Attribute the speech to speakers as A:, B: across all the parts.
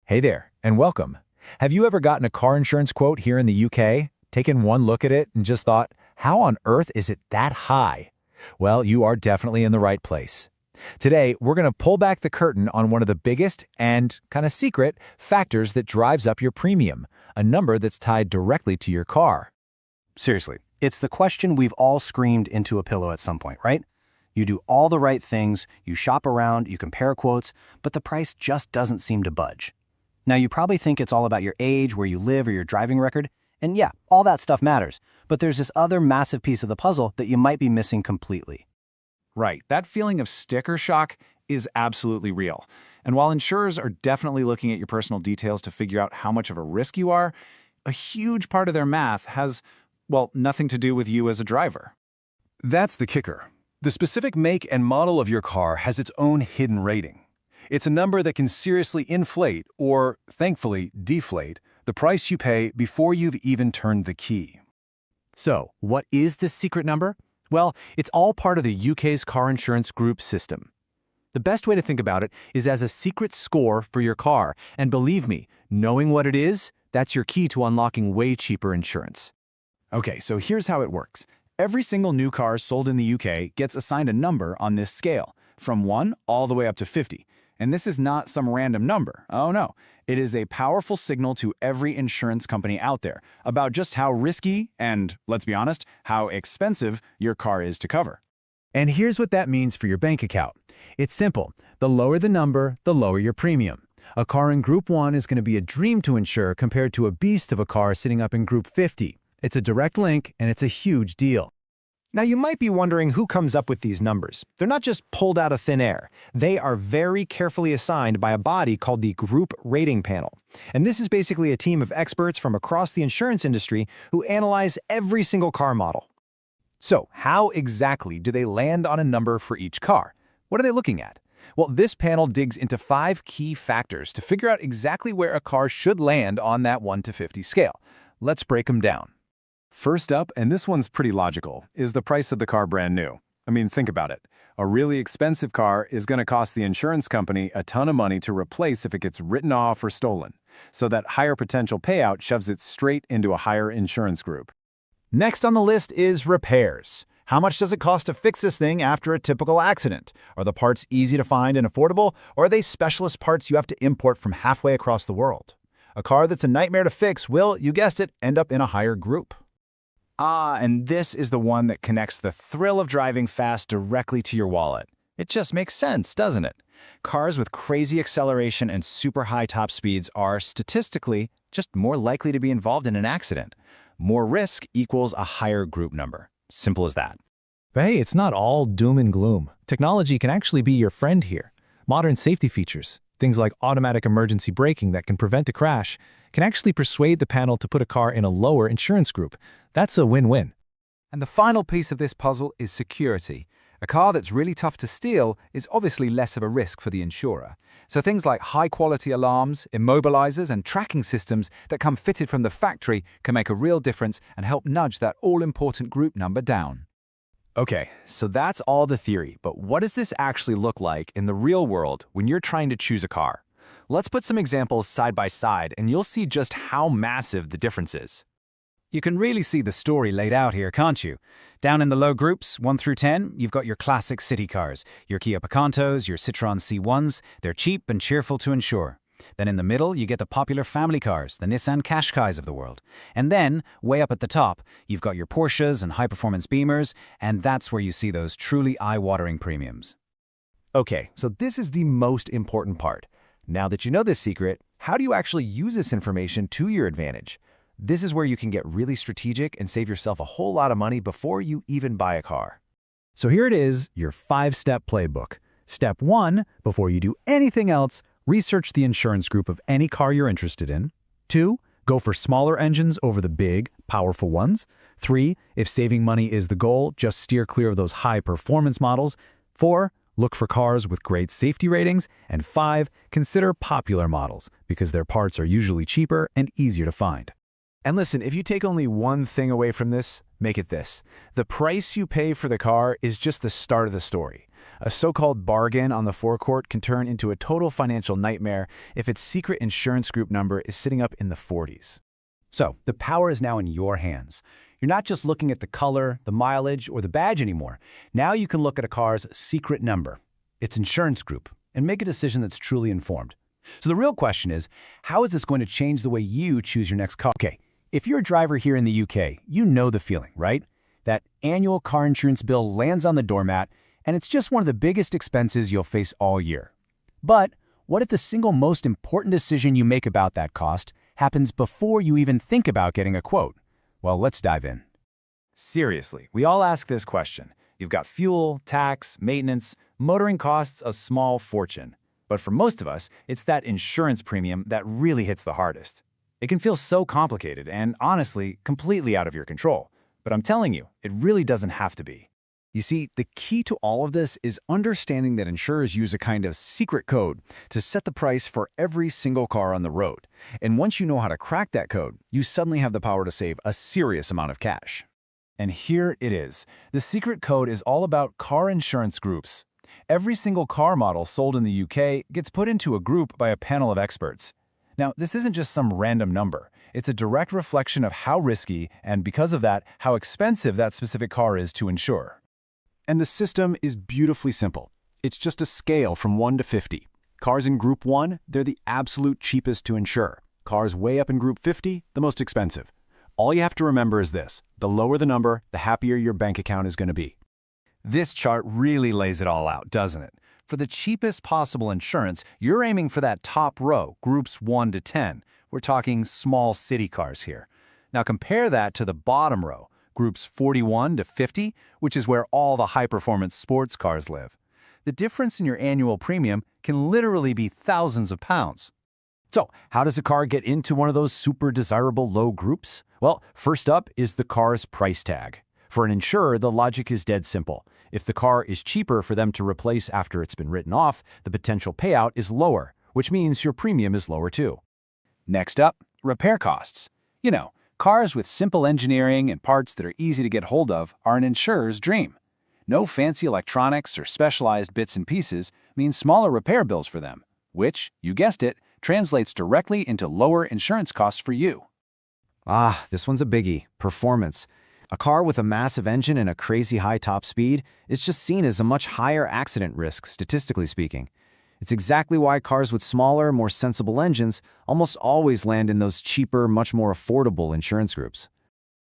A: Hey there, and welcome. Have you ever gotten a car insurance quote here in the UK, taken one look at it, and just thought, how on earth is it that high? Well, you are definitely in the right place. Today, we're going to pull back the curtain on one of the biggest and kind of secret factors that drives up your premium, a number that's tied directly to your car.
B: Seriously, it's the question we've all screamed into a pillow at some point, right? You do all the right things, you shop around, you compare quotes, but the price just doesn't seem to budge. Now, you probably think it's all about your age, where you live, or your driving record, and yeah, all that stuff matters, but there's this other massive piece of the puzzle that you might be missing completely.
C: Right, that feeling of sticker shock is absolutely real. And while insurers are definitely looking at your personal details to figure out how much of a risk you are, a huge part of their math has, well, nothing to do with you as a driver.
D: That's the kicker. The specific make and model of your car has its own hidden rating. It's a number that can seriously inflate, or, thankfully, deflate, the price you pay before you've even turned the key.
A: So, what is this secret number? Well, it's all part of the UK's car insurance group system. The best way to think about it is as a secret score for your car, and believe me, knowing what it is, that's your key to unlocking way cheaper insurance.
C: Okay, so here's how it works. Every single new car sold in the UK gets assigned a number on this scale, from 1 all the way up to 50. And this is not some random number. Oh no, it is a powerful signal to every insurance company out there about just how risky and, let's be honest, how expensive your car is to cover.
A: And here's what that means for your bank account. It's simple. The lower the number, the lower your premium. A car in Group 1 is going to be a dream to insure compared to a beast of a car sitting up in Group 50. It's a direct link, and it's a huge deal.
E: Now, you might be wondering who comes up with these numbers. They're not just pulled out of thin air. They are very carefully assigned by a body called the Group Rating Panel. And this is basically a team of experts from across the insurance industry who analyze every single car model.
A: So, how exactly do they land on a number for each car? What are they looking at? Well, this panel digs into 5 key factors to figure out exactly where a car should land on that 1 to 50 scale. Let's break them down.
D: First up, and this one's pretty logical, is the price of the car brand new. I mean, think about it. A really expensive car is going to cost the insurance company a ton of money to replace if it gets written off or stolen. So that higher potential payout shoves it straight into a higher insurance group.
A: Next on the list is repairs. How much does it cost to fix this thing after a typical accident? Are the parts easy to find and affordable, or are they specialist parts you have to import from halfway across the world? A car that's a nightmare to fix will, you guessed it, end up in a higher group.
C: And this is the one that connects the thrill of driving fast directly to your wallet. It just makes sense, doesn't it? Cars with crazy acceleration and super high top speeds are, statistically, just more likely to be involved in an accident. More risk equals a higher group number. Simple as that.
F: But hey, it's not all doom and gloom. Technology can actually be your friend here. Modern safety features, things like automatic emergency braking that can prevent a crash, can actually persuade the panel to put a car in a lower insurance group. That's a win-win.
G: And the final piece of this puzzle is security. A car that's really tough to steal is obviously less of a risk for the insurer. So things like high-quality alarms, immobilizers, and tracking systems that come fitted from the factory can make a real difference and help nudge that all-important group number down.
A: Okay, so that's all the theory, but what does this actually look like in the real world when you're trying to choose a car? Let's put some examples side by side, and you'll see just how massive the difference is.
B: You can really see the story laid out here, can't you? Down in the low groups, 1 through 10, you've got your classic city cars, your Kia Picantos, your Citroën C1s. They're cheap and cheerful to insure. Then in the middle, you get the popular family cars, the Nissan Qashqais of the world. And then, way up at the top, you've got your Porsches and high-performance Beamers, and that's where you see those truly eye-watering premiums.
A: Okay, so this is the most important part. Now that you know this secret, how do you actually use this information to your advantage? This is where you can get really strategic and save yourself a whole lot of money before you even buy a car.
F: So here it is, your 5-step playbook. Step 1, before you do anything else, research the insurance group of any car you're interested in. 2, go for smaller engines over the big, powerful ones. 3, if saving money is the goal, just steer clear of those high-performance models. 4, look for cars with great safety ratings. And 5, consider popular models, because their parts are usually cheaper and easier to find.
A: And listen, if you take only one thing away from this, make it this. The price you pay for the car is just the start of the story.
C: A so-called bargain on the forecourt can turn into a total financial nightmare if its secret insurance group number is sitting up in the 40s.
F: So, the power is now in your hands. You're not just looking at the color, the mileage, or the badge anymore. Now you can look at a car's secret number, its insurance group, and make a decision that's truly informed. So the real question is, how is this going to change the way you choose your next car? Okay, if you're a driver here in the UK, you know the feeling, right? That annual car insurance bill lands on the doormat, and it's just one of the biggest expenses you'll face all year. But what if the single most important decision you make about that cost happens before you even think about getting a quote? Well, let's dive in.
C: Seriously, we all ask this question. You've got fuel, tax, maintenance, motoring costs a small fortune. But for most of us, it's that insurance premium that really hits the hardest. It can feel so complicated and, honestly, completely out of your control. But I'm telling you, it really doesn't have to be.
A: You see, the key to all of this is understanding that insurers use a kind of secret code to set the price for every single car on the road. And once you know how to crack that code, you suddenly have the power to save a serious amount of cash.
C: And here it is. The secret code is all about car insurance groups. Every single car model sold in the UK gets put into a group by a panel of experts. Now, this isn't just some random number. It's a direct reflection of how risky and, because of that, how expensive that specific car is to insure.
D: And the system is beautifully simple. It's just a scale from 1 to 50. Cars in Group 1, they're the absolute cheapest to insure. Cars way up in Group 50, the most expensive. All you have to remember is this: the lower the number, the happier your bank account is going to be.
B: This chart really lays it all out, doesn't it? For the cheapest possible insurance, you're aiming for that top row, groups 1 to 10. We're talking small city cars here. Now compare that to the bottom row, groups 41 to 50, which is where all the high-performance sports cars live. The difference in your annual premium can literally be thousands of pounds.
A: So, how does a car get into one of those super desirable low groups? Well, first up is the car's price tag. For an insurer, the logic is dead simple. If the car is cheaper for them to replace after it's been written off, the potential payout is lower, which means your premium is lower too.
B: Next up, repair costs. You know, cars with simple engineering and parts that are easy to get hold of are an insurer's dream. No fancy electronics or specialized bits and pieces means smaller repair bills for them, which, you guessed it, translates directly into lower insurance costs for you.
A: Ah, this one's a biggie: performance. A car with a massive engine and a crazy high top speed is just seen as a much higher accident risk, statistically speaking. It's exactly why cars with smaller, more sensible engines almost always land in those cheaper, much more affordable insurance groups.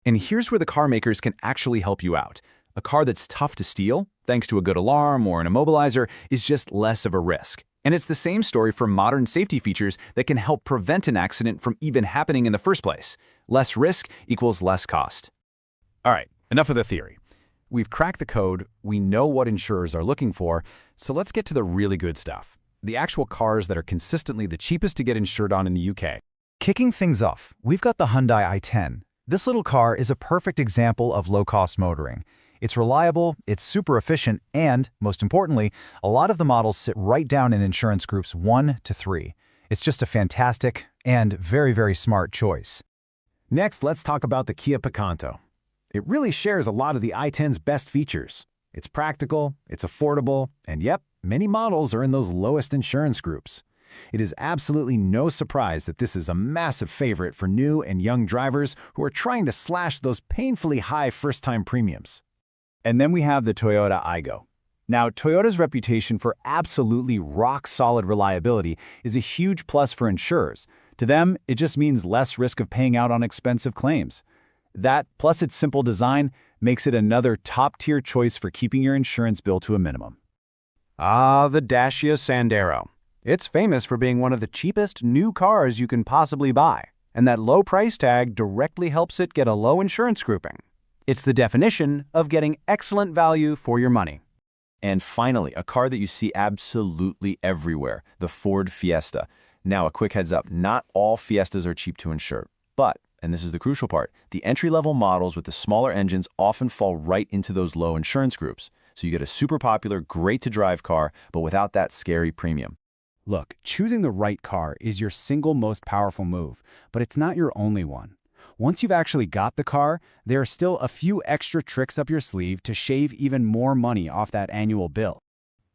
C: And here's where the car makers can actually help you out. A car that's tough to steal, thanks to a good alarm or an immobilizer, is just less of a risk. And it's the same story for modern safety features that can help prevent an accident from even happening in the first place. Less risk equals less cost. All right, enough of the theory. We've cracked the code, we know what insurers are looking for, so let's get to the really good stuff. The actual cars that are consistently the cheapest to get insured on in the UK.
F: Kicking things off, we've got the Hyundai i10. This little car is a perfect example of low-cost motoring. It's reliable, it's super efficient, and, most importantly, a lot of the models sit right down in insurance groups 1 to 3. It's just a fantastic and very, very smart choice.
C: Next, let's talk about the Kia Picanto. It really shares a lot of the i10's best features. It's practical, it's affordable, and yep, many models are in those lowest insurance groups. It is absolutely no surprise that this is a massive favorite for new and young drivers who are trying to slash those painfully high first-time premiums. And then we have the Toyota Aygo. Now, Toyota's reputation for absolutely rock-solid reliability is a huge plus for insurers. To them, it just means less risk of paying out on expensive claims. That, plus its simple design, makes it another top-tier choice for keeping your insurance bill to a minimum.
H: Ah, the Dacia Sandero. It's famous for being one of the cheapest new cars you can possibly buy, and that low price tag directly helps it get a low insurance grouping. It's the definition of getting excellent value for your money.
C: And finally, a car that you see absolutely everywhere, the Ford Fiesta. Now, a quick heads up, not all Fiestas are cheap to insure, but, and this is the crucial part, the entry-level models with the smaller engines often fall right into those low insurance groups. So you get a super popular, great-to-drive car, but without that scary premium.
I: Look, choosing the right car is your single most powerful move, but it's not your only one. Once you've actually got the car, there are still a few extra tricks up your sleeve to shave even more money off that annual bill.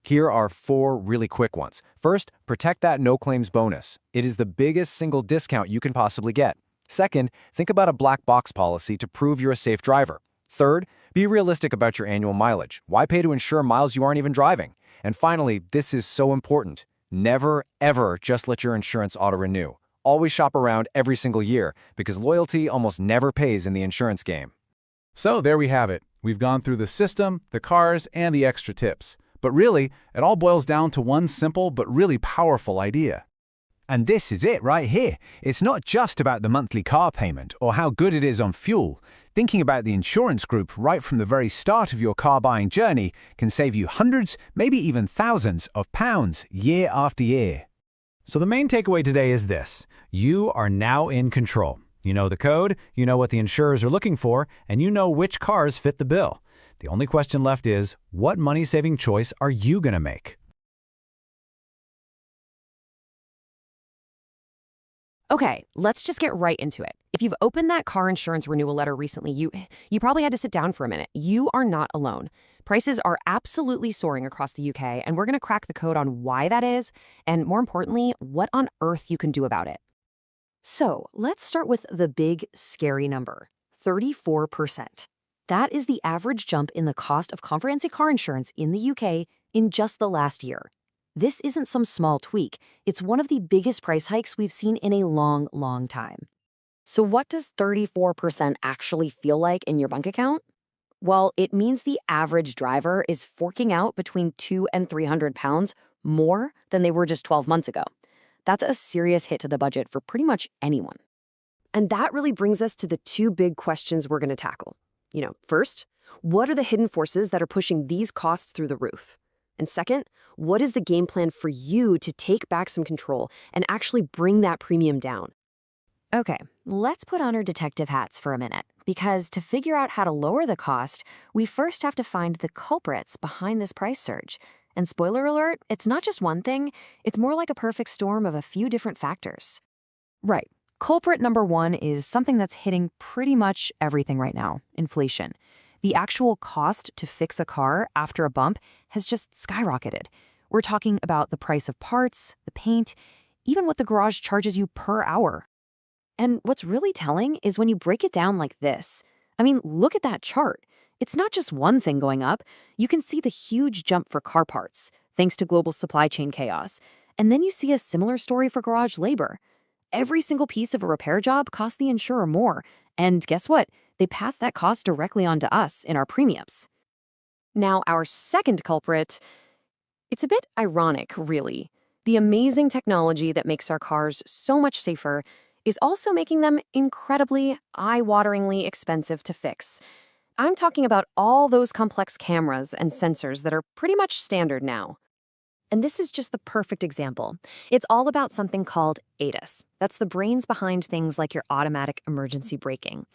A: Here are 4 really quick ones. First, protect that no-claims bonus. It is the biggest single discount you can possibly get. Second, think about a black box policy to prove you're a safe driver. Third, be realistic about your annual mileage. Why pay to insure miles you aren't even driving? And finally, this is so important. Never, ever just let your insurance auto-renew. Always shop around every single year, because loyalty almost never pays in the insurance game.
C: So there we have it. We've gone through the system, the cars, and the extra tips. But really, it all boils down to one simple but really powerful idea.
B: And this is it right here. It's not just about the monthly car payment or how good it is on fuel. Thinking about the insurance group right from the very start of your car buying journey can save you hundreds, maybe even thousands of pounds year after year.
F: So the main takeaway today is this. You are now in control. You know the code, you know what the insurers are looking for, and you know which cars fit the bill. The only question left is, what money-saving choice are you going to make?
J: Okay, let's just get right into it. If you've opened that car insurance renewal letter recently, you probably had to sit down for a minute. You are not alone. Prices are absolutely soaring across the UK, and we're going to crack the code on why that is, and more importantly, what on earth you can do about it. So let's start with the big, scary number, 34%. That is the average jump in the cost of comprehensive car insurance in the UK in just the last year. This isn't some small tweak. It's one of the biggest price hikes we've seen in a long, long time. So what does 34% actually feel like in your bank account? Well, it means the average driver is forking out between £200 and £300 more than they were just 12 months ago. That's a serious hit to the budget for pretty much anyone. And that really brings us to the 2 big questions we're going to tackle. First, what are the hidden forces that are pushing these costs through the roof? And second, what is the game plan for you to take back some control and actually bring that premium down? Okay, let's put on our detective hats for a minute, because to figure out how to lower the cost, we first have to find the culprits behind this price surge. And spoiler alert, it's not just one thing, it's more like a perfect storm of a few different factors. Right. Culprit number 1 is something that's hitting pretty much everything right now, inflation. The actual cost to fix a car after a bump has just skyrocketed. We're talking about the price of parts, the paint, even what the garage charges you per hour. And what's really telling is when you break it down like this. I mean, look at that chart. It's not just one thing going up. You can see the huge jump for car parts, thanks to global supply chain chaos. And then you see a similar story for garage labor. Every single piece of a repair job costs the insurer more. And guess what? They pass that cost directly on to us in our premiums. Now, our second culprit, it's a bit ironic, really. The amazing technology that makes our cars so much safer is also making them incredibly, eye-wateringly expensive to fix. I'm talking about all those complex cameras and sensors that are pretty much standard now. And this is just the perfect example. It's all about something called ADAS. That's the brains behind things like your automatic emergency braking.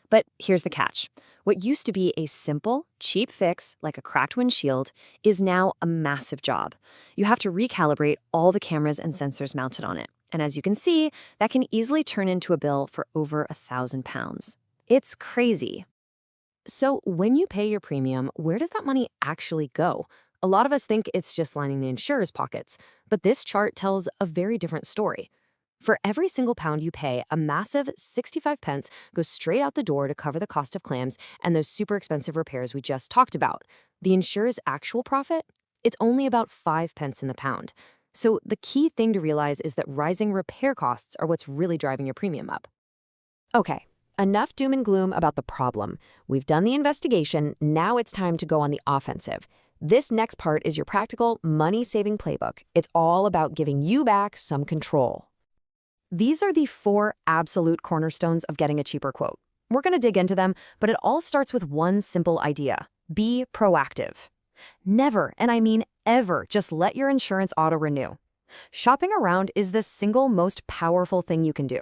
J: But here's the catch. What used to be a simple, cheap fix, like a cracked windshield, is now a massive job. You have to recalibrate all the cameras and sensors mounted on it. And as you can see, that can easily turn into a bill for over £1,000. It's crazy. So when you pay your premium, where does that money actually go? A lot of us think it's just lining the insurer's pockets, but this chart tells a very different story. For every single pound you pay, a massive 65 pence goes straight out the door to cover the cost of clams and those super expensive repairs we just talked about. The insurer's actual profit? It's only about 5 pence in the pound. So the key thing to realize is that rising repair costs are what's really driving your premium up. Okay, enough doom and gloom about the problem. We've done the investigation, now it's time to go on the offensive. This next part is your practical money-saving playbook. It's all about giving you back some control. These are the 4 absolute cornerstones of getting a cheaper quote. We're going to dig into them, but it all starts with one simple idea. Be proactive. Never, and I mean ever, just let your insurance auto-renew. Shopping around is the single most powerful thing you can do.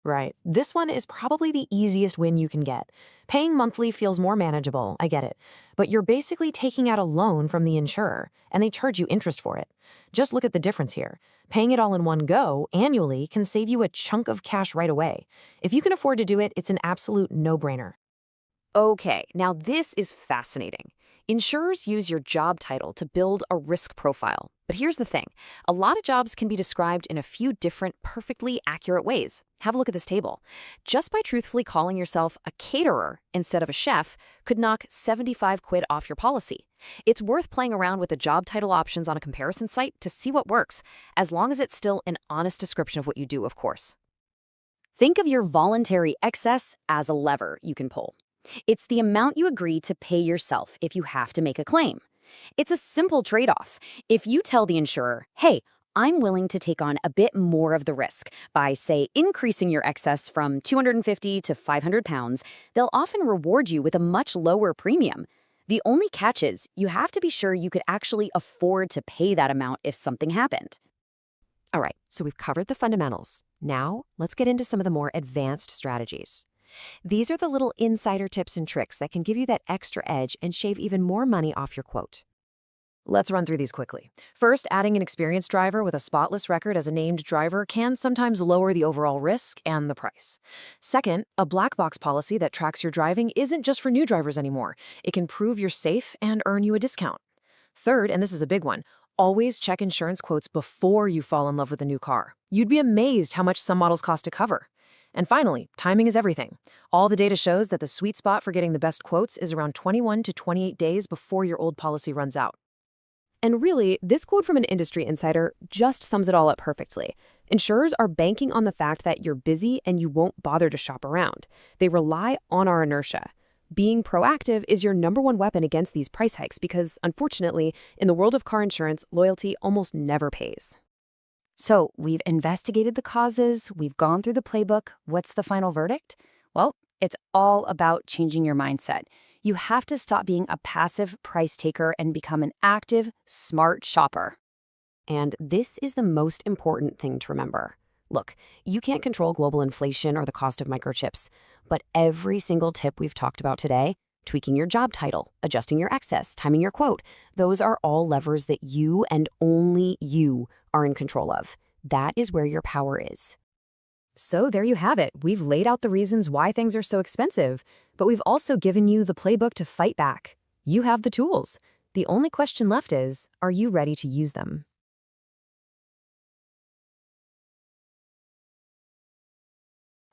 J: Right, this one is probably the easiest win you can get. Paying monthly feels more manageable, I get it. But you're basically taking out a loan from the insurer, and they charge you interest for it. Just look at the difference here. Paying it all in one go, annually, can save you a chunk of cash right away. If you can afford to do it, it's an absolute no-brainer. Okay, now this is fascinating. Insurers use your job title to build a risk profile. But here's the thing. A lot of jobs can be described in a few different, perfectly accurate ways. Have a look at this table. Just by truthfully calling yourself a caterer instead of a chef could knock 75 quid off your policy. It's worth playing around with the job title options on a comparison site to see what works, as long as it's still an honest description of what you do, of course. Think of your voluntary excess as a lever you can pull. It's the amount you agree to pay yourself if you have to make a claim. It's a simple trade-off. If you tell the insurer, hey, I'm willing to take on a bit more of the risk by, say, increasing your excess from 250 to 500 pounds, they'll often reward you with a much lower premium. The only catch is you have to be sure you could actually afford to pay that amount if something happened. All right, so we've covered the fundamentals. Now, let's get into some of the more advanced strategies. These are the little insider tips and tricks that can give you that extra edge and shave even more money off your quote. Let's run through these quickly. First, adding an experienced driver with a spotless record as a named driver can sometimes lower the overall risk and the price. Second, a black box policy that tracks your driving isn't just for new drivers anymore. It can prove you're safe and earn you a discount. Third, and this is a big one, always check insurance quotes before you fall in love with a new car. You'd be amazed how much some models cost to cover. And finally, timing is everything. All the data shows that the sweet spot for getting the best quotes is around 21 to 28 days before your old policy runs out. And really, this quote from an industry insider just sums it all up perfectly. Insurers are banking on the fact that you're busy and you won't bother to shop around. They rely on our inertia. Being proactive is your number one weapon against these price hikes because, unfortunately, in the world of car insurance, loyalty almost never pays. So, we've investigated the causes, we've gone through the playbook. What's the final verdict? Well, it's all about changing your mindset. You have to stop being a passive price taker and become an active, smart shopper. And this is the most important thing to remember. Look, you can't control global inflation or the cost of microchips, but every single tip we've talked about today, tweaking your job title, adjusting your excess, timing your quote, those are all levers that you and only you are in control of. That is where your power is. So there you have it. We've laid out the reasons why things are so expensive, but we've also given you the playbook to fight back. You have the tools. The only question left is, are you ready to use them?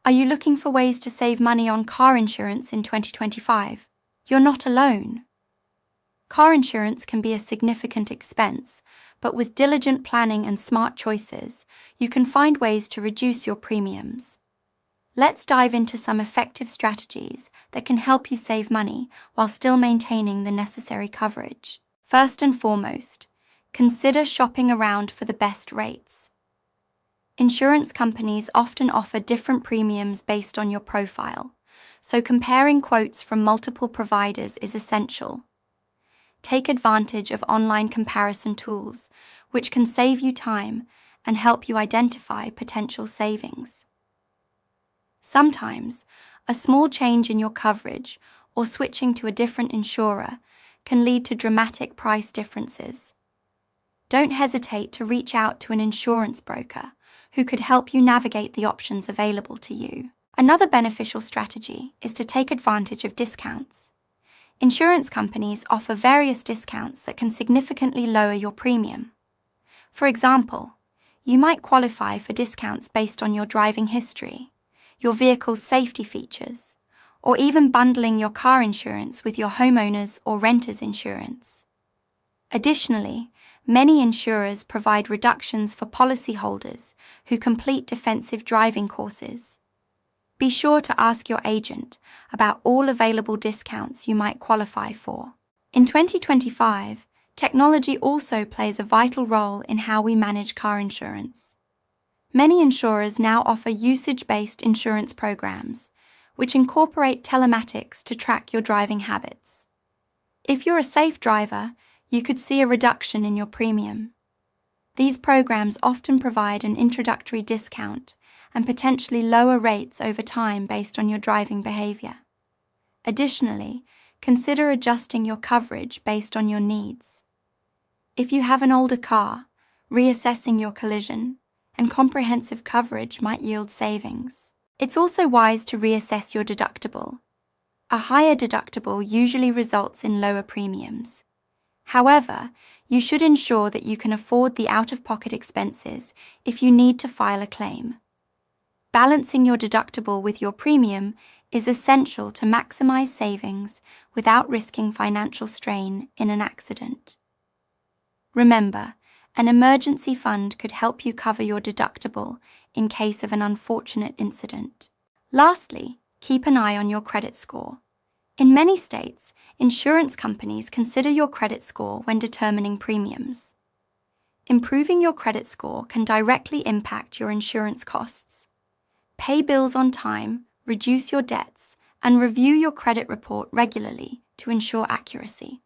K: Are you looking for ways to save money on car insurance in 2025? You're not alone. Car insurance can be a significant expense, but with diligent planning and smart choices, you can find ways to reduce your premiums. Let's dive into some effective strategies that can help you save money while still maintaining the necessary coverage. First and foremost, consider shopping around for the best rates. Insurance companies often offer different premiums based on your profile, so comparing quotes from multiple providers is essential. Take advantage of online comparison tools, which can save you time and help you identify potential savings. Sometimes, a small change in your coverage or switching to a different insurer can lead to dramatic price differences. Don't hesitate to reach out to an insurance broker who could help you navigate the options available to you. Another beneficial strategy is to take advantage of discounts. Insurance companies offer various discounts that can significantly lower your premium. For example, you might qualify for discounts based on your driving history, your vehicle's safety features, or even bundling your car insurance with your homeowner's or renter's insurance. Additionally, many insurers provide reductions for policyholders who complete defensive driving courses. Be sure to ask your agent about all available discounts you might qualify for. In 2025, technology also plays a vital role in how we manage car insurance. Many insurers now offer usage-based insurance programs, which incorporate telematics to track your driving habits. If you're a safe driver, you could see a reduction in your premium. These programs often provide an introductory discount and potentially lower rates over time based on your driving behavior. Additionally, consider adjusting your coverage based on your needs. If you have an older car, reassessing your collision and comprehensive coverage might yield savings. It's also wise to reassess your deductible. A higher deductible usually results in lower premiums. However, you should ensure that you can afford the out-of-pocket expenses if you need to file a claim. Balancing your deductible with your premium is essential to maximize savings without risking financial strain in an accident. Remember, an emergency fund could help you cover your deductible in case of an unfortunate incident. Lastly, keep an eye on your credit score. In many states, insurance companies consider your credit score when determining premiums. Improving your credit score can directly impact your insurance costs. Pay bills on time, reduce your debts, and review your credit report regularly to ensure accuracy.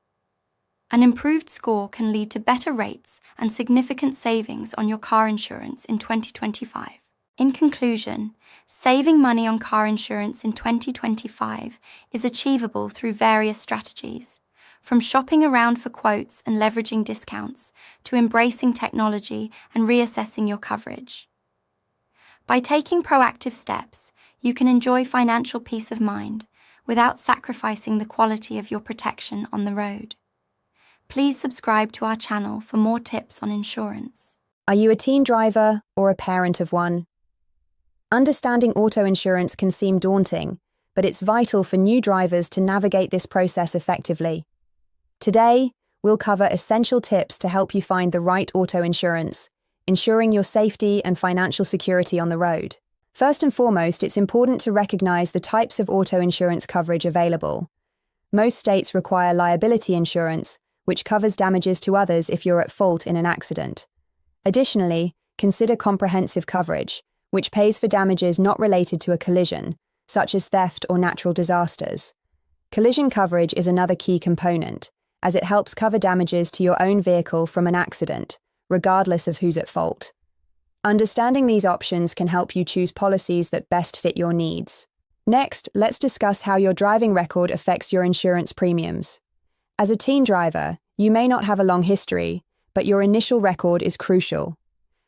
K: An improved score can lead to better rates and significant savings on your car insurance in 2025. In conclusion, saving money on car insurance in 2025 is achievable through various strategies, from shopping around for quotes and leveraging discounts to embracing technology and reassessing your coverage. By taking proactive steps, you can enjoy financial peace of mind without sacrificing the quality of your protection on the road. Please subscribe to our channel for more tips on insurance.
L: Are you a teen driver or a parent of one? Understanding auto insurance can seem daunting, but it's vital for new drivers to navigate this process effectively. Today, we'll cover essential tips to help you find the right auto insurance, ensuring your safety and financial security on the road. First and foremost, it's important to recognize the types of auto insurance coverage available. Most states require liability insurance, which covers damages to others if you're at fault in an accident. Additionally, consider comprehensive coverage, which pays for damages not related to a collision, such as theft or natural disasters. Collision coverage is another key component, as it helps cover damages to your own vehicle from an accident, regardless of who's at fault. Understanding these options can help you choose policies that best fit your needs. Next, let's discuss how your driving record affects your insurance premiums. As a teen driver, you may not have a long history, but your initial record is crucial.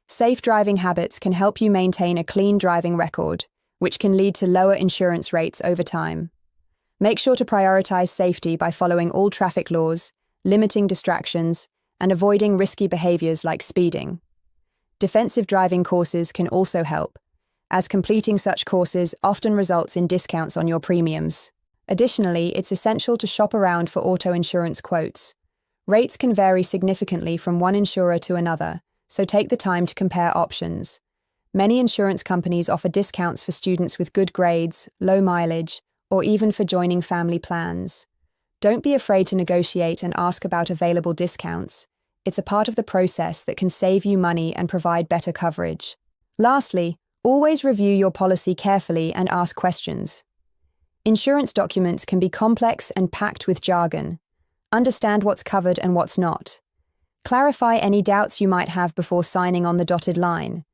L: Safe driving habits can help you maintain a clean driving record, which can lead to lower insurance rates over time. Make sure to prioritize safety by following all traffic laws, limiting distractions, and avoiding risky behaviors like speeding. Defensive driving courses can also help, as completing such courses often results in discounts on your premiums. Additionally, it's essential to shop around for auto insurance quotes. Rates can vary significantly from one insurer to another, so take the time to compare options. Many insurance companies offer discounts for students with good grades, low mileage, or even for joining family plans. Don't be afraid to negotiate and ask about available discounts. It's a part of the process that can save you money and provide better coverage. Lastly, always review your policy carefully and ask questions. Insurance documents can be complex and packed with jargon. Understand what's covered and what's not. Clarify any doubts you might have before signing on the dotted line.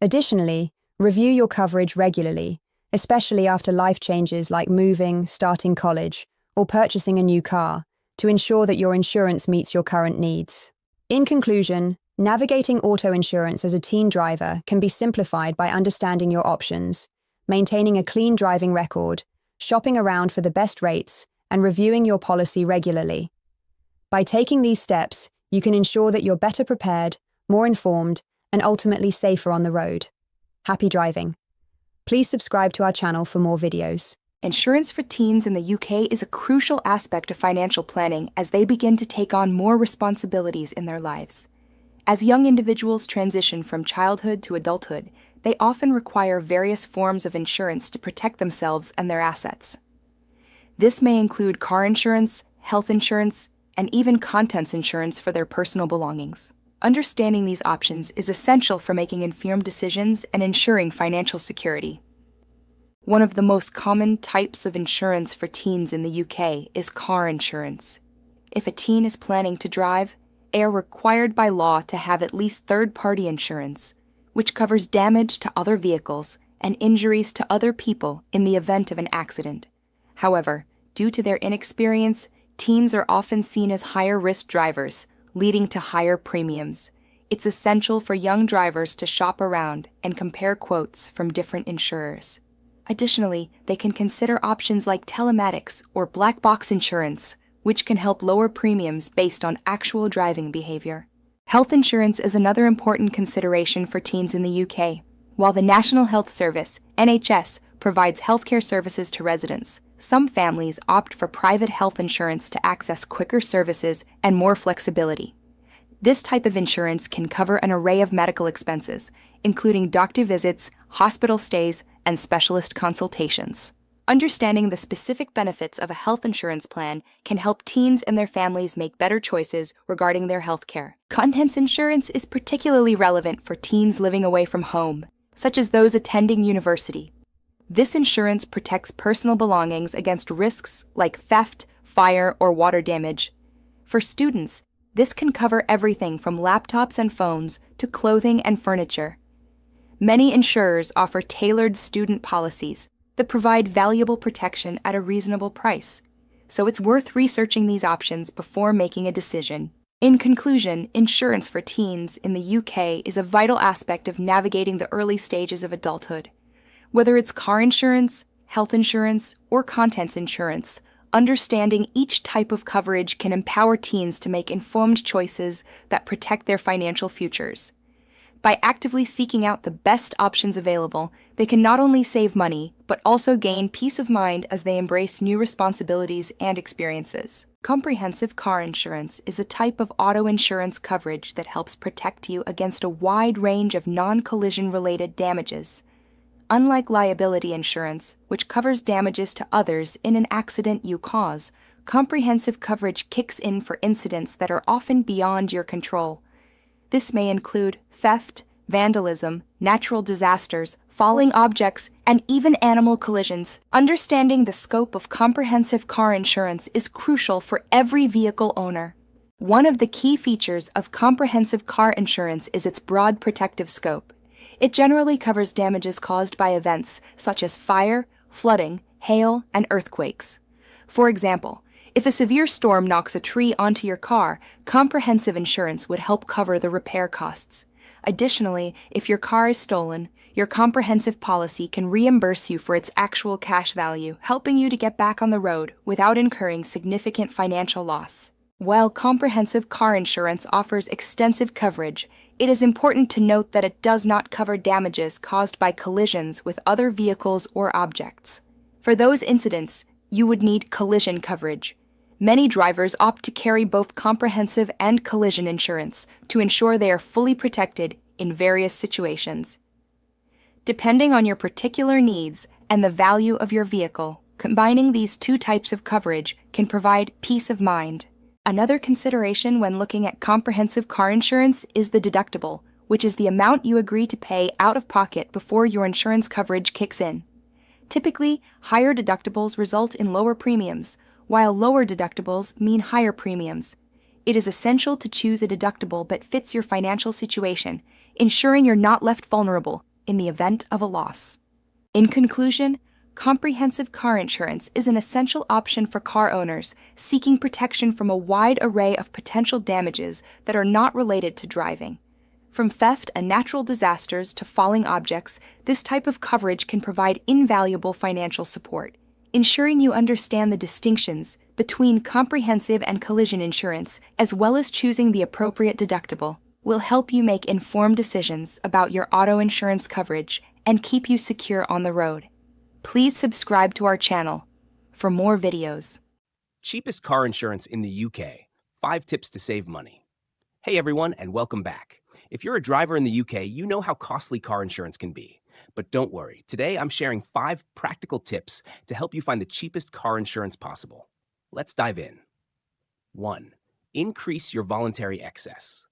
L: Additionally, review your coverage regularly, especially after life changes like moving, starting college, or purchasing a new car, to ensure that your insurance meets your current needs. In conclusion, navigating auto insurance as a teen driver can be simplified by understanding your options, maintaining a clean driving record, shopping around for the best rates, and reviewing your policy regularly. By taking these steps, you can ensure that you're better prepared, more informed, and ultimately safer on the road. Happy driving. Please subscribe to our channel for more videos.
M: Insurance for teens in the UK is a crucial aspect of financial planning as they begin to take on more responsibilities in their lives. As young individuals transition from childhood to adulthood, they often require various forms of insurance to protect themselves and their assets. This may include car insurance, health insurance, and even contents insurance for their personal belongings. Understanding these options is essential for making informed decisions and ensuring financial security. One of the most common types of insurance for teens in the UK is car insurance. If a teen is planning to drive, they are required by law to have at least third-party insurance, which covers damage to other vehicles and injuries to other people in the event of an accident. However, due to their inexperience, teens are often seen as higher-risk drivers, leading to higher premiums. It's essential for young drivers to shop around and compare quotes from different insurers. Additionally, they can consider options like telematics or black box insurance, which can help lower premiums based on actual driving behavior. Health insurance is another important consideration for teens in the UK. While the National Health Service, NHS, provides healthcare services to residents, some families opt for private health insurance to access quicker services and more flexibility. This type of insurance can cover an array of medical expenses, including doctor visits, hospital stays, and specialist consultations. Understanding the specific benefits of a health insurance plan can help teens and their families make better choices regarding their health care. Contents insurance is particularly relevant for teens living away from home, such as those attending university. This insurance protects personal belongings against risks like theft, fire, or water damage. For students, this can cover everything from laptops and phones to clothing and furniture. Many insurers offer tailored student policies that provide valuable protection at a reasonable price, so it's worth researching these options before making a decision. In conclusion, insurance for teens in the UK is a vital aspect of navigating the early stages of adulthood. Whether it's car insurance, health insurance, or contents insurance, understanding each type of coverage can empower teens to make informed choices that protect their financial futures. By actively seeking out the best options available, they can not only save money, but also gain peace of mind as they embrace new responsibilities and experiences. Comprehensive car insurance is a type of auto insurance coverage that helps protect you against a wide range of non-collision related damages. Unlike liability insurance, which covers damages to others in an accident you cause, comprehensive coverage kicks in for incidents that are often beyond your control. This may include theft, vandalism, natural disasters, falling objects, and even animal collisions. Understanding the scope of comprehensive car insurance is crucial for every vehicle owner. One of the key features of comprehensive car insurance is its broad protective scope. It generally covers damages caused by events such as fire, flooding, hail, and earthquakes. For example, if a severe storm knocks a tree onto your car, comprehensive insurance would help cover the repair costs. Additionally, if your car is stolen, your comprehensive policy can reimburse you for its actual cash value, helping you to get back on the road without incurring significant financial loss. While comprehensive car insurance offers extensive coverage, it is important to note that it does not cover damages caused by collisions with other vehicles or objects. For those incidents, you would need collision coverage. Many drivers opt to carry both comprehensive and collision insurance to ensure they are fully protected in various situations. Depending on your particular needs and the value of your vehicle, combining these two types of coverage can provide peace of mind. Another consideration when looking at comprehensive car insurance is the deductible, which is the amount you agree to pay out of pocket before your insurance coverage kicks in. Typically, higher deductibles result in lower premiums, while lower deductibles mean higher premiums. It is essential to choose a deductible that fits your financial situation, ensuring you're not left vulnerable in the event of a loss. In conclusion, comprehensive car insurance is an essential option for car owners seeking protection from a wide array of potential damages that are not related to driving. From theft and natural disasters to falling objects, this type of coverage can provide invaluable financial support. Ensuring you understand the distinctions between comprehensive and collision insurance, as well as choosing the appropriate deductible, will help you make informed decisions about your auto insurance coverage and keep you secure on the road. Please subscribe to our channel for more videos.
N: Cheapest car insurance in the UK. 5 tips to save money. Hey everyone, and welcome back. If you're a driver in the UK, you know how costly car insurance can be. But don't worry, today I'm sharing 5 practical tips to help you find the cheapest car insurance possible. Let's dive in. 1. Increase your voluntary excess.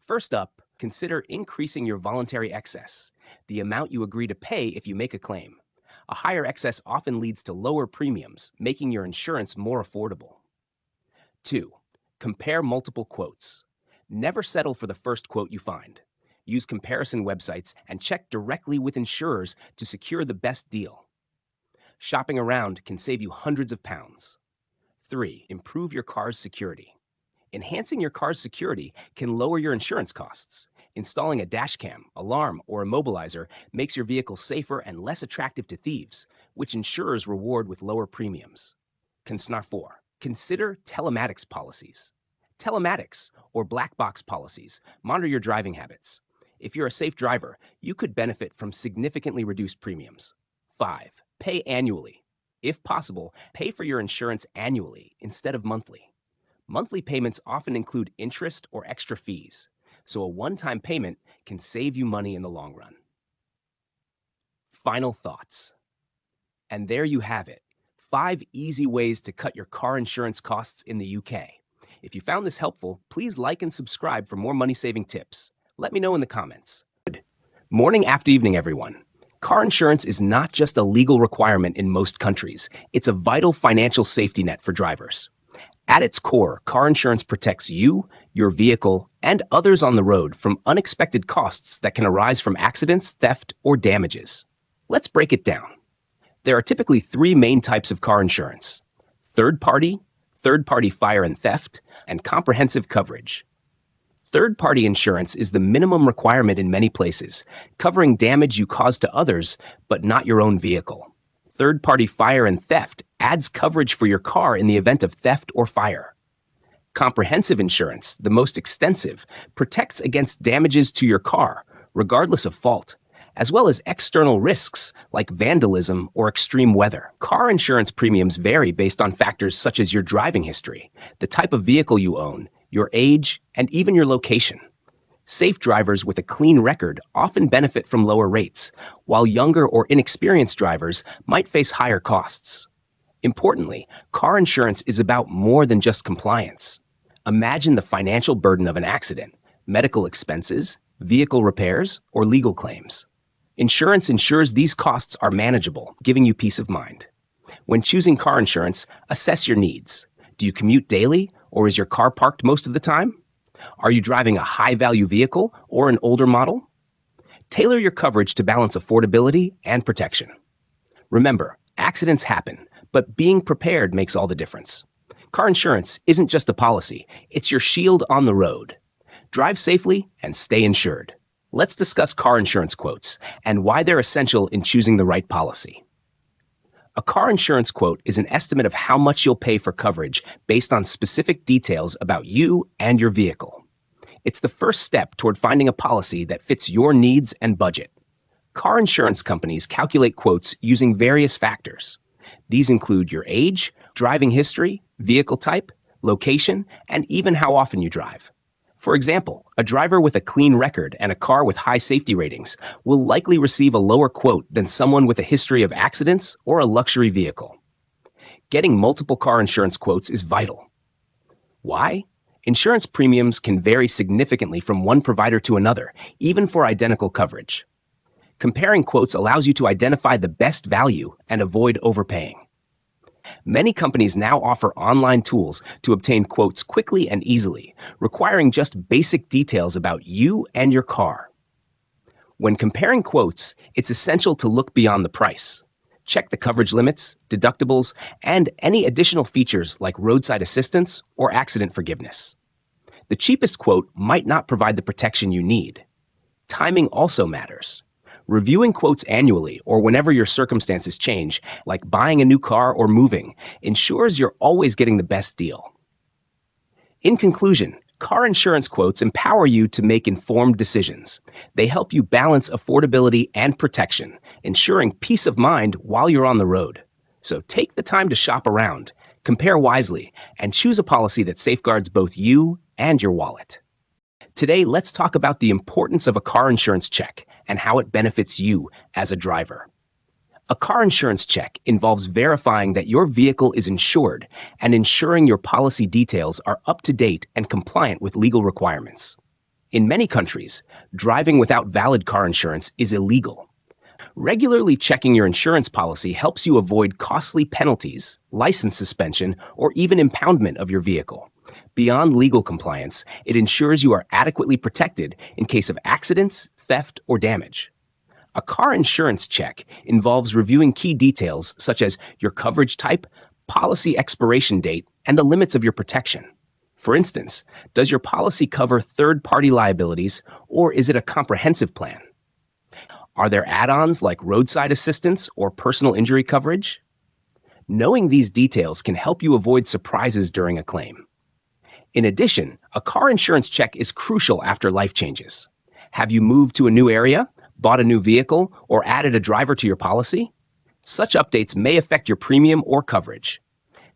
N: First up, consider increasing your voluntary excess, the amount you agree to pay if you make a claim. A higher excess often leads to lower premiums, making your insurance more affordable. 2. Compare multiple quotes. Never settle for the first quote you find. Use comparison websites and check directly with insurers to secure the best deal. Shopping around can save you hundreds of pounds. 3. Improve your car's security. Enhancing your car's security can lower your insurance costs. Installing a dash cam, alarm, or immobilizer makes your vehicle safer and less attractive to thieves, which insurers reward with lower premiums. Consnar 4. Consider telematics policies. Telematics, or black box policies, monitor your driving habits. If you're a safe driver, you could benefit from significantly reduced premiums. 5. Pay annually. If possible, pay for your insurance annually instead of monthly. Monthly payments often include interest or extra fees, so a one-time payment can save you money in the long run. Final thoughts. And there you have it. 5 easy ways to cut your car insurance costs in the UK. If you found this helpful, please like and subscribe for more money-saving tips. Let me know in the comments. Good morning, after evening, everyone. Car insurance is not just a legal requirement in most countries. It's a vital financial safety net for drivers. At its core, car insurance protects you, your vehicle, and others on the road from unexpected costs that can arise from accidents, theft, or damages. Let's break it down. There are typically 3 main types of car insurance: third-party fire and theft, and comprehensive coverage. Third-party insurance is the minimum requirement in many places, covering damage you cause to others, but not your own vehicle. Third-party fire and theft adds coverage for your car in the event of theft or fire. Comprehensive insurance, the most extensive, protects against damages to your car, regardless of fault, as well as external risks like vandalism or extreme weather. Car insurance premiums vary based on factors such as your driving history, the type of vehicle you own, your age, and even your location. Safe drivers with a clean record often benefit from lower rates, while younger or inexperienced drivers might face higher costs. Importantly, car insurance is about more than just compliance. Imagine the financial burden of an accident, medical expenses, vehicle repairs, or legal claims. Insurance ensures these costs are manageable, giving you peace of mind. When choosing car insurance, assess your needs. Do you commute daily, or is your car parked most of the time? Are you driving a high-value vehicle or an older model? Tailor your coverage to balance affordability and protection. Remember, accidents happen, but being prepared makes all the difference. Car insurance isn't just a policy, it's your shield on the road. Drive safely and stay insured. Let's discuss car insurance quotes and why they're essential in choosing the right policy. A car insurance quote is an estimate of how much you'll pay for coverage based on specific details about you and your vehicle. It's the first step toward finding a policy that fits your needs and budget. Car insurance companies calculate quotes using various factors. These include your age, driving history, vehicle type, location, and even how often you drive. For example, a driver with a clean record and a car with high safety ratings will likely receive a lower quote than someone with a history of accidents or a luxury vehicle. Getting multiple car insurance quotes is vital. Why? Insurance premiums can vary significantly from one provider to another, even for identical coverage. Comparing quotes allows you to identify the best value and avoid overpaying. Many companies now offer online tools to obtain quotes quickly and easily, requiring just basic details about you and your car. When comparing quotes, it's essential to look beyond the price. Check the coverage limits, deductibles, and any additional features like roadside assistance or accident forgiveness. The cheapest quote might not provide the protection you need. Timing also matters. Reviewing quotes annually or whenever your circumstances change, like buying a new car or moving, ensures you're always getting the best deal. In conclusion, car insurance quotes empower you to make informed decisions. They help you balance affordability and protection, ensuring peace of mind while you're on the road. So take the time to shop around, compare wisely, and choose a policy that safeguards both you and your wallet. Today, let's talk about the importance of a car insurance check and how it benefits you as a driver. A car insurance check involves verifying that your vehicle is insured and ensuring your policy details are up to date and compliant with legal requirements. In many countries, driving without valid car insurance is illegal. Regularly checking your insurance policy helps you avoid costly penalties, license suspension, or even impoundment of your vehicle. Beyond legal compliance, it ensures you are adequately protected in case of accidents, theft, or damage. A car insurance check involves reviewing key details such as your coverage type, policy expiration date, and the limits of your protection. For instance, does your policy cover third-party liabilities, or is it a comprehensive plan? Are there add-ons like roadside assistance or personal injury coverage? Knowing these details can help you avoid surprises during a claim. In addition, a car insurance check is crucial after life changes. Have you moved to a new area, bought a new vehicle, or added a driver to your policy? Such updates may affect your premium or coverage.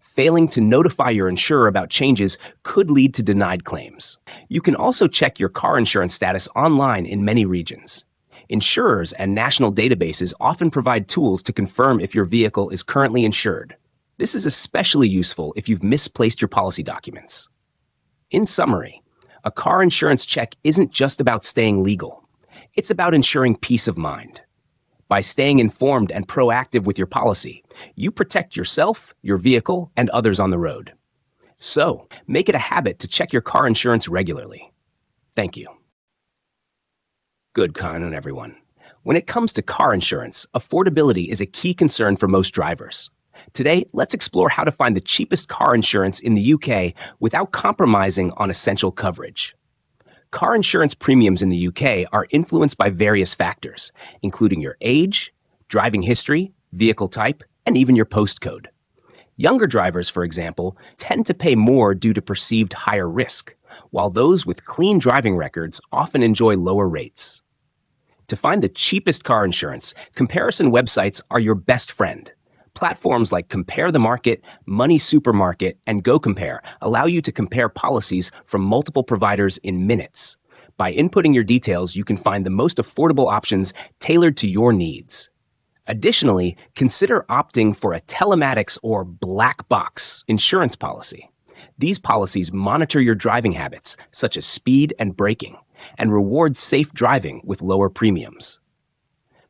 N: Failing to notify your insurer about changes could lead to denied claims. You can also check your car insurance status online in many regions. Insurers and national databases often provide tools to confirm if your vehicle is currently insured. This is especially useful if you've misplaced your policy documents. In summary, a car insurance check isn't just about staying legal. It's about ensuring peace of mind. By staying informed and proactive with your policy, you protect yourself, your vehicle, and others on the road. So, make it a habit to check your car insurance regularly. Thank you. Good afternoon, everyone. When it comes to car insurance, affordability is a key concern for most drivers. Today, let's explore how to find the cheapest car insurance in the UK without compromising on essential coverage. Car insurance premiums in the UK are influenced by various factors, including your age, driving history, vehicle type, and even your postcode. Younger drivers, for example, tend to pay more due to perceived higher risk, while those with clean driving records often enjoy lower rates. To find the cheapest car insurance, comparison websites are your best friend. Platforms like Compare the Market, Money Supermarket, and GoCompare allow you to compare policies from multiple providers in minutes. By inputting your details, you can find the most affordable options tailored to your needs. Additionally, consider opting for a telematics or black box insurance policy. These policies monitor your driving habits, such as speed and braking, and reward safe driving with lower premiums.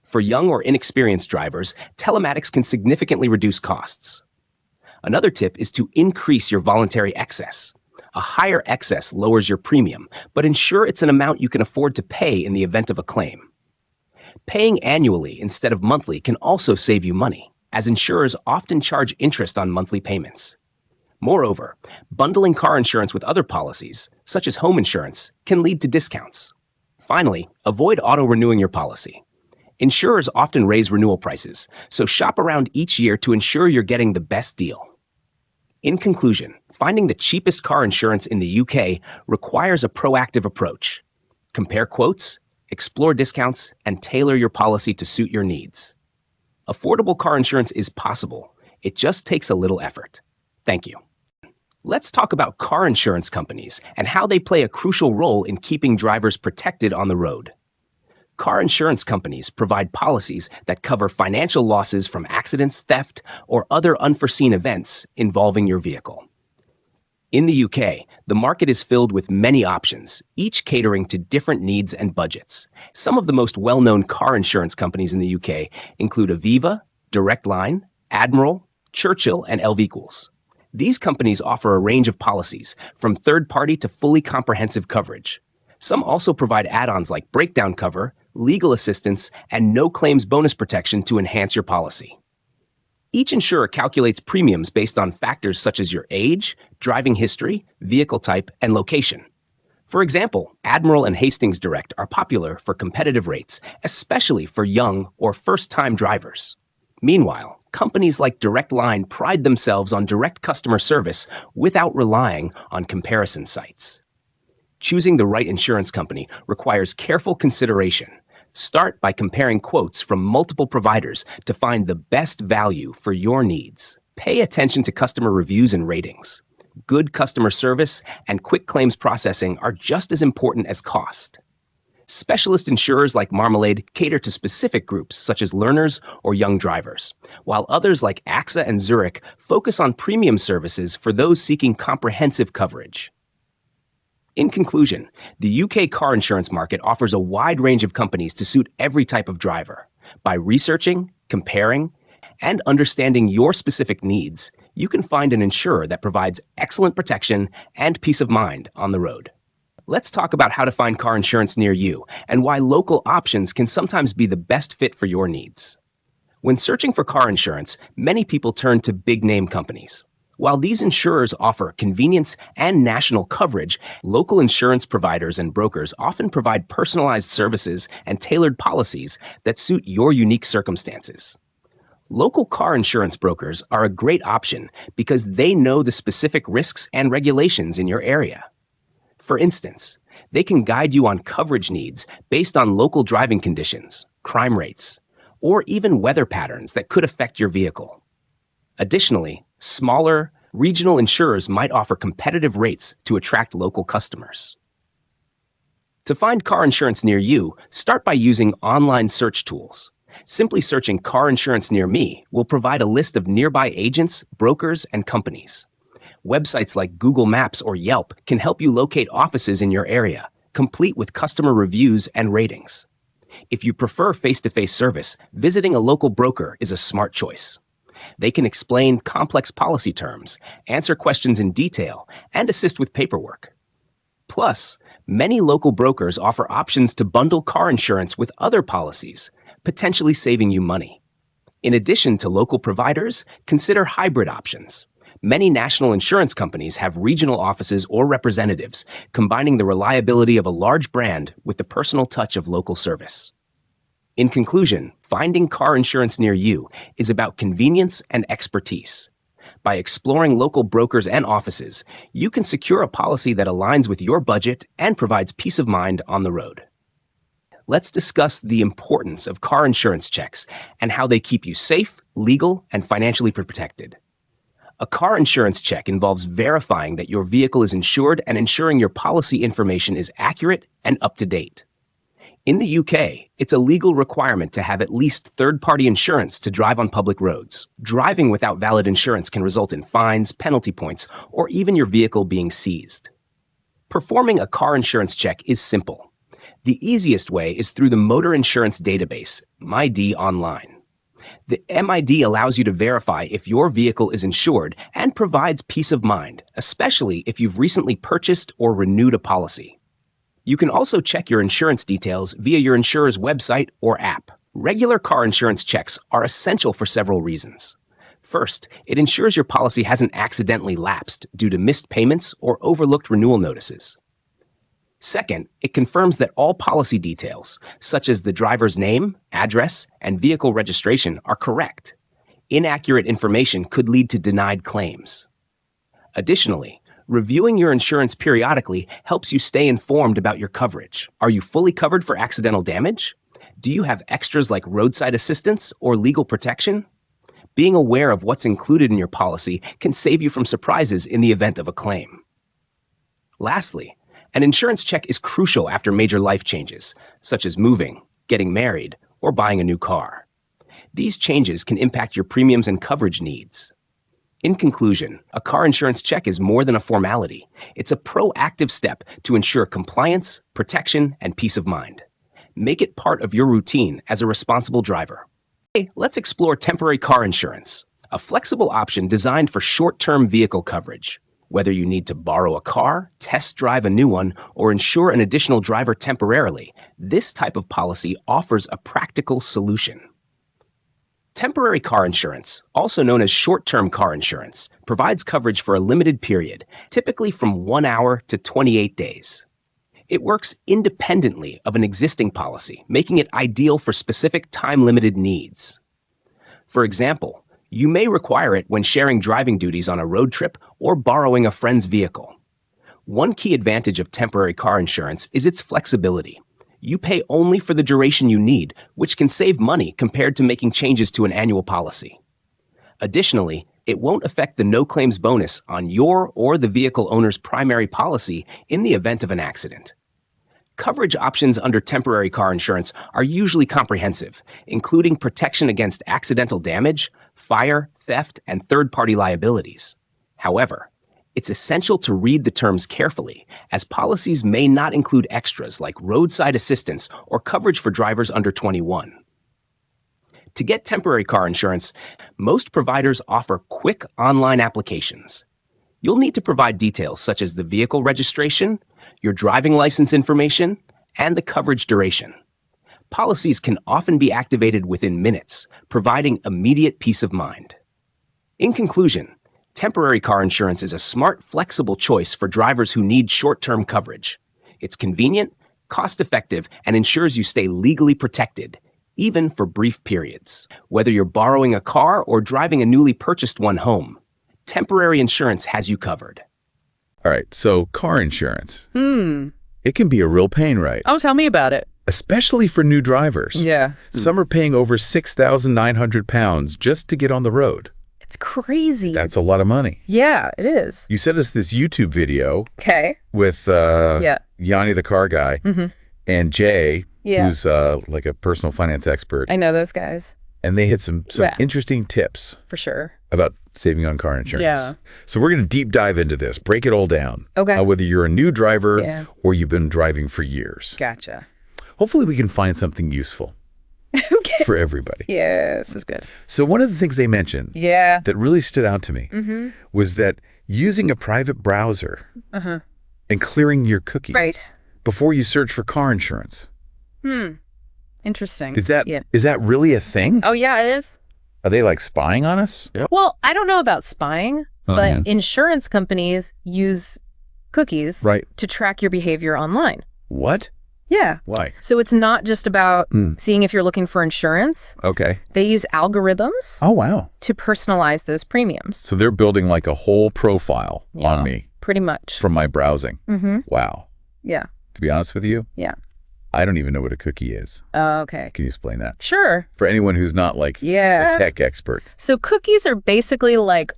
N: For young or inexperienced drivers, telematics can significantly reduce costs. Another tip is to increase your voluntary excess. A higher excess lowers your premium, but ensure it's an amount you can afford to pay in the event of a claim. Paying annually instead of monthly can also save you money, as insurers often charge interest on monthly payments. Moreover, bundling car insurance with other policies, such as home insurance, can lead to discounts. Finally, avoid auto-renewing your policy. Insurers often raise renewal prices, so shop around each year to ensure you're getting the best deal. In conclusion, finding the cheapest car insurance in the UK requires a proactive approach. Compare quotes, explore discounts, and tailor your policy to suit your needs. Affordable car insurance is possible. It just takes a little effort. Thank you. Let's talk about car insurance companies and how they play a crucial role in keeping drivers protected on the road. Car insurance companies provide policies that cover financial losses from accidents, theft, or other unforeseen events involving your vehicle. In the UK, the market is filled with many options, each catering to different needs and budgets. Some of the most well-known car insurance companies in the UK include Aviva, Direct Line, Admiral, Churchill, and LV Equals. These companies offer a range of policies, from third-party to fully comprehensive coverage. Some also provide add-ons like breakdown cover, legal assistance, and no-claims bonus protection to enhance your policy. Each insurer calculates premiums based on factors such as your age, driving history, vehicle type, and location. For example, Admiral and Hastings Direct are popular for competitive rates, especially for young or first-time drivers. Meanwhile, companies like Direct Line pride themselves on direct customer service without relying on comparison sites. Choosing the right insurance company requires careful consideration. Start by comparing quotes from multiple providers to find the best value for your needs. Pay attention to customer reviews and ratings. Good customer service and quick claims processing are just as important as cost. Specialist insurers like Marmalade cater to specific groups such as learners or young drivers, while others like AXA and Zurich focus on premium services for those seeking comprehensive coverage. In conclusion, the UK car insurance market offers a wide range of companies to suit every type of driver. By researching, comparing, and understanding your specific needs, you can find an insurer that provides excellent protection and peace of mind on the road. Let's talk about how to find car insurance near you and why local options can sometimes be the best fit for your needs. When searching for car insurance, many people turn to big-name companies. While these insurers offer convenience and national coverage, local insurance providers and brokers often provide personalized services and tailored policies that suit your unique circumstances. Local car insurance brokers are a great option because they know the specific risks and regulations in your area. For instance, they can guide you on coverage needs based on local driving conditions, crime rates, or even weather patterns that could affect your vehicle. Additionally, smaller, regional insurers might offer competitive rates to attract local customers. To find car insurance near you, start by using online search tools. Simply searching car insurance near me will provide a list of nearby agents, brokers, and companies. Websites like Google Maps or Yelp can help you locate offices in your area, complete with customer reviews and ratings. If you prefer face-to-face service, visiting a local broker is a smart choice. They can explain complex policy terms, answer questions in detail, and assist with paperwork. Plus, many local brokers offer options to bundle car insurance with other policies, potentially saving you money. In addition to local providers, consider hybrid options. Many national insurance companies have regional offices or representatives, combining the reliability of a large brand with the personal touch of local service. In conclusion, finding car insurance near you is about convenience and expertise. By exploring local brokers and offices, you can secure a policy that aligns with your budget and provides peace of mind on the road. Let's discuss the importance of car insurance checks and how they keep you safe, legal, and financially protected. A car insurance check involves verifying that your vehicle is insured and ensuring your policy information is accurate and up to date. In the UK, it's a legal requirement to have at least third-party insurance to drive on public roads. Driving without valid insurance can result in fines, penalty points, or even your vehicle being seized. Performing a car insurance check is simple. The easiest way is through the Motor Insurance Database, MyD Online. The MID allows you to verify if your vehicle is insured and provides peace of mind, especially if you've recently purchased or renewed a policy. You can also check your insurance details via your insurer's website or app. Regular car insurance checks are essential for several reasons. First, it ensures your policy hasn't accidentally lapsed due to missed payments or overlooked renewal notices. Second, it confirms that all policy details, such as the driver's name, address, and vehicle registration, are correct. Inaccurate information could lead to denied claims. Additionally, reviewing your insurance periodically helps you stay informed about your coverage. Are you fully covered for accidental damage? Do you have extras like roadside assistance or legal protection? Being aware of what's included in your policy can save you from surprises in the event of a claim. Lastly, an insurance check is crucial after major life changes, such as moving, getting married, or buying a new car. These changes can impact your premiums and coverage needs. In conclusion, a car insurance check is more than a formality. It's a proactive step to ensure compliance, protection, and peace of mind. Make it part of your routine as a responsible driver. Today, let's explore temporary car insurance, a flexible option designed for short-term vehicle coverage. Whether you need to borrow a car, test drive a new one, or insure an additional driver temporarily, this type of policy offers a practical solution. Temporary car insurance, also known as short-term car insurance, provides coverage for a limited period, typically from 1 hour to 28 days. It works independently of an existing policy, making it ideal for specific time-limited needs. For example, you may require it when sharing driving duties on a road trip or borrowing a friend's vehicle. One key advantage of temporary car insurance is its flexibility. You pay only for the duration you need, which can save money compared to making changes to an annual policy. Additionally, it won't affect the no-claims bonus on your or the vehicle owner's primary policy in the event of an accident. Coverage options under temporary car insurance are usually comprehensive, including protection against accidental damage, fire, theft, and third-party liabilities. However, it's essential to read the terms carefully, as policies may not include extras like roadside assistance or coverage for drivers under 21. To get temporary car insurance, most providers offer quick online applications. You'll need to provide details such as the vehicle registration, your driving license information, and the coverage duration. Policies can often be activated within minutes, providing immediate peace of mind. In conclusion, Temporary car insurance is a smart, flexible choice for drivers who need short-term coverage. It's convenient, cost-effective, and ensures you stay legally protected, even for brief periods. Whether you're borrowing a car or driving a newly purchased one home, temporary insurance has you covered.
O: All right, so car insurance. It can be a real pain, right?
P: Oh, tell me about it.
O: Especially for new drivers.
P: Yeah.
O: Some are paying over 6,900 pounds just to get on the road.
P: It's crazy.
O: That's a lot of money.
P: Yeah, it is.
O: You sent us this YouTube video
P: Okay.
O: with Yanni, the car guy, and Jay, who's like a personal finance expert.
P: I know those guys.
O: And they hit some interesting tips.
P: For sure.
O: About saving on car insurance.
P: Yeah.
O: So we're going to deep dive into this, break it all down.
P: Okay.
O: Whether you're a new driver or you've been driving for years.
P: Gotcha.
O: Hopefully we can find something useful for everybody.
P: Yeah, this is good.
O: So one of the things they mentioned that really stood out to me was that using a private browser and clearing your cookies before you search for car insurance.
P: Interesting.
O: Is that really a thing?
P: Oh, yeah, it is.
O: Are they like spying on us?
P: Yep. Well, I don't know about spying, but insurance companies use cookies to track your behavior online.
O: What?
P: Yeah.
O: Why?
P: So it's not just about seeing if you're looking for insurance.
O: Okay.
P: They use algorithms.
O: Oh, wow.
P: To personalize those premiums.
O: So they're building like a whole profile on me.
P: Pretty much.
O: From my browsing. Wow.
P: Yeah.
O: To be honest with you?
P: Yeah.
O: I don't even know what a cookie is.
P: Oh, okay.
O: Can you explain that?
P: Sure.
O: For anyone who's not like a tech expert.
P: So cookies are basically like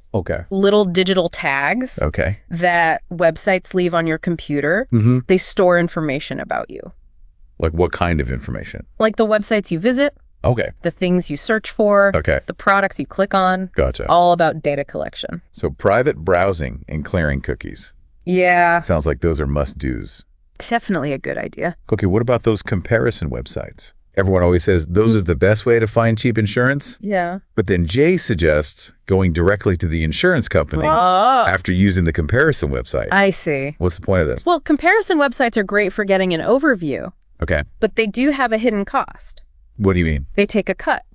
P: little digital tags that websites leave on your computer. They store information about you.
O: Like what kind of information?
P: Like the websites you visit.
O: Okay.
P: The things you search for.
O: Okay.
P: The products you click on.
O: Gotcha.
P: All about data collection.
O: So private browsing and clearing cookies.
P: Yeah.
O: Sounds like those are must-dos.
P: Definitely a good idea.
O: Okay, what about those comparison websites? Everyone always says those are the best way to find cheap insurance.
P: Yeah.
O: But then Jay suggests going directly to the insurance company after using the comparison website.
P: I see.
O: What's the point of this?
P: Well, comparison websites are great for getting an overview.
O: Okay.
P: But they do have a hidden cost.
O: What do you mean?
P: They take a cut.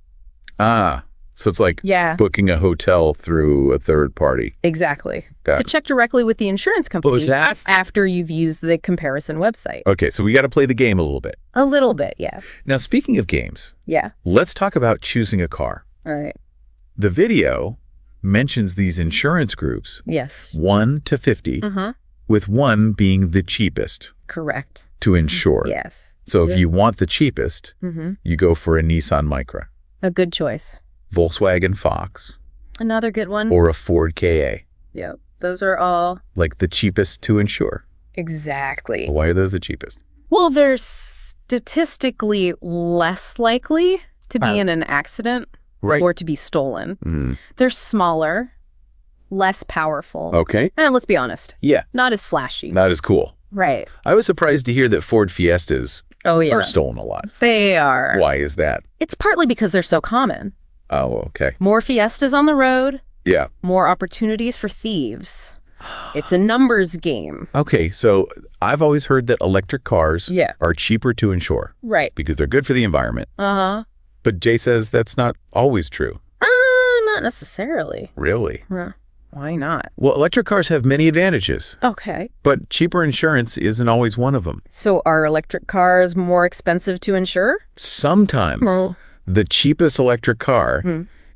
O: So it's like booking a hotel through a third party.
P: Exactly.
O: Got
P: to
O: it.
P: check directly with the insurance company.
O: What was that?
P: After you've used the comparison website.
O: Okay, so we got to play the game a little bit.
P: A little bit, yeah.
O: Now, speaking of games, let's talk about choosing a car.
P: All right.
O: The video mentions these insurance groups.
P: Yes.
O: 1 to 50, with 1 being the cheapest.
P: Correct.
O: To insure.
P: Yes.
O: So if you want the cheapest, you go for a Nissan Micra.
P: A good choice.
O: Volkswagen Fox.
P: Another good one.
O: Or a Ford KA.
P: Yep. Those are all
O: like the cheapest to insure.
P: Exactly.
O: Why are those the cheapest?
P: Well, they're statistically less likely to be in an accident or to be stolen. They're smaller, less powerful.
O: Okay.
P: And let's be honest.
O: Yeah.
P: Not as flashy.
O: Not as cool.
P: Right.
O: I was surprised to hear that Ford Fiestas are stolen a lot.
P: They are.
O: Why is that?
P: It's partly because they're so common.
O: Oh, okay.
P: More Fiestas on the road.
O: Yeah.
P: More opportunities for thieves. It's a numbers game.
O: Okay, so I've always heard that electric cars are cheaper to insure.
P: Right.
O: Because they're good for the environment.
P: Uh-huh.
O: But Jay says that's not always true.
P: Not necessarily.
O: Really?
P: Why not?
O: Well, electric cars have many advantages.
P: Okay.
O: But cheaper insurance isn't always one of them.
P: So are electric cars more expensive to insure?
O: Sometimes. The cheapest electric car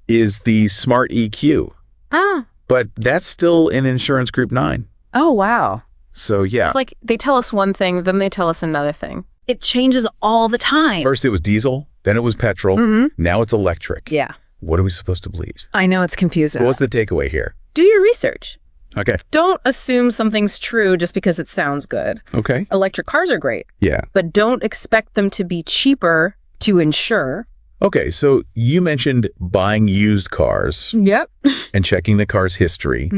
O: is the Smart EQ. But that's still in Insurance Group 9.
P: Oh, wow.
O: So, yeah.
P: It's like they tell us one thing, then they tell us another thing. It changes all the time.
O: First it was diesel, then it was petrol, now it's electric.
P: Yeah.
O: What are we supposed to believe?
P: I know, it's confusing.
O: What's the takeaway here?
P: Do your research.
O: Okay.
P: Don't assume something's true just because it sounds good.
O: Okay.
P: Electric cars are great.
O: Yeah.
P: But don't expect them to be cheaper to insure.
O: Okay, so you mentioned buying used cars.
P: Yep.
O: And checking the car's history,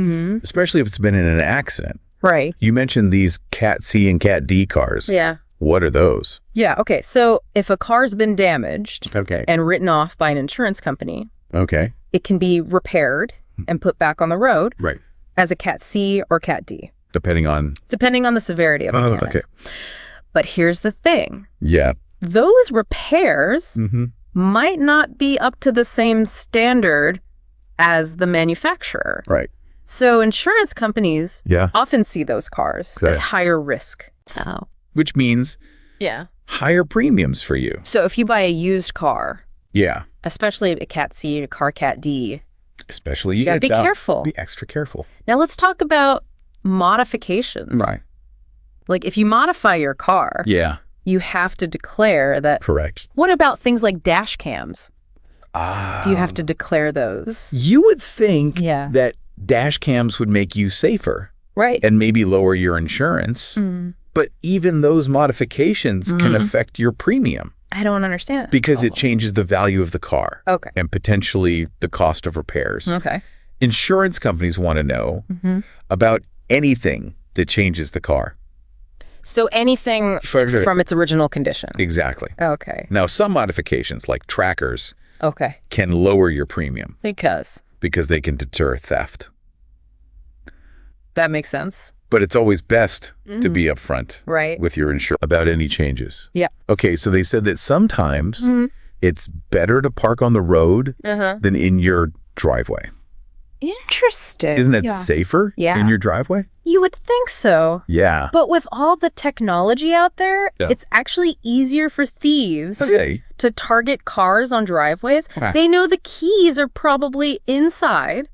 O: especially if it's been in an accident.
P: Right.
O: You mentioned these Cat C and Cat D cars.
P: Yeah.
O: What are those?
P: Yeah, okay. So if a car's been damaged and written off by an insurance company, it can be repaired and put back on the road as a Cat C or Cat D.
O: Depending on
P: the severity of the damage.
O: Okay.
P: But here's the thing.
O: Yeah.
P: Those repairs might not be up to the same standard as the manufacturer.
O: Right.
P: So insurance companies often see those cars as higher risk.
O: Oh. Which means higher premiums for you.
P: So if you buy a used car, especially a Cat C or Car Cat D,
O: especially
P: you gotta be careful.
O: Be extra careful.
P: Now let's talk about modifications.
O: Right.
P: Like if you modify your car, you have to declare that.
O: Correct.
P: What about things like dash cams? Do you have to declare those?
O: You would think that dash cams would make you safer.
P: Right.
O: And maybe lower your insurance. But even those modifications can affect your premium.
P: I don't understand.
O: Because it changes the value of the car.
P: Okay.
O: And potentially the cost of repairs.
P: Okay.
O: Insurance companies want to know about anything that changes the car.
P: So anything from its original condition?
O: Exactly.
P: Okay.
O: Now, some modifications, like trackers, can lower your premium.
P: Because
O: they can deter theft.
P: That makes sense.
O: But it's always best to be upfront with your insurer about any changes.
P: Yeah.
O: Okay, so they said that sometimes it's better to park on the road than in your driveway.
P: Interesting.
O: Isn't that safer in your driveway?
P: You would think so.
O: Yeah.
P: But with all the technology out there, it's actually easier for thieves to target cars on driveways. They know the keys are probably inside.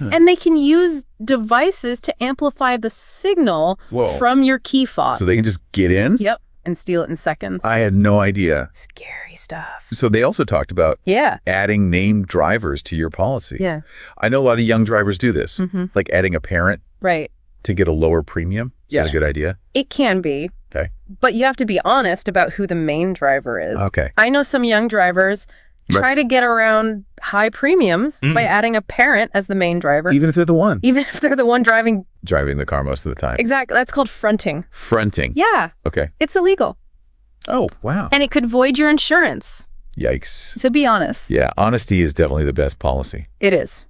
P: And they can use devices to amplify the signal from your key fob.
O: So they can just get in?
P: Yep. And steal it in seconds.
O: I had no idea.
P: Scary stuff.
O: So they also talked about adding named drivers to your policy.
P: Yeah.
O: I know a lot of young drivers do this, like adding a parent to get a lower premium. Is that a good idea?
P: It can be.
O: Okay.
P: But you have to be honest about who the main driver is.
O: Okay.
P: I know some young drivers try to get around high premiums by adding a parent as the main driver.
O: Even if they're the one.
P: Even if they're the one driving
O: the car most of the time.
P: Exactly. That's called fronting.
O: Fronting.
P: Yeah.
O: Okay.
P: It's illegal.
O: Oh, wow.
P: And it could void your insurance.
O: Yikes.
P: So be honest.
O: Yeah, honesty is definitely the best policy.
P: It is.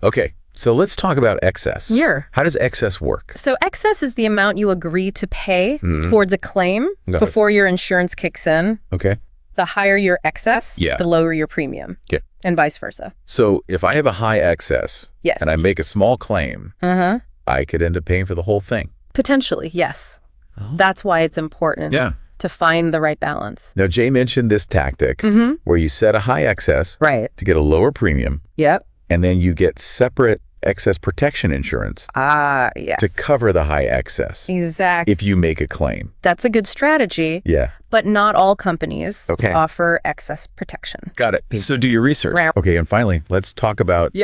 O: Okay, so let's talk about excess.
P: Sure.
O: How does excess work?
P: So excess is the amount you agree to pay towards a claim before your insurance kicks in.
O: Okay.
P: The higher your excess, the lower your premium.
O: Yeah.
P: And vice versa.
O: So if I have a high excess and I make a small claim, I could end up paying for the whole thing.
P: Potentially, yes. Oh. That's why it's important to find the right balance.
O: Now, Jay mentioned this tactic where you set a high excess to get a lower premium.
P: Yep.
O: And then you get separate excess protection insurance
P: yes.
O: to cover the high excess.
P: Exactly.
O: If you make a claim.
P: That's a good strategy.
O: Yeah.
P: But not all companies offer excess protection.
O: Got it. So do your research. Okay, and finally, let's talk about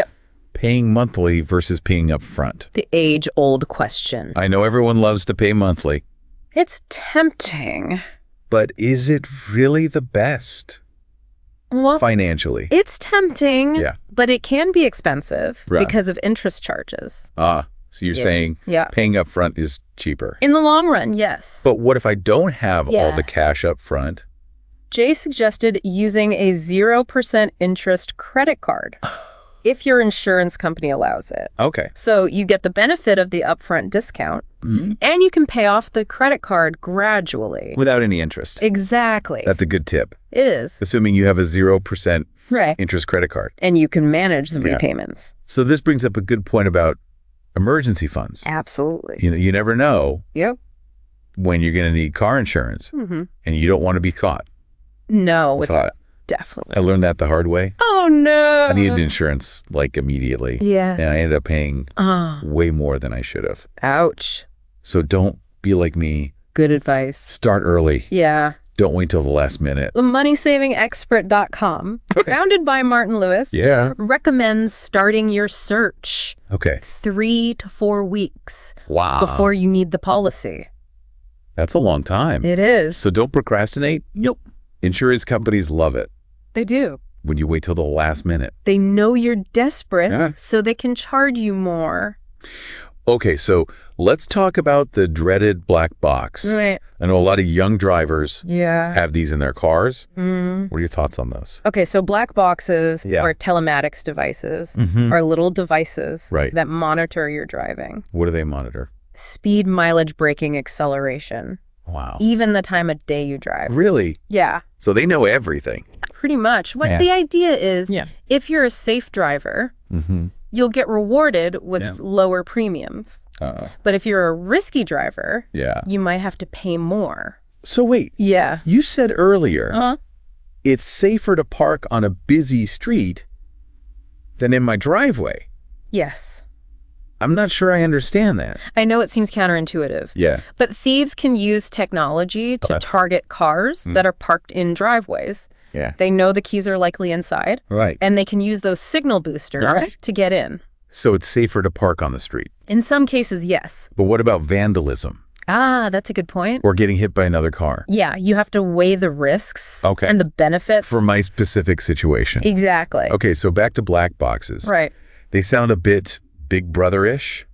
O: paying monthly versus paying up front.
P: The age-old question.
O: I know everyone loves to pay monthly.
P: It's tempting.
O: But is it really the best?
P: Well,
O: financially.
P: It's tempting, but it can be expensive because of interest charges.
O: So you're saying paying up front is cheaper.
P: In the long run, yes.
O: But what if I don't have all the cash up front?
P: Jay suggested using a 0% interest credit card if your insurance company allows it.
O: Okay.
P: So you get the benefit of the upfront discount and you can pay off the credit card gradually.
O: Without any interest.
P: Exactly.
O: That's a good tip.
P: It is.
O: Assuming you have a 0% interest credit card.
P: And you can manage the repayments.
O: So this brings up a good point about emergency funds.
P: Absolutely.
O: You never know when you're going to need car insurance and you don't want to be caught.
P: No, definitely.
O: I learned that the hard way.
P: Oh, no.
O: I needed insurance like immediately.
P: Yeah.
O: And I ended up paying way more than I should have.
P: Ouch.
O: So don't be like me.
P: Good advice.
O: Start early.
P: Yeah.
O: Don't wait till the last minute.
P: TheMoneySavingExpert.com, founded by Martin Lewis, recommends starting your search 3 to 4 weeks before you need the policy.
O: That's a long time.
P: It is.
O: So don't procrastinate.
P: Nope.
O: Insurance companies love it.
P: They do.
O: When you wait till the last minute.
P: They know you're desperate, so they can charge you more.
O: Okay, so let's talk about the dreaded black box.
P: Right.
O: I know a lot of young drivers have these in their cars. What are your thoughts on those?
P: Okay, so black boxes or telematics devices are little devices that monitor your driving.
O: What do they monitor?
P: Speed, mileage, braking, acceleration.
O: Wow.
P: Even the time of day you drive.
O: Really?
P: Yeah.
O: So they know everything.
P: Pretty much. What the idea is, if you're a safe driver, you'll get rewarded with lower premiums. But if you're a risky driver, you might have to pay more.
O: So wait.
P: Yeah.
O: You said earlier it's safer to park on a busy street than in my driveway.
P: Yes.
O: I'm not sure I understand that.
P: I know it seems counterintuitive.
O: Yeah.
P: But thieves can use technology to target cars that are parked in driveways.
O: Yeah.
P: They know the keys are likely inside.
O: Right.
P: And they can use those signal boosters to get in.
O: So it's safer to park on the street.
P: In some cases, yes.
O: But what about vandalism?
P: Ah, that's a good point.
O: Or getting hit by another car?
P: Yeah, you have to weigh the risks and the benefits.
O: For my specific situation.
P: Exactly.
O: Okay, so back to black boxes.
P: Right.
O: They sound a bit Big Brother-ish.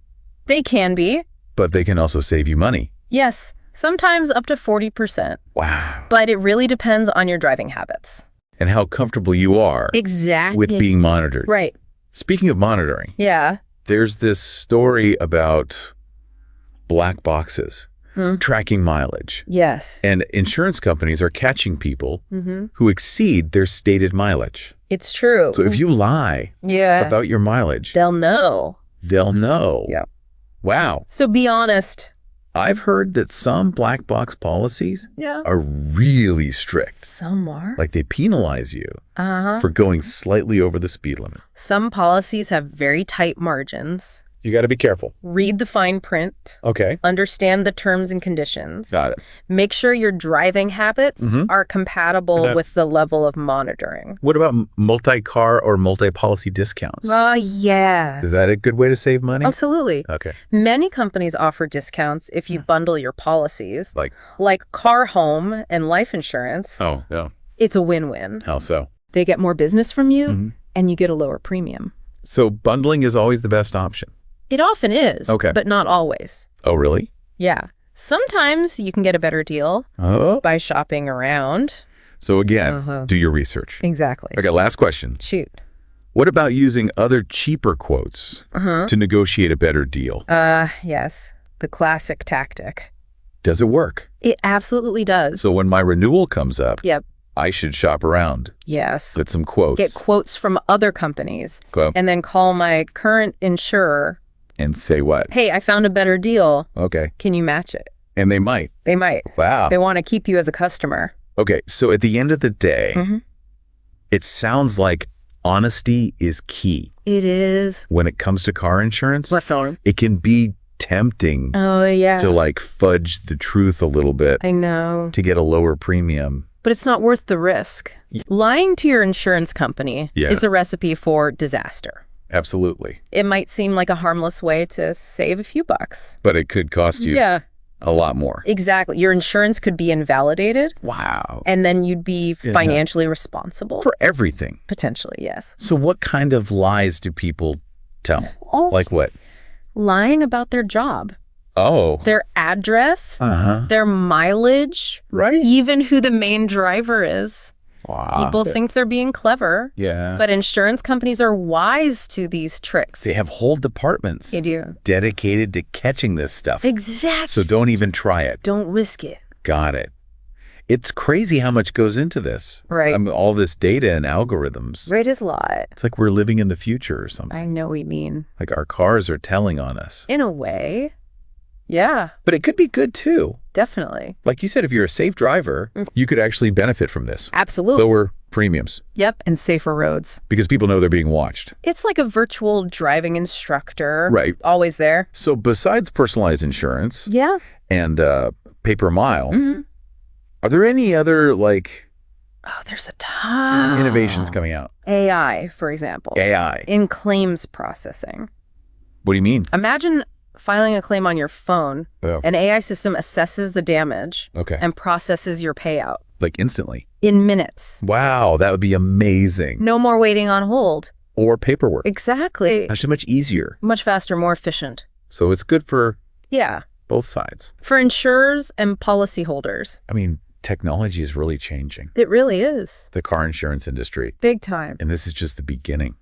P: They can be.
O: But they can also save you money.
P: Yes, sometimes up to 40%.
O: Wow.
P: But it really depends on your driving habits.
O: And how comfortable you are with being monitored.
P: Right.
O: Speaking of monitoring,
P: there's
O: this story about black boxes tracking mileage.
P: Yes.
O: And insurance companies are catching people who exceed their stated mileage.
P: It's true.
O: So if you lie about your mileage,
P: they'll know.
O: They'll know.
P: Yeah.
O: Wow.
P: So be honest.
O: I've heard that some black box policies are really strict.
P: Some are.
O: Like they penalize you for going slightly over the speed limit.
P: Some policies have very tight margins.
O: You got to be careful.
P: Read the fine print.
O: Okay.
P: Understand the terms and conditions.
O: Got it.
P: Make sure your driving habits are compatible with the level of monitoring.
O: What about multi-car or multi-policy discounts?
P: Yes.
O: Is that a good way to save money?
P: Absolutely.
O: Okay.
P: Many companies offer discounts if you bundle your policies. Like car, home, and life insurance.
O: Oh, yeah.
P: It's a win-win.
O: How so?
P: They get more business from you, and you get a lower premium.
O: So bundling is always the best option?
P: It often is, but not always.
O: Oh, really?
P: Yeah. Sometimes you can get a better deal by shopping around.
O: So again, do your research.
P: Exactly.
O: Okay, last question.
P: Shoot.
O: What about using other cheaper quotes to negotiate a better deal?
P: Yes. The classic tactic.
O: Does it work?
P: It absolutely does.
O: So when my renewal comes up,
P: Yep.
O: I should shop around.
P: Yes.
O: Get some quotes.
P: Get quotes from other companies.
O: Go.
P: And then call my current insurer.
O: And say what?
P: Hey, I found a better deal.
O: Okay.
P: Can you match it?
O: And they might.
P: They might.
O: Wow.
P: They want to keep you as a customer.
O: Okay, so at the end of the day, it sounds like honesty is key.
P: It is.
O: When it comes to car insurance, it can be tempting to fudge the truth a little bit.
P: I know.
O: To get a lower premium.
P: But it's not worth the risk. Lying to your insurance company is a recipe for disaster.
O: Absolutely.
P: It might seem like a harmless way to save a few bucks.
O: But it could cost you a lot more.
P: Exactly. Your insurance could be invalidated.
O: Wow.
P: And then you'd be financially responsible.
O: For everything.
P: Potentially, yes.
O: So what kind of lies do people tell? Like what?
P: Lying about their job.
O: Oh.
P: Their address, their mileage, even who the main driver is.
O: Wow.
P: People think they're being clever.
O: Yeah.
P: But insurance companies are wise to these tricks.
O: They have whole departments
P: They do.
O: dedicated to catching this stuff.
P: Exactly.
O: So don't even try it.
P: Don't risk it.
O: Got it. It's crazy how much goes into this.
P: Right.
O: I mean, all this data and algorithms.
P: Right is a lot.
O: It's like we're living in the future or something.
P: I know what you mean.
O: Like our cars are telling on us.
P: In a way. Yeah.
O: But it could be good too.
P: Definitely.
O: Like you said, if you're a safe driver, you could actually benefit from this.
P: Absolutely.
O: Lower premiums.
P: Yep. And safer roads.
O: Because people know they're being watched.
P: It's like a virtual driving instructor.
O: Right.
P: Always there.
O: So besides personalized insurance and pay-per-mile, are there any other
P: there's a ton.
O: Innovations coming out?
P: AI, for example.
O: AI.
P: In claims processing.
O: What do you mean?
P: Imagine filing a claim on your phone. An AI system assesses the damage and processes your payout.
O: Like instantly?
P: In minutes.
O: Wow, that would be amazing.
P: No more waiting on hold.
O: Or paperwork.
P: Exactly.
O: Actually, much easier.
P: Much faster, more efficient.
O: So it's good for
P: both
O: sides.
P: For insurers and policyholders.
O: I mean, technology is really changing.
P: It really is.
O: The car insurance industry.
P: Big time.
O: And this is just the beginning.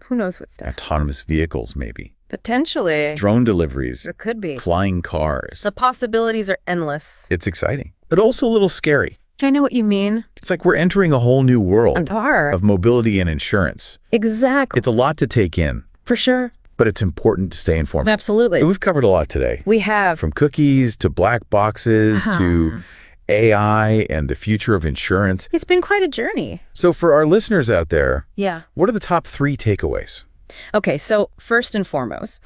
P: Who knows what's next?
O: Autonomous vehicles, maybe.
P: Potentially.
O: Drone deliveries.
P: It could be.
O: Flying cars.
P: The possibilities are endless.
O: It's exciting, but also a little scary.
P: I know what you mean.
O: It's like we're entering a whole new world
P: of mobility
O: and insurance.
P: Exactly.
O: It's a lot to take in.
P: For sure.
O: But it's important to stay informed.
P: Absolutely.
O: So we've covered a lot today.
P: We have.
O: From cookies to black boxes to AI and the future of insurance.
P: It's been quite a journey.
O: So for our listeners out there,
P: yeah,
O: what are the top 3 takeaways?
P: Okay, so first and foremost,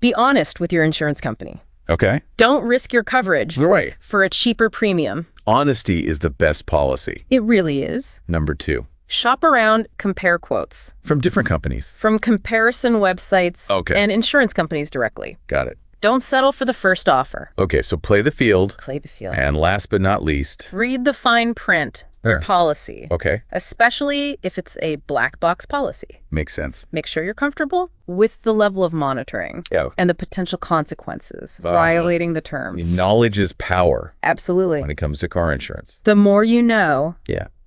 P: be honest with your insurance company.
O: Okay.
P: Don't risk your coverage for a cheaper premium.
O: Honesty is the best policy.
P: It really is.
O: Number 2.
P: Shop around, compare quotes.
O: From different companies.
P: From comparison websites and insurance companies directly.
O: Got it.
P: Don't settle for the first offer.
O: Okay, so play the field.
P: Play the field.
O: And last but not least,
P: read the fine print. Your policy.
O: Okay.
P: Especially if it's a black box policy.
O: Makes sense.
P: Make sure you're comfortable with the level of monitoring and the potential consequences violating the terms.
O: Knowledge is power.
P: Absolutely.
O: When it comes to car insurance.
P: The more you know,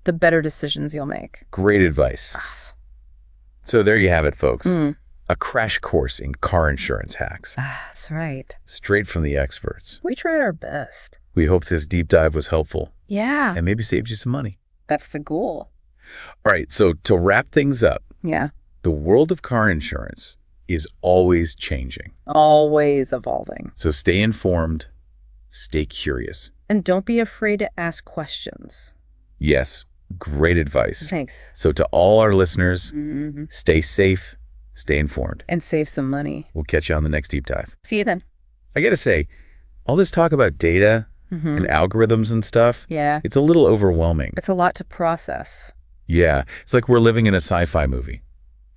O: the
P: better decisions you'll make.
O: Great advice. So there you have it, folks. A crash course in car insurance hacks.
P: That's right.
O: Straight from the experts.
P: We tried our best.
O: We hope this deep dive was helpful.
P: Yeah.
O: And maybe saved you some money.
P: That's the goal.
O: All right, so to wrap things up,
P: the
O: world of car insurance is always changing.
P: Always evolving.
O: So stay informed, stay curious.
P: And don't be afraid to ask questions.
O: Yes, great advice.
P: Thanks.
O: So to all our listeners, stay safe, stay informed.
P: And save some money.
O: We'll catch you on the next deep dive.
P: See you then.
O: I gotta say, all this talk about data and algorithms and stuff, it's a little overwhelming.
P: It's a lot to process.
O: Yeah, it's like we're living in a sci-fi movie.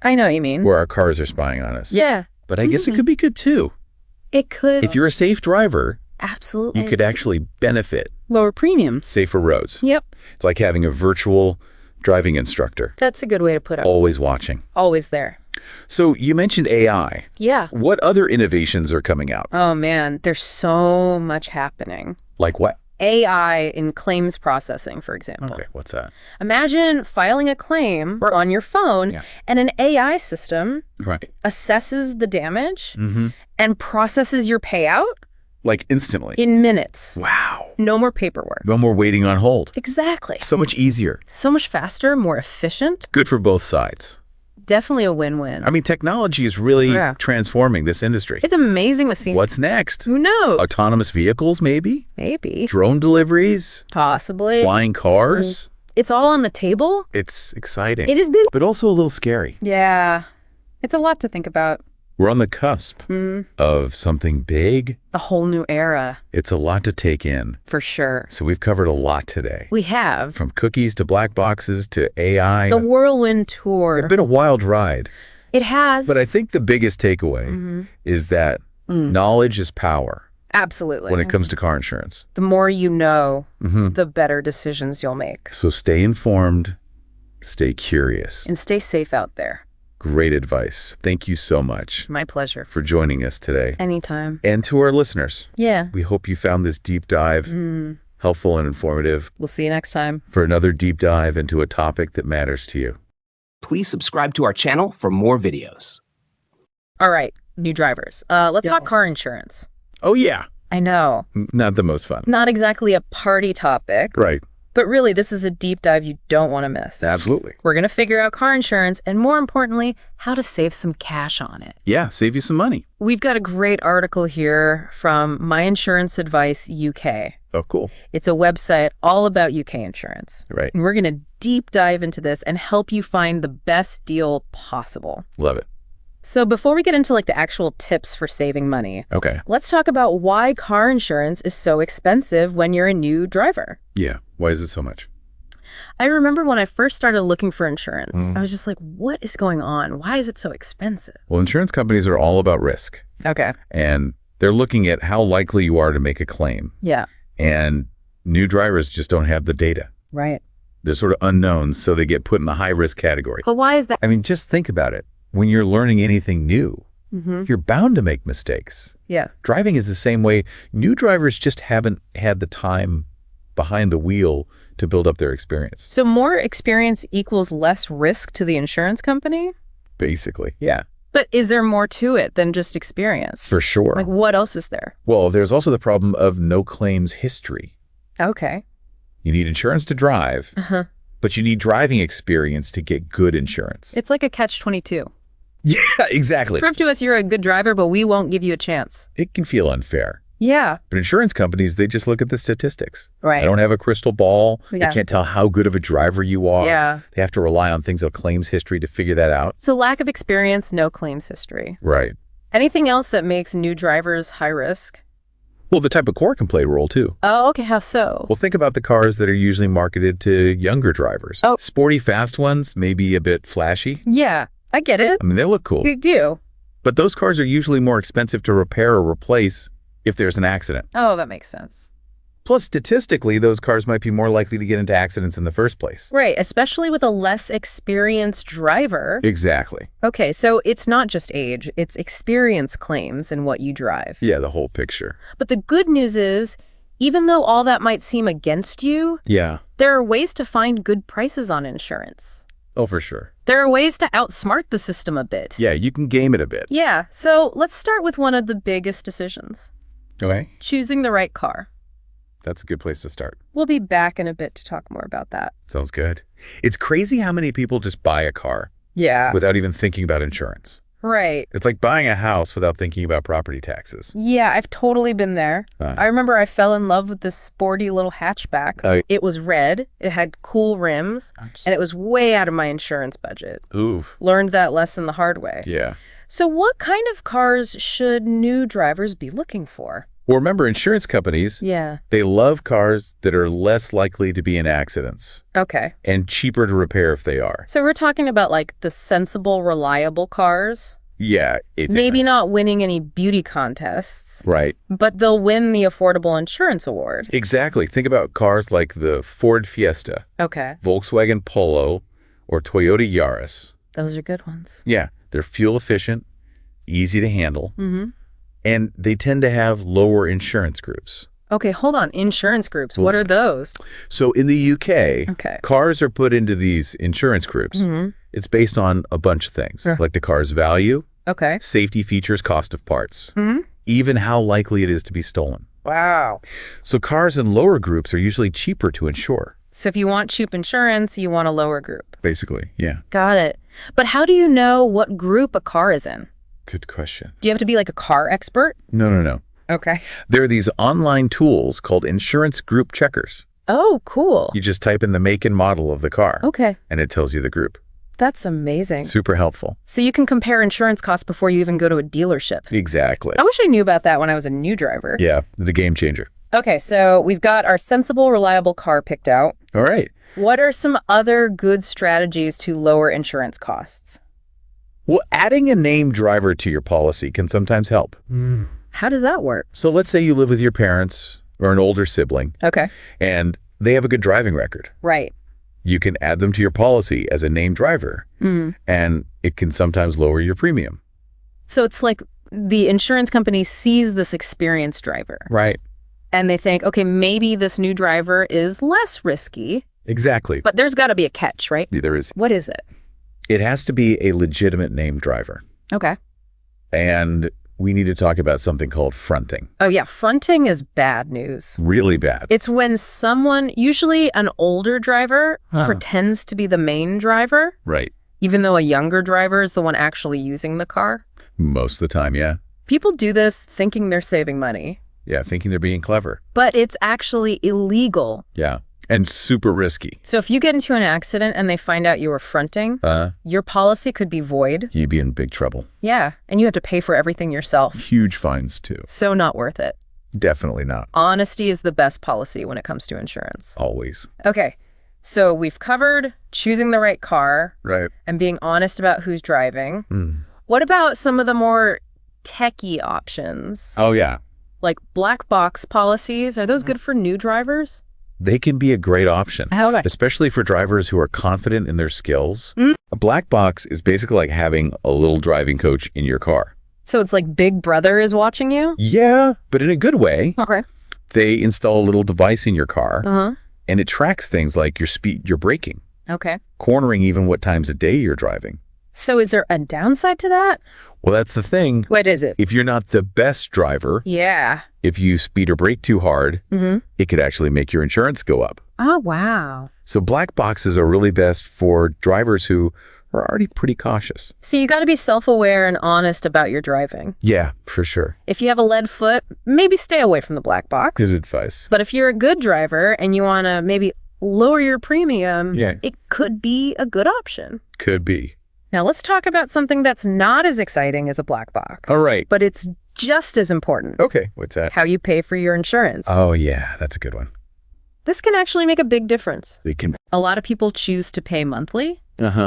P: I know what you mean.
O: Where our cars are spying on us.
P: Yeah.
O: But I guess it could be good too.
P: It could.
O: If you're a safe driver,
P: absolutely,
O: you could actually benefit.
P: Lower premiums.
O: Safer roads.
P: Yep.
O: It's like having a virtual driving instructor.
P: That's a good way to put it.
O: Always watching.
P: Always there.
O: So you mentioned AI.
P: Yeah.
O: What other innovations are coming out?
P: Oh man, there's so much happening.
O: Like what?
P: AI in claims processing, for example.
O: Okay, what's that?
P: Imagine filing a claim on your phone and an AI system assesses the damage and processes your payout.
O: Like instantly?
P: In minutes.
O: Wow.
P: No more paperwork.
O: No more waiting on hold.
P: Exactly.
O: So much easier.
P: So much faster, more efficient.
O: Good for both sides.
P: Definitely a win-win.
O: I mean, technology is really transforming this industry.
P: It's amazing to see.
O: What's next?
P: Who knows?
O: Autonomous vehicles, maybe?
P: Maybe.
O: Drone deliveries?
P: Possibly.
O: Flying cars?
P: It's all on the table.
O: It's exciting.
P: It is.
O: But also a little scary.
P: Yeah. It's a lot to think about.
O: We're on the cusp of something big.
P: A whole new era.
O: It's a lot to take in.
P: For sure.
O: So we've covered a lot today.
P: We have.
O: From cookies to black boxes to AI.
P: The whirlwind tour.
O: It's been a wild ride.
P: It has.
O: But I think the biggest takeaway is that knowledge is power.
P: Absolutely.
O: When it comes to car insurance.
P: The more you know, the better decisions you'll make.
O: So stay informed, stay curious.
P: And stay safe out there.
O: Great advice. Thank you so much.
P: My pleasure.
O: For joining us today.
P: Anytime.
O: And to our listeners.
P: Yeah.
O: We hope you found this deep dive helpful and informative.
P: We'll see you next time.
O: For another deep dive into a topic that matters to you.
N: Please subscribe to our channel for more videos.
P: All right, new drivers. Let's talk car insurance.
O: Oh, yeah.
P: I know.
O: Not the most fun.
P: Not exactly a party topic.
O: Right.
P: But really, this is a deep dive you don't want to miss.
O: Absolutely.
P: We're going to figure out car insurance and, more importantly, how to save some cash on it.
O: Yeah, save you some money.
P: We've got a great article here from My Insurance Advice UK.
O: Oh, cool.
P: It's a website all about UK insurance.
O: Right.
P: And we're going to deep dive into this and help you find the best deal possible.
O: Love it.
P: So before we get into the actual tips for saving money,
O: okay,
P: let's talk about why car insurance is so expensive when you're a new driver.
O: Yeah. Why is it so much?
P: I remember when I first started looking for insurance, I was just like, what is going on? Why is it so expensive?
O: Well, insurance companies are all about risk.
P: Okay.
O: And they're looking at how likely you are to make a claim.
P: Yeah.
O: And new drivers just don't have the data.
P: Right.
O: They're sort of unknowns, so they get put in the high risk category.
P: But why is that?
O: I mean, just think about it. When you're learning anything new, you're bound to make mistakes.
P: Yeah.
O: Driving is the same way. New drivers just haven't had the time behind the wheel to build up their experience.
P: So more experience equals less risk to the insurance company?
O: Basically, yeah.
P: But is there more to it than just experience?
O: For sure.
P: Like, what else is there?
O: Well, there's also the problem of no claims history.
P: Okay.
O: You need insurance to drive, but you need driving experience to get good insurance.
P: It's like a catch-22.
O: Yeah, exactly.
P: Prove to us you're a good driver, but we won't give you a chance.
O: It can feel unfair.
P: Yeah.
O: But insurance companies, they just look at the statistics.
P: Right.
O: They don't have a crystal ball.
P: Yeah.
O: They can't tell how good of a driver you are.
P: Yeah.
O: They have to rely on things like claims history to figure that out.
P: So lack of experience, no claims history.
O: Right.
P: Anything else that makes new drivers high risk?
O: Well, the type of car can play a role, too.
P: Oh, okay. How so?
O: Well, think about the cars that are usually marketed to younger drivers.
P: Oh.
O: Sporty, fast ones, maybe a bit flashy.
P: Yeah, I get it.
O: I mean, they look cool.
P: They do.
O: But those cars are usually more expensive to repair or replace if there's an accident.
P: Oh, that makes sense.
O: Plus, statistically, those cars might be more likely to get into accidents in the first place.
P: Right, especially with a less experienced driver.
O: Exactly.
P: Okay, so it's not just age, it's experience claims in what you drive.
O: Yeah, the whole picture.
P: But the good news is, even though all that might seem against you,
O: Yeah.
P: there are ways to find good prices on insurance.
O: Oh, for sure.
P: There are ways to outsmart the system a bit.
O: Yeah, you can game it a bit.
P: Yeah, so let's start with one of the biggest decisions.
O: Okay.
P: Choosing the right car.
O: That's a good place to start.
P: We'll be back in a bit to talk more about that.
O: Sounds good. It's crazy how many people just buy a car
P: Yeah.
O: without even thinking about insurance.
P: Right.
O: It's like buying a house without thinking about property taxes.
P: Yeah, I've totally been there. I remember I fell in love with this sporty little hatchback. It was red, it had cool rims, and it was way out of my insurance budget.
O: Ooh.
P: Learned that lesson the hard way.
O: Yeah.
P: So what kind of cars should new drivers be looking for?
O: Well, remember, insurance companies,
P: Yeah.
O: they love cars that are less likely to be in accidents
P: Okay.
O: and cheaper to repair if they are.
P: So we're talking about like the sensible, reliable cars.
O: Yeah.
P: Maybe not winning any beauty contests,
O: Right.
P: but they'll win the Affordable Insurance Award.
O: Exactly. Think about cars like the Ford Fiesta,
P: Okay.
O: Volkswagen Polo, or Toyota Yaris.
P: Those are good ones.
O: Yeah. They're fuel efficient, easy to handle,
P: Mm-hmm.
O: and they tend to have lower insurance groups.
P: Okay, hold on. Insurance groups. What are those?
O: So in the UK,
P: Okay.
O: cars are put into these insurance groups.
P: Mhm.
O: It's based on a bunch of things,
P: Yeah.
O: like the car's value,
P: Okay.
O: safety features, cost of parts,
P: Mm-hmm.
O: even how likely it is to be stolen.
P: Wow.
O: So cars in lower groups are usually cheaper to insure.
P: So if you want cheap insurance, you want a lower group.
O: Basically, yeah.
P: Got it. But how do you know what group a car is in?
O: Good question.
P: Do you have to be like a car expert?
O: No.
P: Okay.
O: There are these online tools called insurance group checkers.
P: Oh, cool.
O: You just type in the make and model of the car.
P: Okay.
O: And it tells you the group.
P: That's amazing.
O: Super helpful.
P: So you can compare insurance costs before you even go to a dealership.
O: Exactly.
P: I wish I knew about that when I was a new driver.
O: Yeah, the game changer.
P: Okay, so we've got our sensible, reliable car picked out.
O: All right.
P: What are some other good strategies to lower insurance costs?
O: Well, adding a named driver to your policy can sometimes help.
P: How does that work?
O: So let's say you live with your parents or an older sibling,
P: Okay.
O: and they have a good driving record.
P: Right.
O: You can add them to your policy as a named driver,
P: Mm.
O: and it can sometimes lower your premium.
P: So it's like the insurance company sees this experienced driver
O: Right.
P: and they think, okay, maybe this new driver is less risky,
O: Exactly.
P: but there's got to be a catch, right?
O: There is.
P: What is it?
O: It has to be a legitimate named driver.
P: Okay.
O: And we need to talk about something called fronting.
P: Oh, yeah. Fronting is bad news.
O: Really bad.
P: It's when someone, usually an older driver, pretends to be the main driver,
O: Right.
P: even though a younger driver is the one actually using the car.
O: Most of the time, yeah.
P: People do this thinking they're saving money,
O: Yeah, thinking they're being clever.
P: but it's actually illegal.
O: Yeah. And super risky.
P: So if you get into an accident and they find out you were fronting, your policy could be void.
O: You'd be in big trouble.
P: Yeah, and you have to pay for everything yourself.
O: Huge fines, too.
P: So not worth it.
O: Definitely not.
P: Honesty is the best policy when it comes to insurance.
O: Always.
P: Okay, so we've covered choosing the right car
O: Right.
P: and being honest about who's driving.
O: Mm.
P: What about some of the more techie options?
O: Oh, yeah.
P: Like black box policies? Are those good for new drivers?
O: They can be a great option,
P: Okay.
O: especially for drivers who are confident in their skills. A black box is basically like having a little driving coach in your car.
P: So it's like Big Brother is watching you?
O: Yeah, but in a good way.
P: Okay.
O: They install a little device in your car,
P: Uh-huh.
O: and it tracks things like your speed, your braking,
P: Okay.
O: cornering, even what times of day you're driving.
P: So is there a downside to that?
O: Well, that's the thing.
P: What is it?
O: If you're not the best driver,
P: Yeah.
O: if you speed or brake too hard,
P: Mm-hmm.
O: it could actually make your insurance go up.
P: Oh, wow.
O: So black boxes are really best for drivers who are already pretty cautious.
P: So you got to be self-aware and honest about your driving.
O: Yeah, for sure.
P: If you have a lead foot, maybe stay away from the black box.
O: Good advice.
P: But if you're a good driver and you want to maybe lower your premium, it could be a good option.
O: Could be.
P: Now let's talk about something that's not as exciting as a black box.
O: All right.
P: But it's just as important.
O: Okay, what's that?
P: How you pay for your insurance.
O: Oh, yeah, that's a good one.
P: This can actually make a big difference.
O: It can.
P: A lot of people choose to pay monthly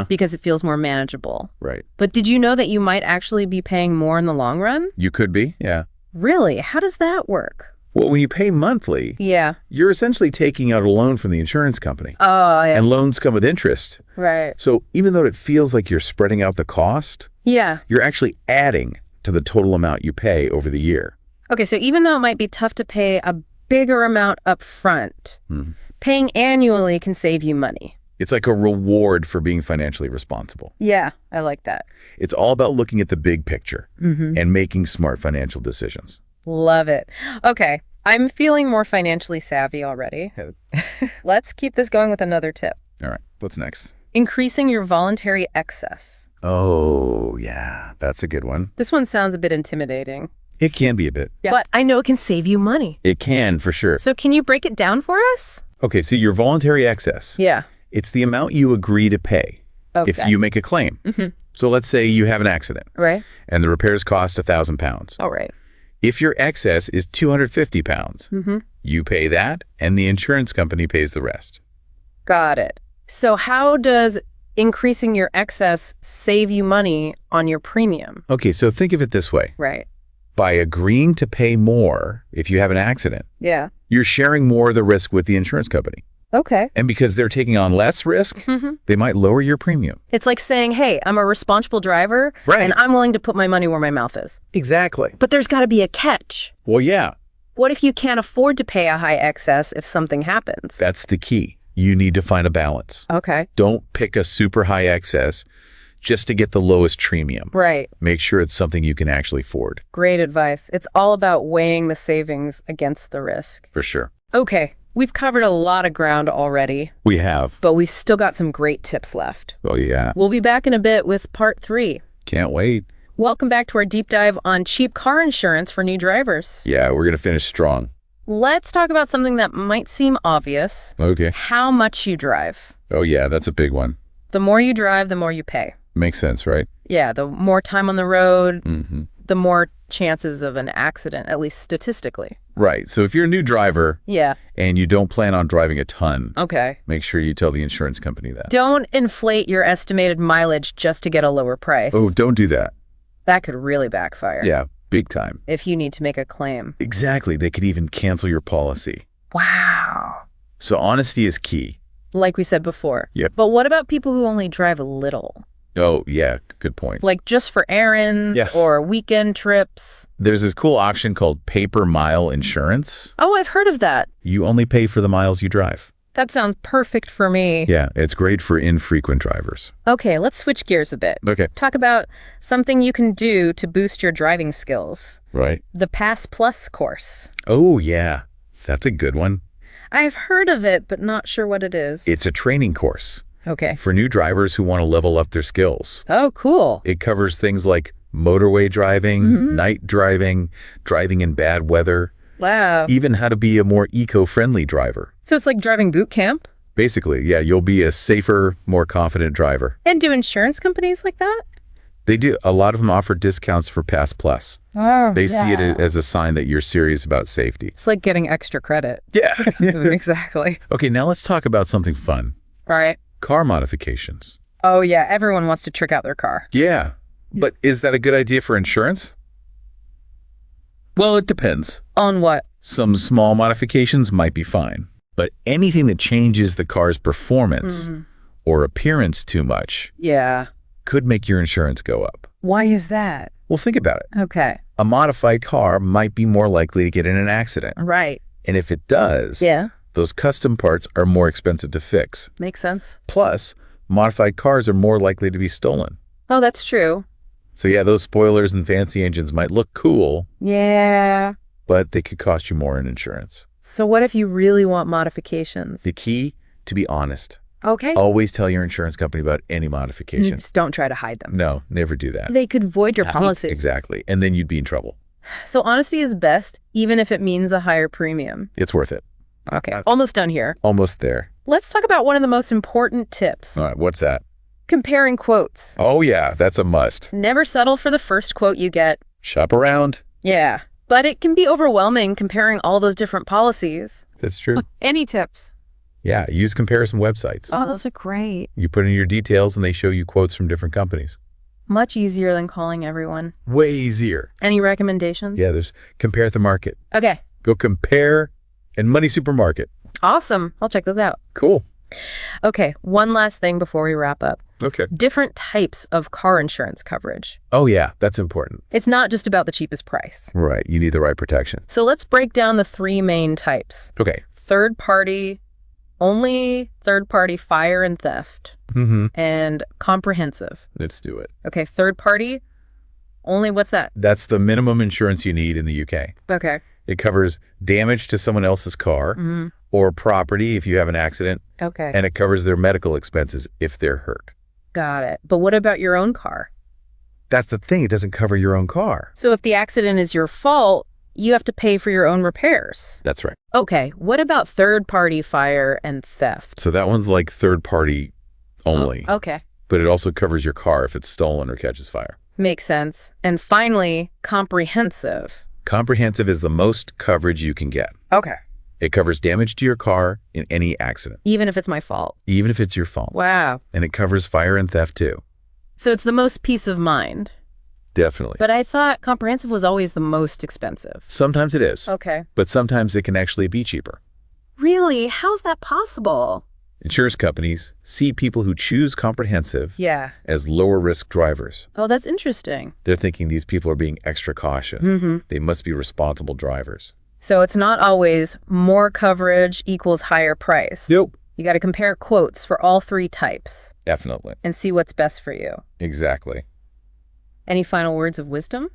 P: because it feels more manageable.
O: Right.
P: But did you know that you might actually be paying more in the long run?
O: You could be, yeah.
P: Really? How does that work?
O: Well, when you pay monthly, you're essentially taking out a loan from the insurance company.
P: Oh, yeah.
O: And loans come with interest.
P: Right.
O: So even though it feels like you're spreading out the cost, you're actually adding to the total amount you pay over the year.
P: Okay, so even though it might be tough to pay a bigger amount up front, paying annually can save you money.
O: It's like a reward for being financially responsible.
P: Yeah, I like that.
O: It's all about looking at the big picture and making smart financial decisions.
P: Love it. Okay, I'm feeling more financially savvy already. Let's keep this going with another tip.
O: All right, what's next?
P: Increasing your voluntary excess.
O: Oh, yeah, that's a good one.
P: This one sounds a bit intimidating.
O: It can be a bit.
P: But I know it can save you money.
O: It can, for sure.
P: So can you break it down for us?
O: Okay, so your voluntary excess.
P: Yeah.
O: It's the amount you agree to pay if you make a claim. So let's say you have an accident.
P: Right.
O: And the repairs cost £1,000.
P: All right.
O: If your excess is £250, you pay that and the insurance company pays the rest.
P: Got it. So how does increasing your excess save you money on your premium?
O: Okay, so think of it this way.
P: Right.
O: By agreeing to pay more if you have an accident, you're sharing more of the risk with the insurance company.
P: Okay.
O: And because they're taking on less risk, they might lower your premium.
P: It's like saying, hey, I'm a responsible driver, and I'm willing to put my money where my mouth is.
O: Exactly.
P: But there's got to be a catch.
O: Well, yeah.
P: What if you can't afford to pay a high excess if something happens?
O: That's the key. You need to find a balance.
P: Okay.
O: Don't pick a super high excess just to get the lowest premium.
P: Right.
O: Make sure it's something you can actually afford.
P: Great advice. It's all about weighing the savings against the risk.
O: For sure.
P: Okay. We've covered a lot of ground already.
O: We have.
P: But we've still got some great tips left.
O: Oh, yeah.
P: We'll be back in a bit with part 3.
O: Can't wait.
P: Welcome back to our deep dive on cheap car insurance for new drivers.
O: Yeah, we're going to finish strong.
P: Let's talk about something that might seem obvious.
O: Okay.
P: How much you drive.
O: Oh, yeah, that's a big one.
P: The more you drive, the more you pay.
O: Makes sense, right?
P: Yeah, the more time on the road, the more chances of an accident, at least statistically.
O: Right. So if you're a new driver and you don't plan on driving a ton, make sure you tell the insurance company that.
P: Don't inflate your estimated mileage just to get a lower price.
O: Oh, don't do that.
P: That could really backfire.
O: Yeah, big time.
P: If you need to make a claim.
O: Exactly. They could even cancel your policy.
P: Wow.
O: So honesty is key.
P: Like we said before.
O: Yep.
P: But what about people who only drive a little?
O: Oh, yeah, good point.
P: Like just for errands or weekend trips?
O: There's this cool option called pay-per-mile insurance.
P: Oh, I've heard of that.
O: You only pay for the miles you drive.
P: That sounds perfect for me.
O: Yeah, it's great for infrequent drivers.
P: Okay, let's switch gears a bit.
O: Okay.
P: Talk about something you can do to boost your driving skills.
O: Right.
P: The Pass Plus course.
O: Oh, yeah. That's a good one.
P: I've heard of it, but not sure what it is.
O: It's a training course.
P: Okay.
O: For new drivers who want to level up their skills.
P: Oh, cool.
O: It covers things like motorway driving, night driving, driving in bad weather.
P: Wow.
O: Even how to be a more eco-friendly driver.
P: So it's like driving boot camp?
O: Basically, yeah, you'll be a safer, more confident driver.
P: And do insurance companies like that?
O: They do. A lot of them offer discounts for Pass Plus.
P: Oh,
O: They see it as a sign that you're serious about safety.
P: It's like getting extra credit.
O: Yeah.
P: Exactly.
O: Okay, now let's talk about something fun.
P: All right.
O: Car modifications.
P: Oh, yeah. Everyone wants to trick out their car.
O: Yeah. But is that a good idea for insurance? Well, it depends.
P: On what?
O: Some small modifications might be fine. But anything that changes the car's performance or appearance too much could make your insurance go up.
P: Why is that?
O: Well, think about it.
P: Okay.
O: A modified car might be more likely to get in an accident.
P: Right.
O: And if it does, those custom parts are more expensive to fix.
P: Makes sense.
O: Plus, modified cars are more likely to be stolen.
P: Oh, that's true.
O: So yeah, those spoilers and fancy engines might look cool.
P: Yeah.
O: But they could cost you more in insurance.
P: So what if you really want modifications?
O: The key, to be honest.
P: Okay.
O: Always tell your insurance company about any modification.
P: Just don't try to hide them.
O: No, never do that.
P: They could void your policies.
O: Exactly. And then you'd be in trouble.
P: So honesty is best, even if it means a higher premium.
O: It's worth it.
P: Okay, almost done here.
O: Almost there.
P: Let's talk about one of the most important tips.
O: All right, what's that?
P: Comparing quotes.
O: Oh, yeah, that's a must.
P: Never settle for the first quote you get.
O: Shop around.
P: Yeah, but it can be overwhelming comparing all those different policies.
O: That's true.
P: Any tips?
O: Yeah, use comparison websites.
P: Oh, those are great.
O: You put in your details and they show you quotes from different companies.
P: Much easier than calling everyone.
O: Way easier.
P: Any recommendations?
O: Yeah, there's Compare the Market.
P: Okay.
O: Go Compare and Money Supermarket.
P: Awesome. I'll check those out.
O: Cool.
P: Okay, one last thing before we wrap up.
O: Okay.
P: Different types of car insurance coverage.
O: Oh, yeah, that's important.
P: It's not just about the cheapest price.
O: Right, you need the right protection.
P: So let's break down the three main types.
O: Okay.
P: Third party, only third party fire and theft, and comprehensive.
O: Let's do it.
P: Okay, third party, only what's that?
O: That's the minimum insurance you need in the UK.
P: Okay.
O: It covers damage to someone else's car or property if you have an accident.
P: Okay.
O: And it covers their medical expenses if they're hurt.
P: Got it. But what about your own car?
O: That's the thing. It doesn't cover your own car.
P: So if the accident is your fault, you have to pay for your own repairs.
O: That's right.
P: Okay. What about third-party fire and theft?
O: So that one's like third party only.
P: Oh, okay.
O: But it also covers your car if it's stolen or catches fire.
P: Makes sense. And finally, comprehensive.
O: Comprehensive is the most coverage you can get.
P: Okay.
O: It covers damage to your car in any accident.
P: Even if it's my fault.
O: Even if it's your fault.
P: Wow.
O: And it covers fire and theft too.
P: So it's the most peace of mind.
O: Definitely.
P: But I thought comprehensive was always the most expensive.
O: Sometimes it is.
P: Okay.
O: But sometimes it can actually be cheaper.
P: Really? How's that possible?
O: Insurance companies see people who choose comprehensive as lower risk drivers.
P: Oh, that's interesting.
O: They're thinking these people are being extra cautious. They must be responsible drivers.
P: So it's not always more coverage equals higher price.
O: Nope.
P: You got to compare quotes for all three types.
O: Definitely.
P: And see what's best for you.
O: Exactly.
P: Any final words of wisdom?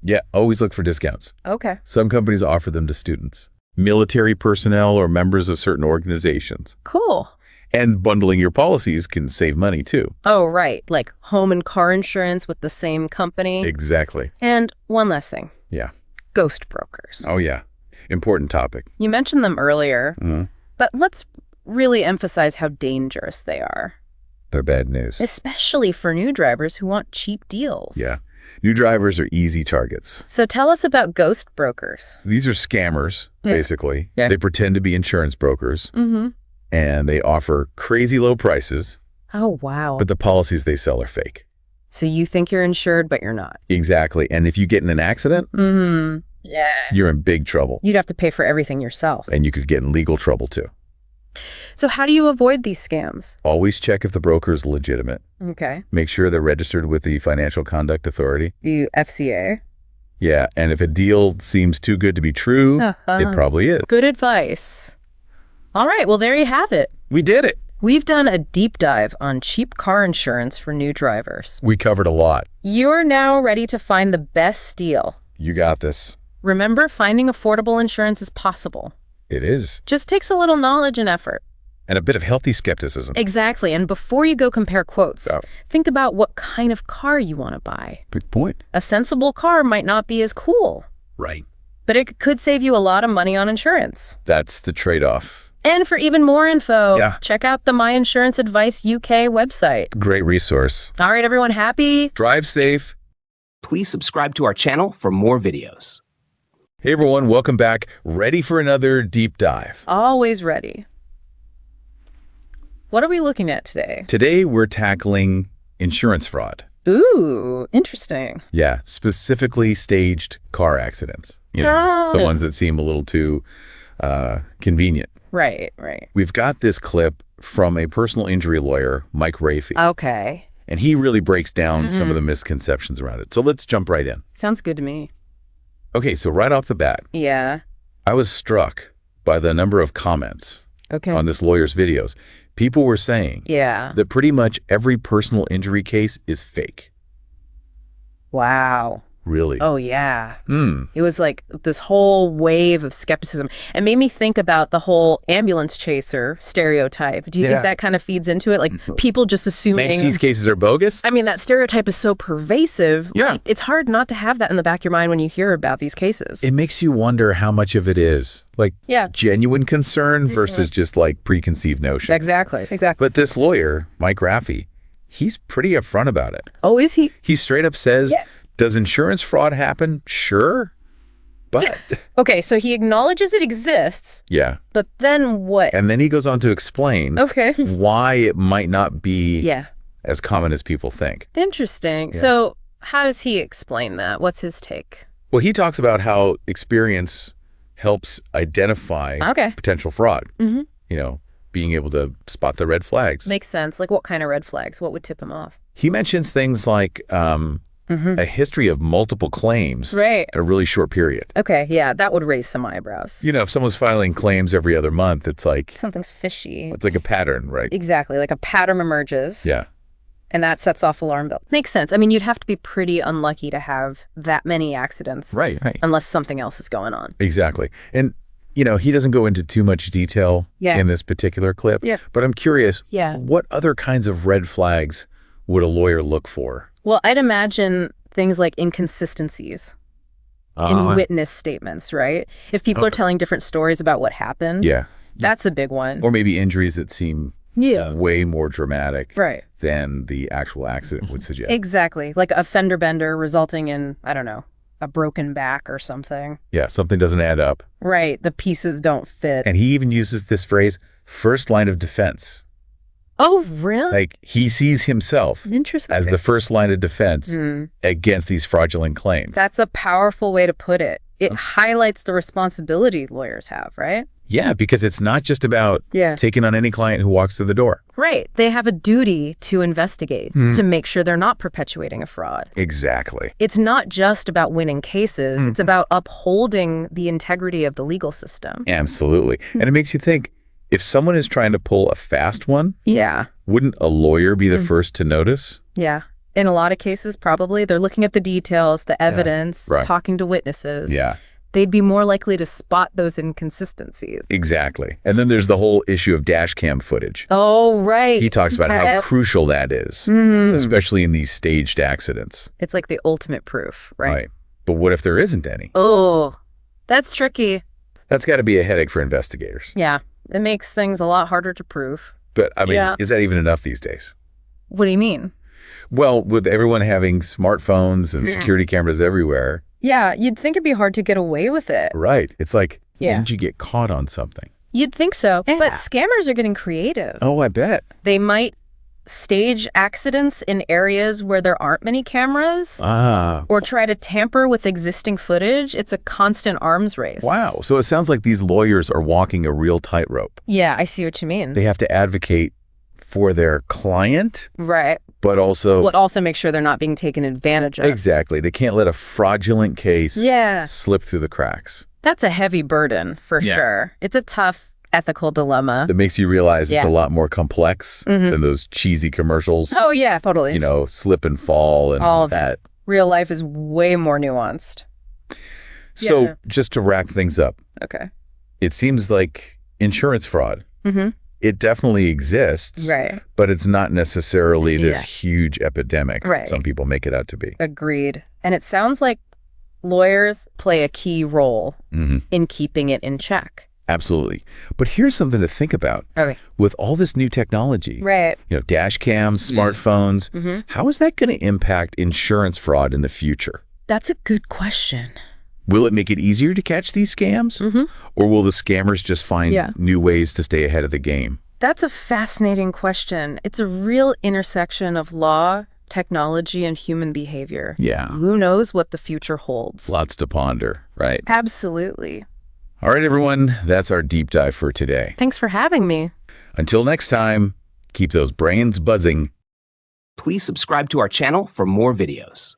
O: Yeah, always look for discounts.
P: Okay.
O: Some companies offer them to students, military personnel, or members of certain organizations.
P: Cool.
O: And bundling your policies can save money too.
P: Oh, right. Like home and car insurance with the same company.
O: Exactly.
P: And one last thing.
O: Yeah.
P: Ghost brokers.
O: Oh, yeah. Important topic.
P: You mentioned them earlier, but let's really emphasize how dangerous they are.
O: They're bad news.
P: Especially for new drivers who want cheap deals.
O: Yeah. New drivers are easy targets.
P: So tell us about ghost brokers.
O: These are scammers, basically.
P: Yeah.
O: They pretend to be insurance brokers. And they offer crazy low prices.
P: Oh, wow.
O: But the policies they sell are fake.
P: So you think you're insured, but you're not.
O: Exactly. And if you get in an accident,
P: yeah,
O: you're in big trouble.
P: You'd have to pay for everything yourself.
O: And you could get in legal trouble too.
P: So how do you avoid these scams?
O: Always check if the broker is legitimate.
P: Okay.
O: Make sure they're registered with the Financial Conduct Authority.
P: The FCA?
O: Yeah, and if a deal seems too good to be true, it probably is.
P: Good advice. All right, well, there you have it.
O: We did it.
P: We've done a deep dive on cheap car insurance for new drivers.
O: We covered a lot.
P: You're now ready to find the best deal.
O: You got this.
P: Remember, finding affordable insurance is possible.
O: It is.
P: Just takes a little knowledge and effort.
O: And a bit of healthy skepticism.
P: Exactly. And before you go compare quotes, think about what kind of car you want to buy.
O: Good point.
P: A sensible car might not be as cool.
O: Right.
P: But it could save you a lot of money on insurance.
O: That's the trade-off.
P: And for even more info, check out the My Insurance Advice UK website.
O: Great resource.
P: All right, everyone, happy?
O: Drive safe.
N: Please subscribe to our channel for more videos.
O: Hey everyone, welcome back. Ready for another deep dive?
P: Always ready. What are we looking at today?
O: Today we're tackling insurance fraud.
P: Ooh, interesting.
O: Yeah, specifically staged car accidents. You know, the ones that seem a little too convenient.
P: Right, right.
O: We've got this clip from a personal injury lawyer, Mike Rafey.
P: Okay.
O: And he really breaks down some of the misconceptions around it. So let's jump right in.
P: Sounds good to me.
O: Okay, so right off the bat,
P: Yeah.
O: I was struck by the number of comments on this lawyer's videos. People were saying that pretty much every personal injury case is fake.
P: Wow.
O: Really?
P: Oh, yeah. It was like this whole wave of skepticism. It made me think about the whole ambulance chaser stereotype. Do you think that kind of feeds into it? Like people just assuming...
O: Thanks, these cases are bogus?
P: I mean, that stereotype is so pervasive.
O: Yeah.
P: It's hard not to have that in the back of your mind when you hear about these cases.
O: It makes you wonder how much of it is like genuine concern versus just like preconceived notions.
P: Exactly.
O: But this lawyer, Mike Raffi, he's pretty upfront about it.
P: Oh, is he?
O: He straight up says, does insurance fraud happen? Sure. But...
P: Okay, so he acknowledges it exists.
O: Yeah.
P: But then what?
O: And then he goes on to explain why it might not be as common as people think.
P: Interesting. Yeah. So how does he explain that? What's his take?
O: Well, he talks about how experience helps identify potential fraud. You know, being able to spot the red flags.
P: Makes sense. Like what kind of red flags? What would tip him off?
O: He mentions things like a history of multiple claims in a really short period.
P: Okay, yeah, that would raise some eyebrows.
O: You know, if someone's filing claims every other month, it's like...
P: something's fishy.
O: It's like a pattern, right?
P: Exactly, like a pattern emerges.
O: Yeah.
P: And that sets off alarm bells. Makes sense. I mean, you'd have to be pretty unlucky to have that many accidents.
O: Right.
P: Unless something else is going on.
O: Exactly. And, you know, he doesn't go into too much detail in this particular clip.
P: Yeah.
O: But I'm curious, what other kinds of red flags would a lawyer look for?
P: Well, I'd imagine things like inconsistencies in witness statements, right? If people are telling different stories about what happened, that's a big one.
O: Or maybe injuries that seem way more dramatic than the actual accident would suggest.
P: Exactly. Like a fender bender resulting in, I don't know, a broken back or something.
O: Yeah, something doesn't add up.
P: Right. The pieces don't fit.
O: And he even uses this phrase, first line of defense.
P: Oh, really?
O: Like he sees himself as the first line of defense against these fraudulent claims.
P: That's a powerful way to put it. It highlights the responsibility lawyers have, right?
O: Yeah, because it's not just about taking on any client who walks through the door.
P: Right. They have a duty to investigate, to make sure they're not perpetuating a fraud.
O: Exactly.
P: It's not just about winning cases. It's about upholding the integrity of the legal system.
O: Absolutely. And it makes you think, if someone is trying to pull a fast one, wouldn't a lawyer be the first to notice?
P: Yeah. In a lot of cases, probably. They're looking at the details, the evidence, talking to witnesses.
O: Yeah.
P: They'd be more likely to spot those inconsistencies.
O: Exactly. And then there's the whole issue of dash cam footage.
P: Oh, right.
O: He talks about how crucial that is, especially in these staged accidents.
P: It's like the ultimate proof, right?
O: But what if there isn't any?
P: Oh, that's tricky.
O: That's got to be a headache for investigators.
P: Yeah. It makes things a lot harder to prove.
O: But, I mean, is that even enough these days?
P: What do you mean?
O: Well, with everyone having smartphones and security cameras everywhere.
P: Yeah, you'd think it'd be hard to get away with it.
O: Right. It's like, when did you get caught on something?
P: You'd think so. But scammers are getting creative.
O: Oh, I bet.
P: They might stage accidents in areas where there aren't many cameras. Or try to tamper with existing footage. It's a constant arms race.
O: Wow. So it sounds like these lawyers are walking a real tightrope.
P: Yeah, I see what you mean.
O: They have to advocate for their client.
P: Right.
O: But also
P: make sure they're not being taken advantage of.
O: Exactly. They can't let a fraudulent case slip through the cracks.
P: That's a heavy burden, for sure. It's a tough ethical dilemma.
O: That makes you realize it's a lot more complex than those cheesy commercials.
P: Oh, yeah, totally.
O: You know, slip and fall and
P: all of
O: that.
P: Real life is way more nuanced.
O: So just to wrap things up.
P: Okay.
O: It seems like insurance fraud. It definitely exists, but it's not necessarily this huge epidemic some people make it out to be.
P: Agreed. And it sounds like lawyers play a key role in keeping it in check.
O: Absolutely. But here's something to think about.
P: Okay.
O: With all this new technology, you know, dash cams, smartphones, how is that going to impact insurance fraud in the future?
P: That's a good question.
O: Will it make it easier to catch these scams? Or will the scammers just find new ways to stay ahead of the game?
P: That's a fascinating question. It's a real intersection of law, technology, and human behavior.
O: Yeah.
P: Who knows what the future holds?
O: Lots to ponder, right?
P: Absolutely.
O: All right, everyone. That's our deep dive for today.
P: Thanks for having me.
O: Until next time, keep those brains buzzing.
N: Please subscribe to our channel for more videos.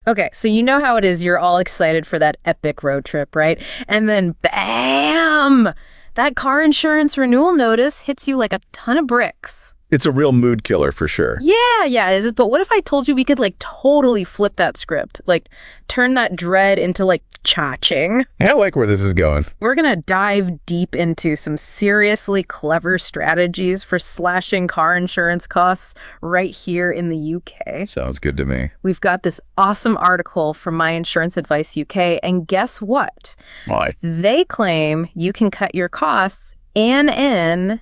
P: Okay, so you know how it is. You're all excited for that epic road trip, right? And then bam! That car insurance renewal notice hits you like a ton of bricks.
O: It's a real mood killer for sure.
P: Yeah, is it? But what if I told you we could like totally flip that script? Like turn that dread into like cha-ching?
O: I like where this is going.
P: We're going to dive deep into some seriously clever strategies for slashing car insurance costs right here in the UK.
O: Sounds good to me.
P: We've got this awesome article from My Insurance Advice UK, and guess what?
O: Why?
P: They claim you can cut your costs NNHAF.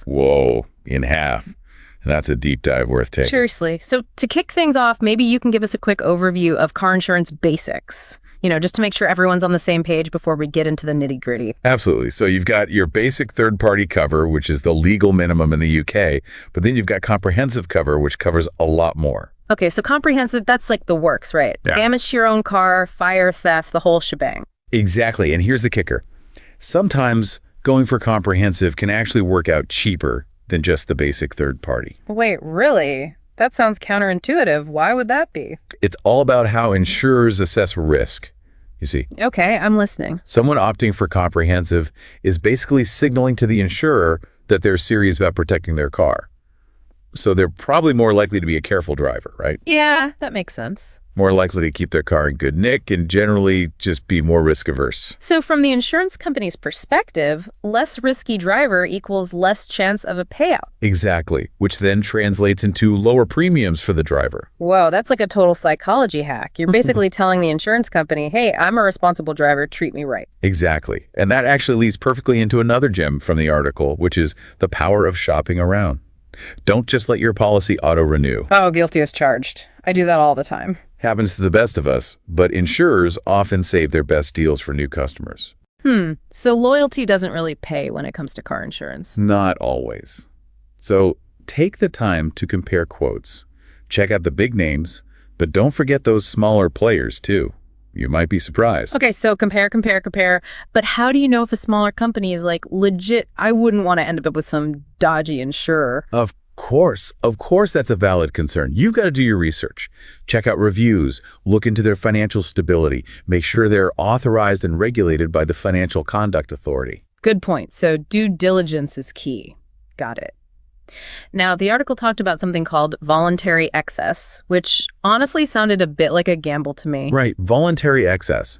O: Whoa, in half. And that's a deep dive worth taking.
P: Seriously. So to kick things off, maybe you can give us a quick overview of car insurance basics, just to make sure everyone's on the same page before we get into the nitty-gritty.
O: Absolutely. So you've got your basic third-party cover, which is the legal minimum in the UK, but then you've got comprehensive cover, which covers a lot more.
P: Okay, so comprehensive, that's like the works, right?
O: Yeah.
P: Damage to your own car, fire, theft, the whole shebang.
O: Exactly. And here's the kicker. Sometimes going for comprehensive can actually work out cheaper than just the basic third party.
P: Wait, really? That sounds counterintuitive. Why would that be?
O: It's all about how insurers assess risk, you see.
P: Okay, I'm listening.
O: Someone opting for comprehensive is basically signaling to the insurer that they're serious about protecting their car. So they're probably more likely to be a careful driver, right?
P: Yeah, that makes sense.
O: More likely to keep their car in good nick and generally just be more risk averse.
P: So from the insurance company's perspective, less risky driver equals less chance of a payout.
O: Exactly, which then translates into lower premiums for the driver.
P: Whoa, that's like a total psychology hack. You're basically telling the insurance company, hey, I'm a responsible driver, treat me right.
O: Exactly. And that actually leads perfectly into another gem from the article, which is the power of shopping around. Don't just let your policy auto-renew.
P: Oh, guilty as charged. I do that all the time.
O: Happens to the best of us, but insurers often save their best deals for new customers.
P: So loyalty doesn't really pay when it comes to car insurance.
O: Not always. So take the time to compare quotes. Check out the big names, but don't forget those smaller players too. You might be surprised.
P: Okay, so compare. But how do you know if a smaller company is like legit? I wouldn't want to end up with some dodgy insurer.
O: Of course that's a valid concern. You've got to do your research. Check out reviews, look into their financial stability, make sure they're authorized and regulated by the Financial Conduct Authority.
P: Good point. So due diligence is key. Got it. Now, the article talked about something called voluntary excess, which honestly sounded a bit like a gamble to me.
O: Right, voluntary excess.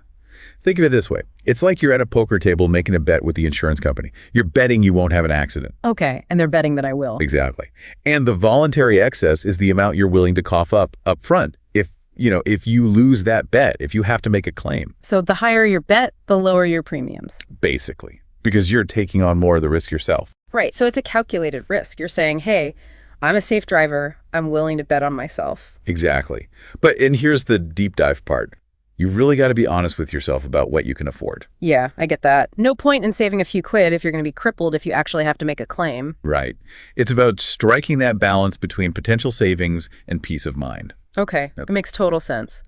O: Think of it this way. It's like you're at a poker table making a bet with the insurance company. You're betting you won't have an accident.
P: Okay, and they're betting that I will.
O: Exactly. And the voluntary excess is the amount you're willing to cough up front. If you lose that bet, if you have to make a claim.
P: So the higher your bet, the lower your premiums.
O: Basically, because you're taking on more of the risk yourself.
P: Right, so it's a calculated risk. You're saying, hey, I'm a safe driver. I'm willing to bet on myself.
O: Exactly. And here's the deep dive part. You really got to be honest with yourself about what you can afford.
P: Yeah, I get that. No point in saving a few quid if you're going to be crippled if you actually have to make a claim.
O: Right. It's about striking that balance between potential savings and peace of mind.
P: Okay, It makes total sense.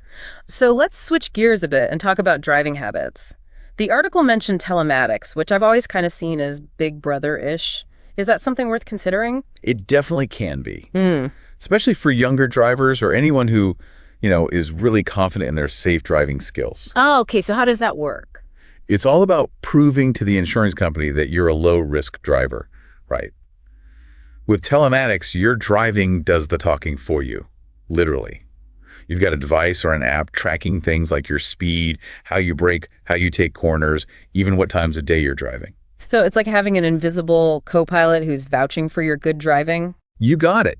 P: So let's switch gears a bit and talk about driving habits. The article mentioned telematics, which I've always kind of seen as Big Brother-ish. Is that something worth considering?
O: It definitely can be. Especially for younger drivers or anyone who is really confident in their safe driving skills.
P: Oh, okay. So how does that work?
O: It's all about proving to the insurance company that you're a low-risk driver, right? With telematics, your driving does the talking for you, literally. You've got a device or an app tracking things like your speed, how you brake, how you take corners, even what times of day you're driving.
P: So it's like having an invisible co-pilot who's vouching for your good driving?
O: You got it.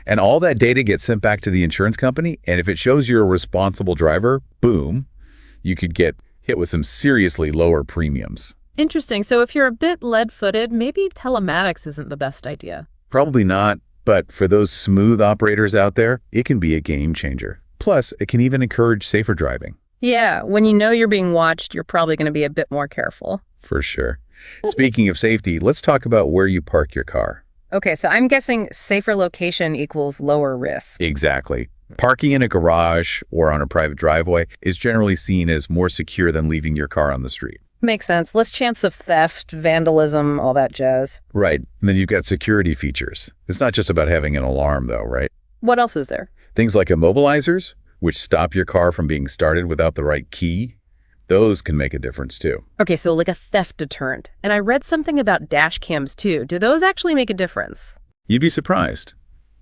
O: And all that data gets sent back to the insurance company, and if it shows you're a responsible driver, boom, you could get hit with some seriously lower premiums.
P: Interesting. So if you're a bit lead-footed, maybe telematics isn't the best idea.
O: Probably not, but for those smooth operators out there, it can be a game changer. Plus, it can even encourage safer driving.
P: Yeah, when you know you're being watched, you're probably going to be a bit more careful.
O: For sure. Speaking of safety, let's talk about where you park your car.
P: Okay, so I'm guessing safer location equals lower risk.
O: Exactly. Parking in a garage or on a private driveway is generally seen as more secure than leaving your car on the street.
P: Makes sense. Less chance of theft, vandalism, all that jazz.
O: Right. And then you've got security features. It's not just about having an alarm, though, right?
P: What else is there?
O: Things like immobilizers, which stop your car from being started without the right key. Those can make a difference, too.
P: Okay, so like a theft deterrent. And I read something about dash cams, too. Do those actually make a difference?
O: You'd be surprised.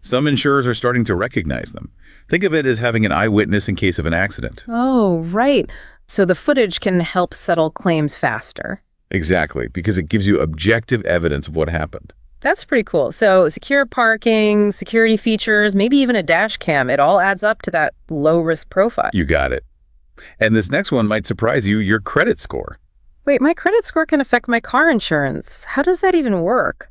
O: Some insurers are starting to recognize them. Think of it as having an eyewitness in case of an accident.
P: Oh, right. So the footage can help settle claims faster.
O: Exactly, because it gives you objective evidence of what happened.
P: That's pretty cool. So secure parking, security features, maybe even a dash cam, it all adds up to that low-risk profile.
O: You got it. And this next one might surprise you, your credit score.
P: Wait, my credit score can affect my car insurance. How does that even work?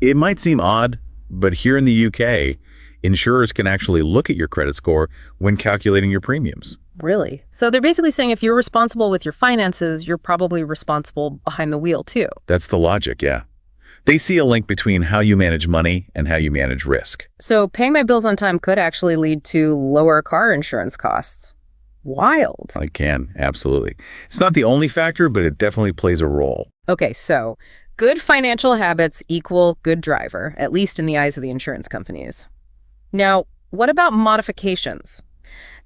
O: It might seem odd, but here in the UK, insurers can actually look at your credit score when calculating your premiums.
P: Really? So they're basically saying if you're responsible with your finances, you're probably responsible behind the wheel too.
O: That's the logic, yeah. They see a link between how you manage money and how you manage risk.
P: So paying my bills on time could actually lead to lower car insurance costs. Wild.
O: It can, absolutely. It's not the only factor, but it definitely plays a role.
P: Okay, so good financial habits equal good driver, at least in the eyes of the insurance companies. Now, what about modifications?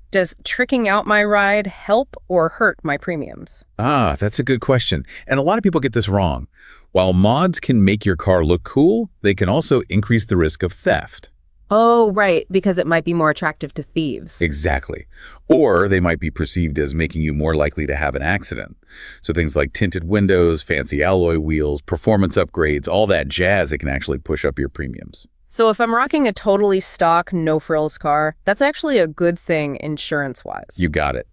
P: Does tricking out my ride help or hurt my premiums?
O: That's a good question. And a lot of people get this wrong. While mods can make your car look cool, they can also increase the risk of theft.
P: Oh, right, because it might be more attractive to thieves.
O: Exactly. Or they might be perceived as making you more likely to have an accident. So things like tinted windows, fancy alloy wheels, performance upgrades, all that jazz, it can actually push up your premiums.
P: So if I'm rocking a totally stock, no-frills car, that's actually a good thing insurance-wise.
O: You got it.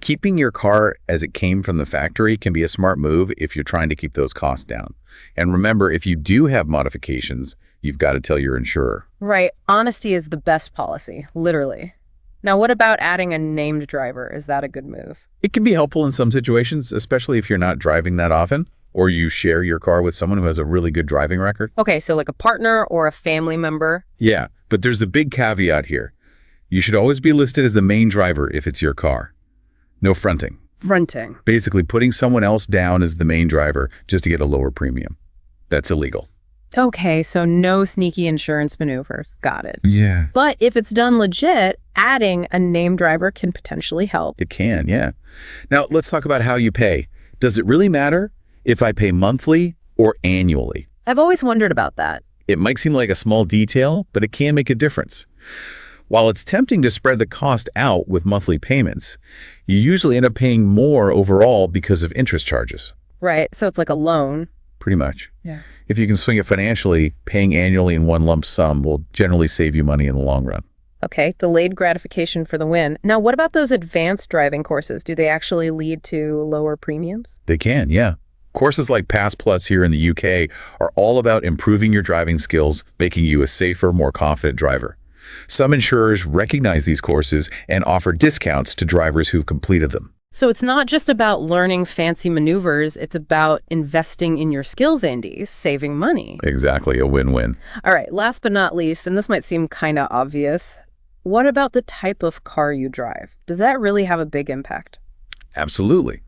O: Keeping your car as it came from the factory can be a smart move if you're trying to keep those costs down. And remember, if you do have modifications, you've got to tell your insurer.
P: Right. Honesty is the best policy, literally. Now, what about adding a named driver? Is that a good move?
O: It can be helpful in some situations, especially if you're not driving that often, or you share your car with someone who has a really good driving record.
P: Okay, so like a partner or a family member.
O: Yeah, but there's a big caveat here. You should always be listed as the main driver if it's your car. No fronting.
P: Fronting.
O: Basically putting someone else down as the main driver just to get a lower premium. That's illegal.
P: Okay, so no sneaky insurance maneuvers. Got it.
O: Yeah.
P: But if it's done legit, adding a named driver can potentially help.
O: It can, yeah. Now, let's talk about how you pay. Does it really matter if I pay monthly or annually?
P: I've always wondered about that.
O: It might seem like a small detail, but it can make a difference. While it's tempting to spread the cost out with monthly payments, you usually end up paying more overall because of interest charges.
P: Right, so it's like a loan.
O: Pretty much.
P: Yeah.
O: If you can swing it financially, paying annually in one lump sum will generally save you money in the long run.
P: Okay, delayed gratification for the win. Now, what about those advanced driving courses? Do they actually lead to lower premiums?
O: They can, yeah. Courses like Pass Plus here in the UK are all about improving your driving skills, making you a safer, more confident driver. Some insurers recognize these courses and offer discounts to drivers who've completed them.
P: So it's not just about learning fancy maneuvers, it's about investing in your skills, Andy, saving money.
O: Exactly, a win-win.
P: All right, last but not least, and this might seem kind of obvious, what about the type of car you drive? Does that really have a big impact?
O: Absolutely.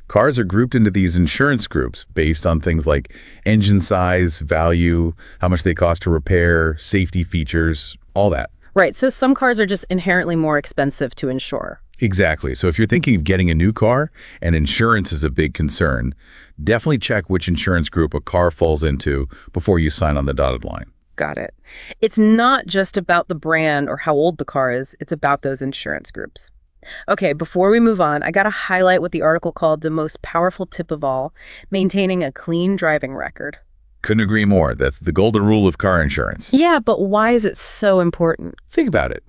O: Cars are grouped into these insurance groups based on things like engine size, value, how much they cost to repair, safety features, all that.
P: Right, so some cars are just inherently more expensive to insure.
O: Exactly. So if you're thinking of getting a new car and insurance is a big concern, definitely check which insurance group a car falls into before you sign on the dotted line.
P: Got it. It's not just about the brand or how old the car is, it's about those insurance groups. Okay, before we move on, I got to highlight what the article called the most powerful tip of all, maintaining a clean driving record.
O: Couldn't agree more. That's the golden rule of car insurance.
P: Yeah, but why is it so important?
O: Think about it.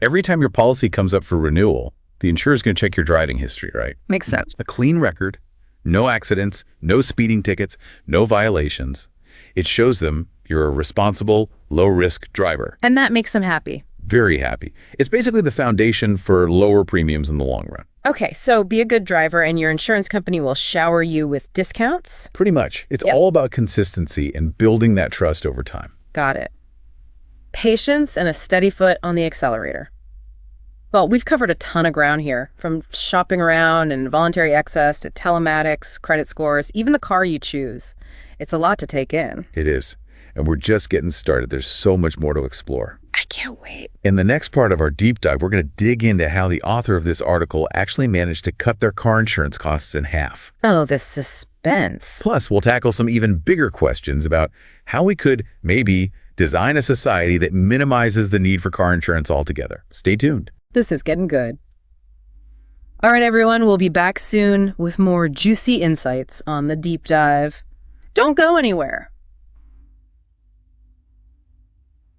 O: Every time your policy comes up for renewal, the insurer's going to check your driving history, right?
P: Makes sense.
O: A clean record, no accidents, no speeding tickets, no violations. It shows them you're a responsible, low-risk driver.
P: And that makes them happy.
O: Very happy. It's basically the foundation for lower premiums in the long run.
P: Okay, so be a good driver and your insurance company will shower you with discounts?
O: Pretty much. It's all about consistency and building that trust over time.
P: Got it. Patience and a steady foot on the accelerator. Well, we've covered a ton of ground here, from shopping around and voluntary excess to telematics, credit scores, even the car you choose. It's a lot to take in.
O: It is. And we're just getting started. There's so much more to explore.
P: I can't wait.
O: In the next part of our deep dive, we're going to dig into how the author of this article actually managed to cut their car insurance costs in half.
P: Oh, the suspense.
O: Plus, we'll tackle some even bigger questions about how we could maybe Design a society that minimizes the need for car insurance altogether. Stay tuned.
P: This is getting good. All right, everyone, we'll be back soon with more juicy insights on the deep dive. Don't go anywhere.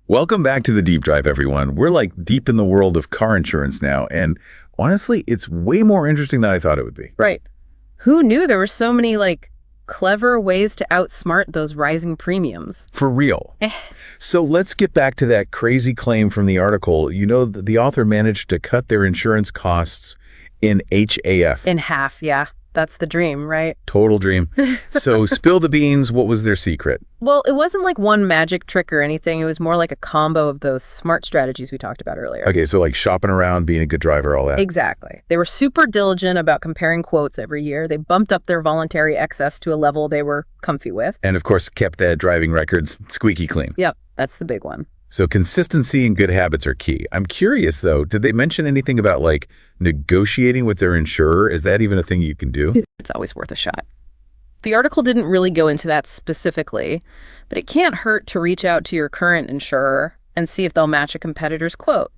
O: Welcome back to the Deep Dive, everyone. We're like deep in the world of car insurance now, and honestly, it's way more interesting than I thought it would be.
P: Right. Who knew there were so many, clever ways to outsmart those rising premiums?
O: For real. So let's get back to that crazy claim from the article. You know, the author managed to cut their insurance costs in HAF.
P: In half, yeah. That's the dream, right?
O: Total dream. So spill the beans. What was their secret?
P: Well, it wasn't like one magic trick or anything. It was more like a combo of those smart strategies we talked about earlier.
O: Okay, so like shopping around, being a good driver, all that.
P: Exactly. They were super diligent about comparing quotes every year. They bumped up their voluntary excess to a level they were comfy with.
O: And of course, kept that driving records squeaky clean.
P: Yep, that's the big one.
O: So consistency and good habits are key. I'm curious, though, did they mention anything about negotiating with their insurer? Is that even a thing you can do?
P: It's always worth a shot. The article didn't really go into that specifically, but it can't hurt to reach out to your current insurer and see if they'll match a competitor's quote,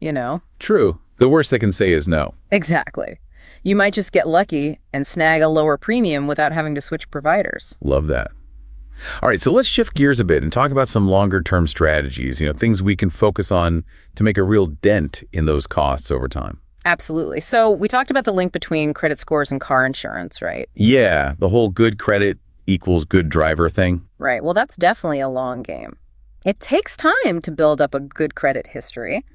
O: True. The worst they can say is no.
P: Exactly. You might just get lucky and snag a lower premium without having to switch providers.
O: Love that. All right, so let's shift gears a bit and talk about some longer-term strategies, things we can focus on to make a real dent in those costs over time.
P: Absolutely. So we talked about the link between credit scores and car insurance, right?
O: Yeah, the whole good credit equals good driver thing.
P: Right. Well, that's definitely a long game. It takes time to build up a good credit history,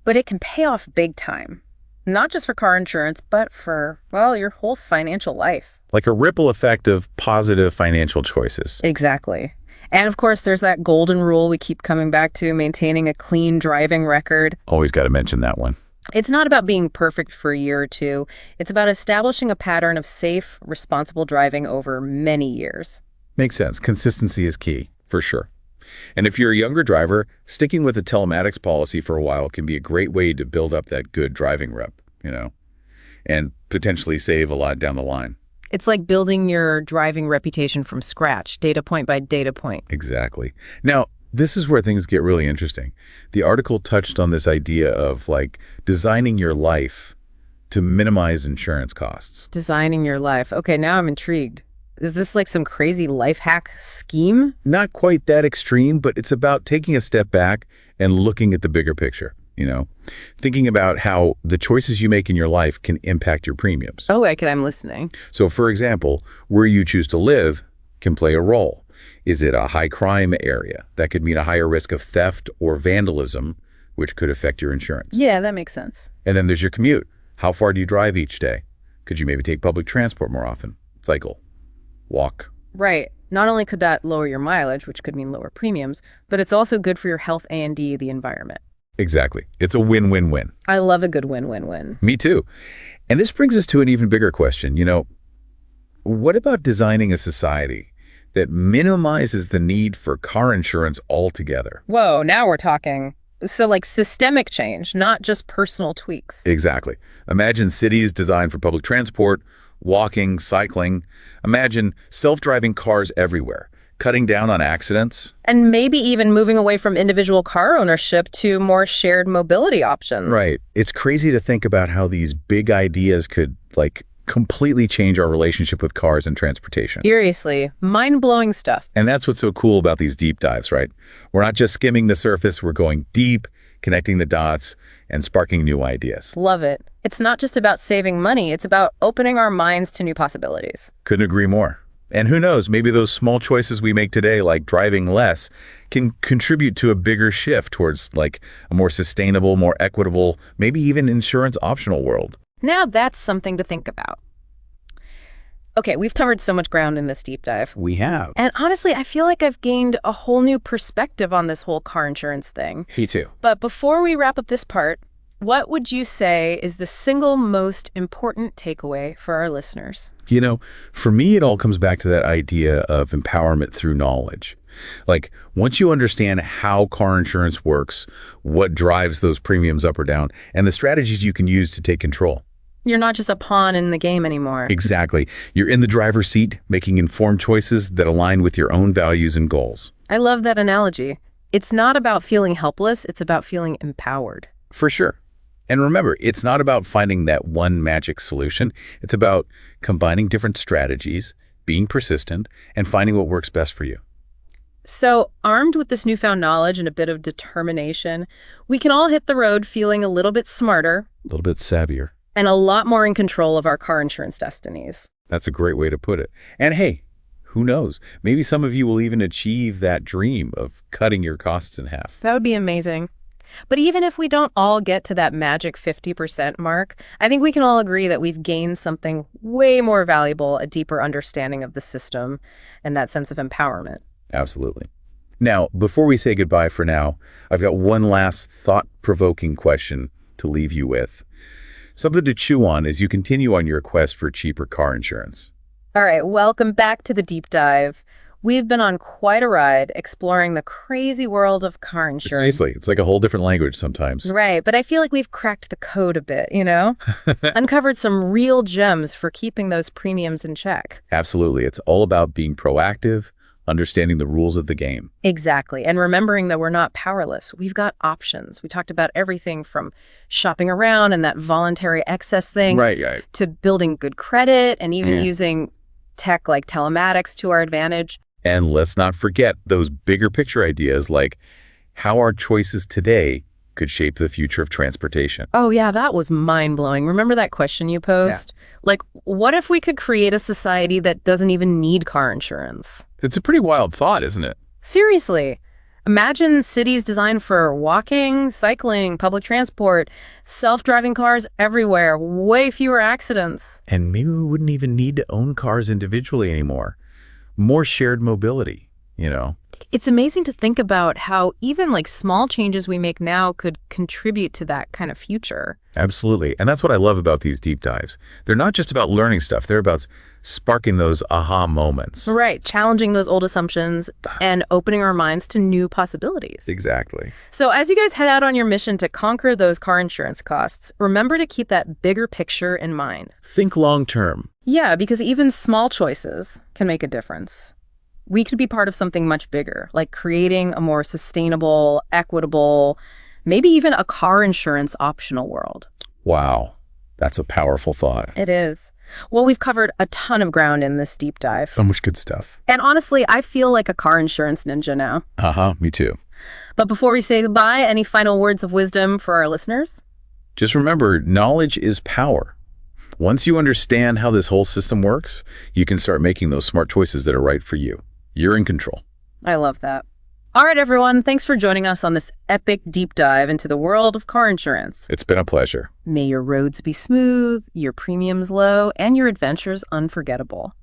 P: but it can pay off big time. Not just for car insurance, but for, your whole financial life.
O: Like a ripple effect of positive financial choices.
P: Exactly. And of course, there's that golden rule we keep coming back to, maintaining a clean driving record.
O: Always got to mention that one.
P: It's not about being perfect for a year or two. It's about establishing a pattern of safe, responsible driving over many years.
O: Makes sense. Consistency is key, for sure. And if you're a younger driver, sticking with a telematics policy for a while can be a great way to build up that good driving rep, and potentially save a lot down the line.
P: It's like building your driving reputation from scratch, data point by data point.
O: Exactly. Now, this is where things get really interesting. The article touched on this idea of designing your life to minimize insurance costs.
P: Designing your life. Okay, now I'm intrigued. Is this like some crazy life hack scheme?
O: Not quite that extreme, but it's about taking a step back and looking at the bigger picture. Thinking about how the choices you make in your life can impact your premiums.
P: Oh, I'm listening.
O: So, for example, where you choose to live can play a role. Is it a high crime area? That could mean a higher risk of theft or vandalism, which could affect your insurance.
P: Yeah, that makes sense.
O: And then there's your commute. How far do you drive each day? Could you maybe take public transport more often? Cycle? Walk?
P: Right. Not only could that lower your mileage, which could mean lower premiums, but it's also good for your health and the environment.
O: Exactly. It's a win-win-win.
P: I love a good win-win-win.
O: Me too. And this brings us to an even bigger question. What about designing a society that minimizes the need for car insurance altogether?
P: Whoa, now we're talking. So systemic change, not just personal tweaks.
O: Exactly. Imagine cities designed for public transport, walking, cycling. Imagine self-driving cars everywhere. Cutting down on accidents.
P: And maybe even moving away from individual car ownership to more shared mobility options.
O: Right. It's crazy to think about how these big ideas could, completely change our relationship with cars and transportation.
P: Seriously, mind-blowing stuff.
O: And that's what's so cool about these deep dives, right? We're not just skimming the surface, we're going deep, connecting the dots, and sparking new ideas.
P: Love it. It's not just about saving money, it's about opening our minds to new possibilities.
O: Couldn't agree more. And who knows, maybe those small choices we make today, like driving less, can contribute to a bigger shift towards a more sustainable, more equitable, maybe even insurance optional world.
P: Now that's something to think about. Okay, we've covered so much ground in this deep dive.
I: We have.
P: And honestly, I feel like I've gained a whole new perspective on this whole car insurance thing.
I: Me too.
P: But before we wrap up this part, what would you say is the single most important takeaway for our listeners?
O: For me, it all comes back to that idea of empowerment through knowledge. Once you understand how car insurance works, what drives those premiums up or down, and the strategies you can use to take control.
P: You're not just a pawn in the game anymore.
O: Exactly. You're in the driver's seat, making informed choices that align with your own values and goals.
P: I love that analogy. It's not about feeling helpless, it's about feeling empowered.
O: For sure. And remember, it's not about finding that one magic solution. It's about combining different strategies, being persistent, and finding what works best for you.
P: So, armed with this newfound knowledge and a bit of determination, we can all hit the road feeling a little bit smarter,
O: A little bit savvier.
P: and a lot more in control of our car insurance destinies.
O: That's a great way to put it. And hey, who knows? Maybe some of you will even achieve that dream of cutting your costs in half.
P: That would be amazing. But even if we don't all get to that magic 50% mark, I think we can all agree that we've gained something way more valuable, a deeper understanding of the system and that sense of empowerment.
O: Absolutely. Now, before we say goodbye for now, I've got one last thought-provoking question to leave you with. Something to chew on as you continue on your quest for cheaper car insurance.
P: All right, welcome back to the deep dive. We've been on quite a ride exploring the crazy world of car insurance.
O: Seriously, it's like a whole different language sometimes.
P: Right, but I feel like we've cracked the code a bit, you know? Uncovered some real gems for keeping those premiums in check.
O: Absolutely. It's all about being proactive, understanding the rules of the game.
P: Exactly, and remembering that we're not powerless. We've got options. We talked about everything from shopping around and that voluntary excess thing
O: Right.
P: to building good credit and even using tech like telematics to our advantage.
O: And let's not forget those bigger picture ideas like how our choices today could shape the future of transportation.
P: Oh, yeah, that was mind-blowing. Remember that question you posed? Yeah. Like, what if we could create a society that doesn't even need car insurance?
O: It's a pretty wild thought, isn't it?
P: Seriously. Imagine cities designed for walking, cycling, public transport, self-driving cars everywhere, way fewer accidents.
O: And maybe we wouldn't even need to own cars individually anymore. More shared mobility, you know?
P: It's amazing to think about how even like small changes we make now could contribute to that kind of future.
O: Absolutely. And that's what I love about these deep dives. They're not just about learning stuff. They're about sparking those aha moments.
P: Right. Challenging those old assumptions and opening our minds to new possibilities.
O: Exactly.
P: So as you guys head out on your mission to conquer those car insurance costs, remember to keep that bigger picture in mind.
O: Think long term.
P: Yeah, because even small choices can make a difference. We could be part of something much bigger, like creating a more sustainable, equitable, maybe even a car insurance optional world.
O: Wow, that's a powerful thought.
P: It is. Well, we've covered a ton of ground in this deep dive.
O: So much good stuff.
P: And honestly, I feel like a car insurance ninja now.
O: Me too.
P: But before we say goodbye, any final words of wisdom for our listeners?
O: Just remember, knowledge is power. Once you understand how this whole system works, you can start making those smart choices that are right for you. You're in control.
P: I love that. All right, everyone. Thanks for joining us on this epic deep dive into the world of car insurance.
O: It's been a pleasure.
P: May your roads be smooth, your premiums low, and your adventures unforgettable.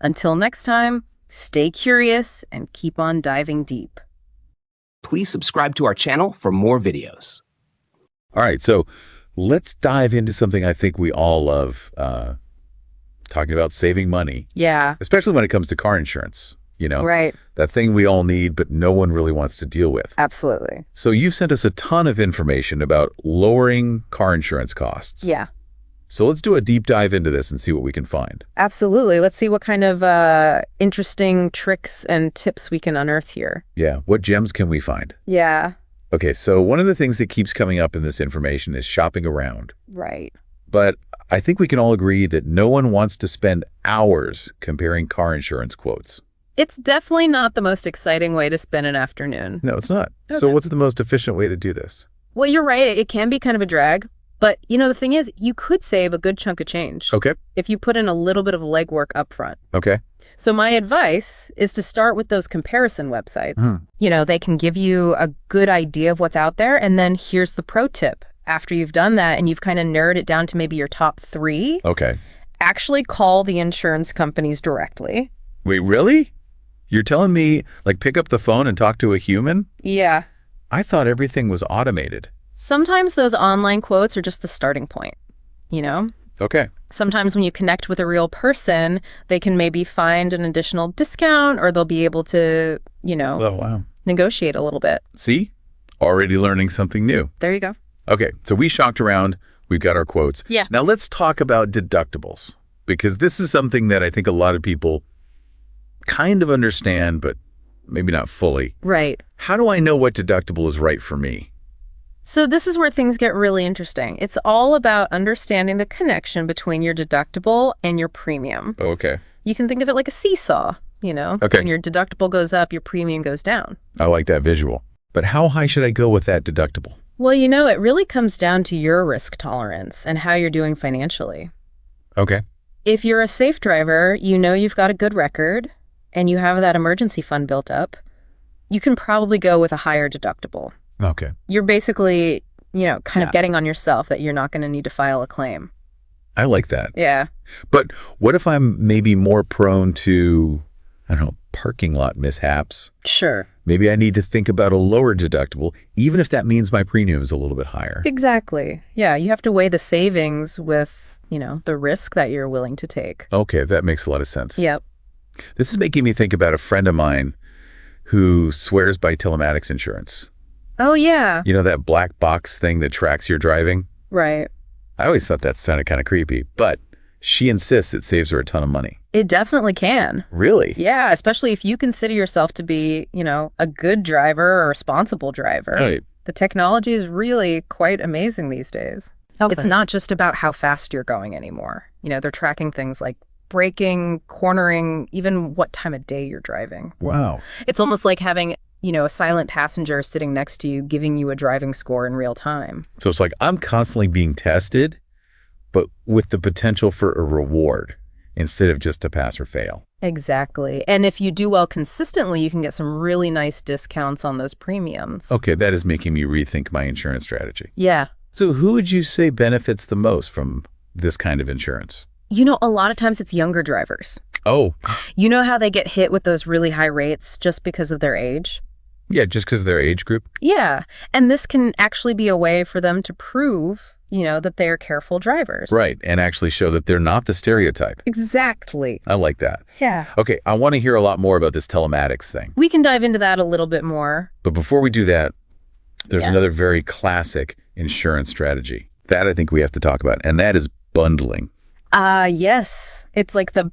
P: Until next time, stay curious and keep on diving deep.
N: Please subscribe to our channel for more videos.
O: All right, so let's dive into something I think we all love, talking about saving money.
P: Yeah.
O: Especially when it comes to car insurance. You know,
P: right.
O: That thing we all need, but no one really wants to deal with.
P: Absolutely.
O: So you've sent us a ton of information about lowering car insurance costs.
P: Yeah.
O: So let's do a deep dive into this and see what we can find.
P: Absolutely. Let's see what kind of interesting tricks and tips we can unearth here.
O: Yeah. What gems can we find?
P: Yeah.
O: Okay. So one of the things that keeps coming up in this information is shopping around.
P: Right.
O: But I think we can all agree that no one wants to spend hours comparing car insurance quotes.
P: It's definitely not the most exciting way to spend an afternoon.
O: No, it's not. Okay. So what's the most efficient way to do this?
P: Well, you're right. It can be kind of a drag. But, you know, the thing is, you could save a good chunk of change.
O: Okay.
P: If you put in a little bit of legwork up front.
O: Okay.
P: So my advice is to start with those comparison websites. You know, they can give you a good idea of what's out there. And then here's the pro tip. After you've done that and you've kind of narrowed it down to maybe your top 3.
O: Okay.
P: Actually call the insurance companies directly.
O: Wait, really? You're telling me, like, pick up the phone and talk to a human?
P: Yeah.
O: I thought everything was automated.
P: Sometimes those online quotes are just the starting point, you know?
O: Okay.
P: Sometimes when you connect with a real person, they can maybe find an additional discount or they'll be able to, you know, negotiate a little bit.
O: See? Already learning something new.
P: There you go.
O: Okay, so we shopped around. We've got our quotes.
P: Yeah.
O: Now let's talk about deductibles, because this is something that I think a lot of people kind of understand, but maybe not fully.
P: Right.
O: How do I know what deductible is right for me?
P: So this is where things get really interesting. It's all about understanding the connection between your deductible and your premium.
O: Oh, okay.
P: You can think of it like a seesaw, you know?
O: Okay.
P: When your deductible goes up, your premium goes down.
O: I like that visual. But how high should I go with that deductible?
P: Well, you know, it really comes down to your risk tolerance and how you're doing financially.
O: Okay.
P: If you're a safe driver, you know you've got a good record, and you have that emergency fund built up, you can probably go with a higher deductible.
O: Okay.
P: You're basically, kind of getting on yourself that you're not going to need to file a claim.
O: I like that.
P: Yeah.
O: But what if I'm maybe more prone to, I don't know, parking lot mishaps?
P: Sure.
O: Maybe I need to think about a lower deductible, even if that means my premium is a little bit higher.
P: Exactly. Yeah, you have to weigh the savings with, the risk that you're willing to take.
O: Okay, that makes a lot of sense.
P: Yep.
O: This is making me think about a friend of mine who swears by telematics insurance.
P: Oh, yeah.
O: You know, that black box thing that tracks your driving?
P: Right.
O: I always thought that sounded kind of creepy, but she insists it saves her a ton of money.
P: It definitely can.
O: Really?
P: Yeah, especially if you consider yourself to be, a good driver or a responsible driver.
O: Right.
P: The technology is really quite amazing these days. Okay. It's not just about how fast you're going anymore. They're tracking things like braking, cornering, even what time of day you're driving.
O: Wow.
P: It's almost like having, a silent passenger sitting next to you giving you a driving score in real time.
O: So it's like I'm constantly being tested, but with the potential for a reward instead of just to pass or fail.
P: Exactly. And if you do well consistently, you can get some really nice discounts on those premiums.
O: Okay, that is making me rethink my insurance strategy.
P: Yeah.
O: So who would you say benefits the most from this kind of insurance?
P: A lot of times it's younger drivers.
O: Oh.
P: You know how they get hit with those really high rates just because of their age?
O: Yeah, just because of their age group?
P: Yeah. And this can actually be a way for them to prove, that they are careful drivers.
O: Right. And actually show that they're not the stereotype.
P: Exactly.
O: I like that.
P: Yeah.
O: Okay, I want to hear a lot more about this telematics thing.
P: We can dive into that a little bit more.
O: But before we do that, there's another very classic insurance strategy that I think we have to talk about, and that is bundling.
P: Yes. It's like the,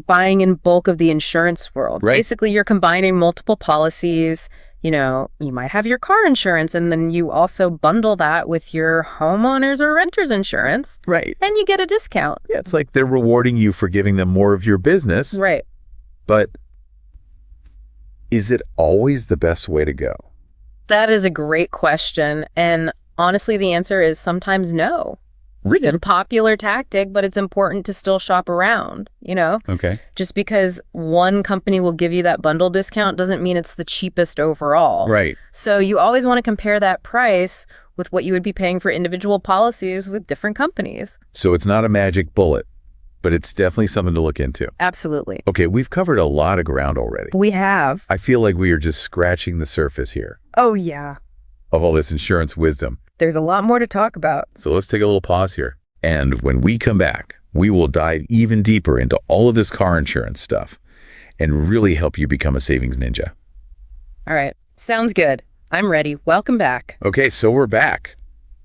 P: buying in bulk of the insurance world.
O: Right.
P: Basically, you're combining multiple policies. You might have your car insurance, and then you also bundle that with your homeowners or renters insurance.
O: Right.
P: And you get a discount.
O: Yeah, it's like they're rewarding you for giving them more of your business.
P: Right.
O: But is it always the best way to go?
P: That is a great question. And honestly, the answer is sometimes no.
O: Really?
P: It's a popular tactic, but it's important to still shop around,
O: Okay.
P: Just because one company will give you that bundle discount doesn't mean it's the cheapest overall.
O: Right.
P: So you always want to compare that price with what you would be paying for individual policies with different companies.
O: So it's not a magic bullet, but it's definitely something to look into.
P: Absolutely.
O: Okay, we've covered a lot of ground already.
P: We have.
O: I feel like we are just scratching the surface here
P: Oh, yeah.
O: of all this insurance wisdom.
P: There's a lot more to talk about.
O: So let's take a little pause here. And when we come back, we will dive even deeper into all of this car insurance stuff and really help you become a savings ninja.
P: All right. Sounds good. I'm ready. Welcome back.
O: Okay, so we're back.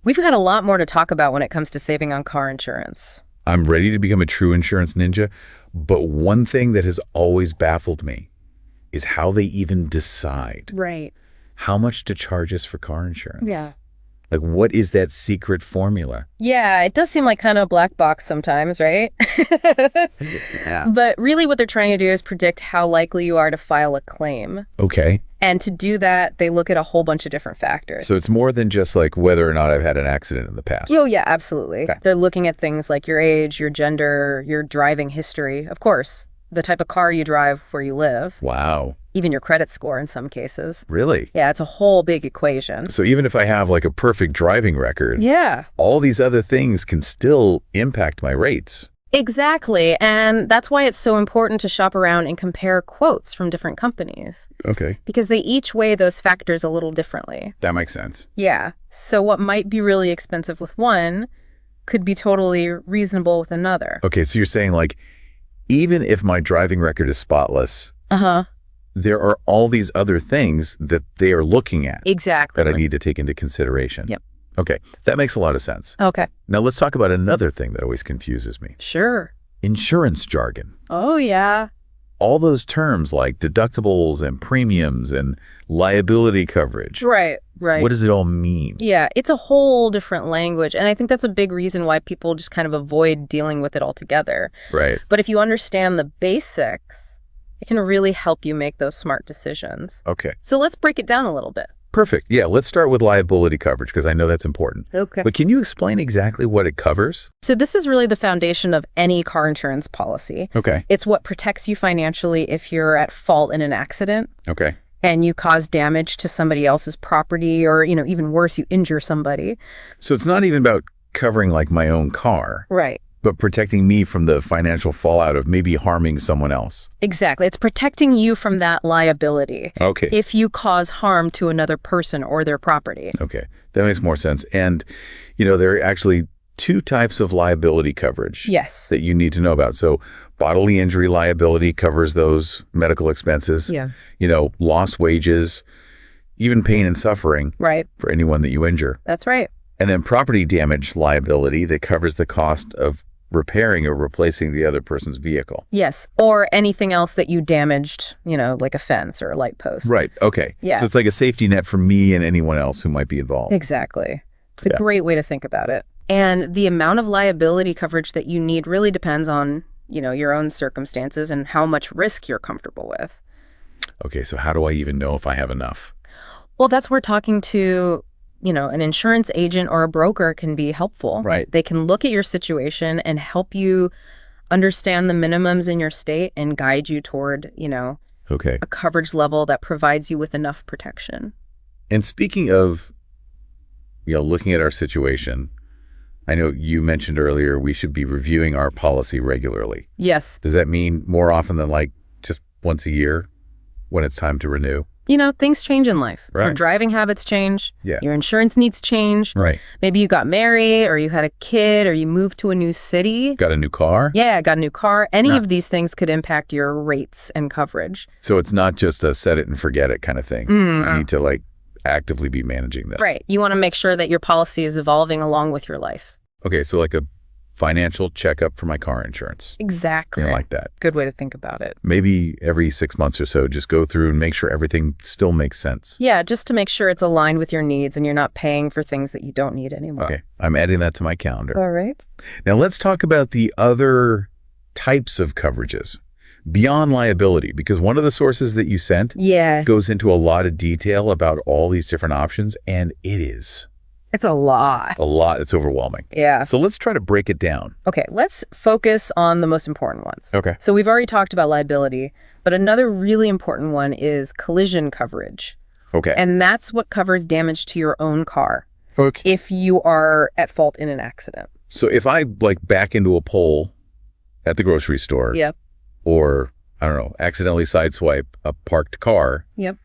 P: We've got a lot more to talk about when it comes to saving on car insurance.
O: I'm ready to become a true insurance ninja, but one thing that has always baffled me is how they even decide
P: Right.
O: how much to charge us for car insurance.
P: Yeah.
O: Like, what is that secret formula?
P: Yeah, it does seem like kind of a black box sometimes, right?
O: Yeah.
P: But really what they're trying to do is predict how likely you are to file a claim.
O: Okay.
P: And to do that, they look at a whole bunch of different factors.
O: So it's more than just like whether or not I've had an accident in the past.
P: Oh, yeah, absolutely.
O: Okay.
P: They're looking at things like your age, your gender, your driving history, of course, the type of car you drive where you live.
O: Wow.
P: Even your credit score in some cases.
O: Really?
P: Yeah, it's a whole big equation.
O: So even if I have like a perfect driving record,
P: Yeah.
O: all these other things can still impact my rates.
P: Exactly. And that's why it's so important to shop around and compare quotes from different companies.
O: Okay.
P: Because they each weigh those factors a little differently.
O: That makes sense.
P: Yeah. So what might be really expensive with one could be totally reasonable with another.
O: Okay, so you're saying like, even if my driving record is spotless,
P: Uh-huh.
O: there are all these other things that they are looking at
P: Exactly.
O: that I need to take into consideration.
P: Yep.
O: Okay, that makes a lot of sense.
P: Okay.
O: Now let's talk about another thing that always confuses me.
P: Sure.
O: Insurance jargon.
P: Oh, yeah.
O: all those terms like deductibles and premiums and liability coverage.
P: Right.
O: What does it all mean?
P: Yeah, it's a whole different language. And I think that's a big reason why people just kind of avoid dealing with it altogether.
O: Right.
P: But if you understand the basics, it can really help you make those smart decisions.
O: Okay.
P: So let's break it down a little bit.
O: Perfect. Yeah, let's start with liability coverage because I know that's important.
P: Okay.
O: But can you explain exactly what it covers?
P: So this is really the foundation of any car insurance policy.
O: Okay.
P: It's what protects you financially if you're at fault in an accident.
O: Okay.
P: And you cause damage to somebody else's property or, even worse, you injure somebody.
O: So it's not even about covering like my own car.
P: Right.
O: But protecting me from the financial fallout of maybe harming someone else.
P: Exactly. It's protecting you from that liability.
O: Okay.
P: If you cause harm to another person or their property.
O: Okay. That makes more sense. And, there are actually two types of liability coverage.
P: Yes.
O: That you need to know about. So bodily injury liability covers those medical expenses.
P: Yeah.
O: Lost wages, even pain and suffering.
P: Right.
O: For anyone that you injure.
P: That's right.
O: And then property damage liability that covers the cost of repairing or replacing the other person's vehicle.
P: Yes. Or anything else that you damaged, like a fence or a light post.
O: Right. Okay.
P: Yeah.
O: So it's like a safety net for me and anyone else who might be involved.
P: Exactly. It's a great way to think about it. And the amount of liability coverage that you need really depends on, your own circumstances and how much risk you're comfortable with.
O: Okay. So how do I even know if I have enough?
P: Well, that's where talking to an insurance agent or a broker can be helpful.
O: Right.
P: They can look at your situation and help you understand the minimums in your state and guide you toward,
O: okay,
P: a coverage level that provides you with enough protection.
O: And speaking of, looking at our situation, I know you mentioned earlier we should be reviewing our policy regularly.
P: Yes.
O: Does that mean more often than just once a year when it's time to renew?
P: Things change in life.
O: Right.
P: Your driving habits change.
O: Yeah.
P: Your insurance needs change.
O: Right.
P: Maybe you got married or you had a kid or you moved to a new city.
O: Got a new car?
P: Yeah, got a new car. Any of these things could impact your rates and coverage.
O: So it's not just a set it and forget it kind of thing. You need to actively be managing that.
P: Right. You want to make sure that your policy is evolving along with your life.
O: Okay, so like a financial checkup for my car insurance.
P: Exactly.
O: Like that.
P: Good way to think about it.
O: Maybe every 6 months or so, just go through and make sure everything still makes sense.
P: Yeah, just to make sure it's aligned with your needs and you're not paying for things that you don't need anymore.
O: Okay, I'm adding that to my calendar.
P: All right.
O: Now let's talk about the other types of coverages beyond liability, because one of the sources that you sent goes into a lot of detail about all these different options, and
P: it's a lot.
O: It's overwhelming.
P: Yeah.
O: So let's try to break it down.
P: Okay, let's focus on the most important ones.
O: Okay.
P: So we've already talked about liability, but another really important one is collision coverage.
O: Okay.
P: And that's what covers damage to your own car.
O: Okay.
P: If you are at fault in an accident.
O: So if I back into a pole at the grocery store.
P: Yep.
O: Or, I don't know, accidentally sideswipe a parked car.
P: Yep.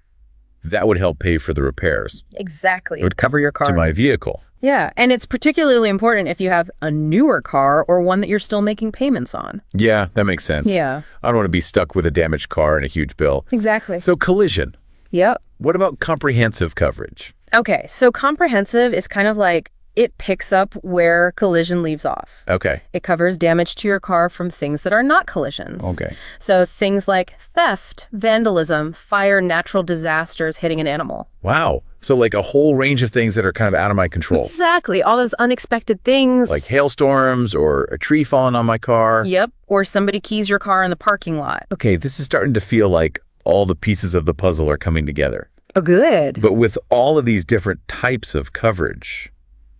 O: That would help pay for the repairs.
P: Exactly.
O: It would
P: cover your car.
O: To my vehicle.
P: Yeah, and it's particularly important if you have a newer car or one that you're still making payments on.
O: Yeah, that makes sense.
P: Yeah.
O: I don't want to be stuck with a damaged car and a huge bill.
P: Exactly.
O: So collision.
P: Yep.
O: What about comprehensive coverage?
P: Okay, so comprehensive is kind of like it picks up where collision leaves off.
O: Okay.
P: It covers damage to your car from things that are not collisions.
O: Okay.
P: So things like theft, vandalism, fire, natural disasters, hitting an animal.
O: Wow. So a whole range of things that are kind of out of my control.
P: Exactly. All those unexpected things.
O: Like hailstorms or a tree falling on my car.
P: Yep. Or somebody keys your car in the parking lot.
O: Okay, this is starting to feel like all the pieces of the puzzle are coming together.
P: Oh, good.
O: But with all of these different types of coverage,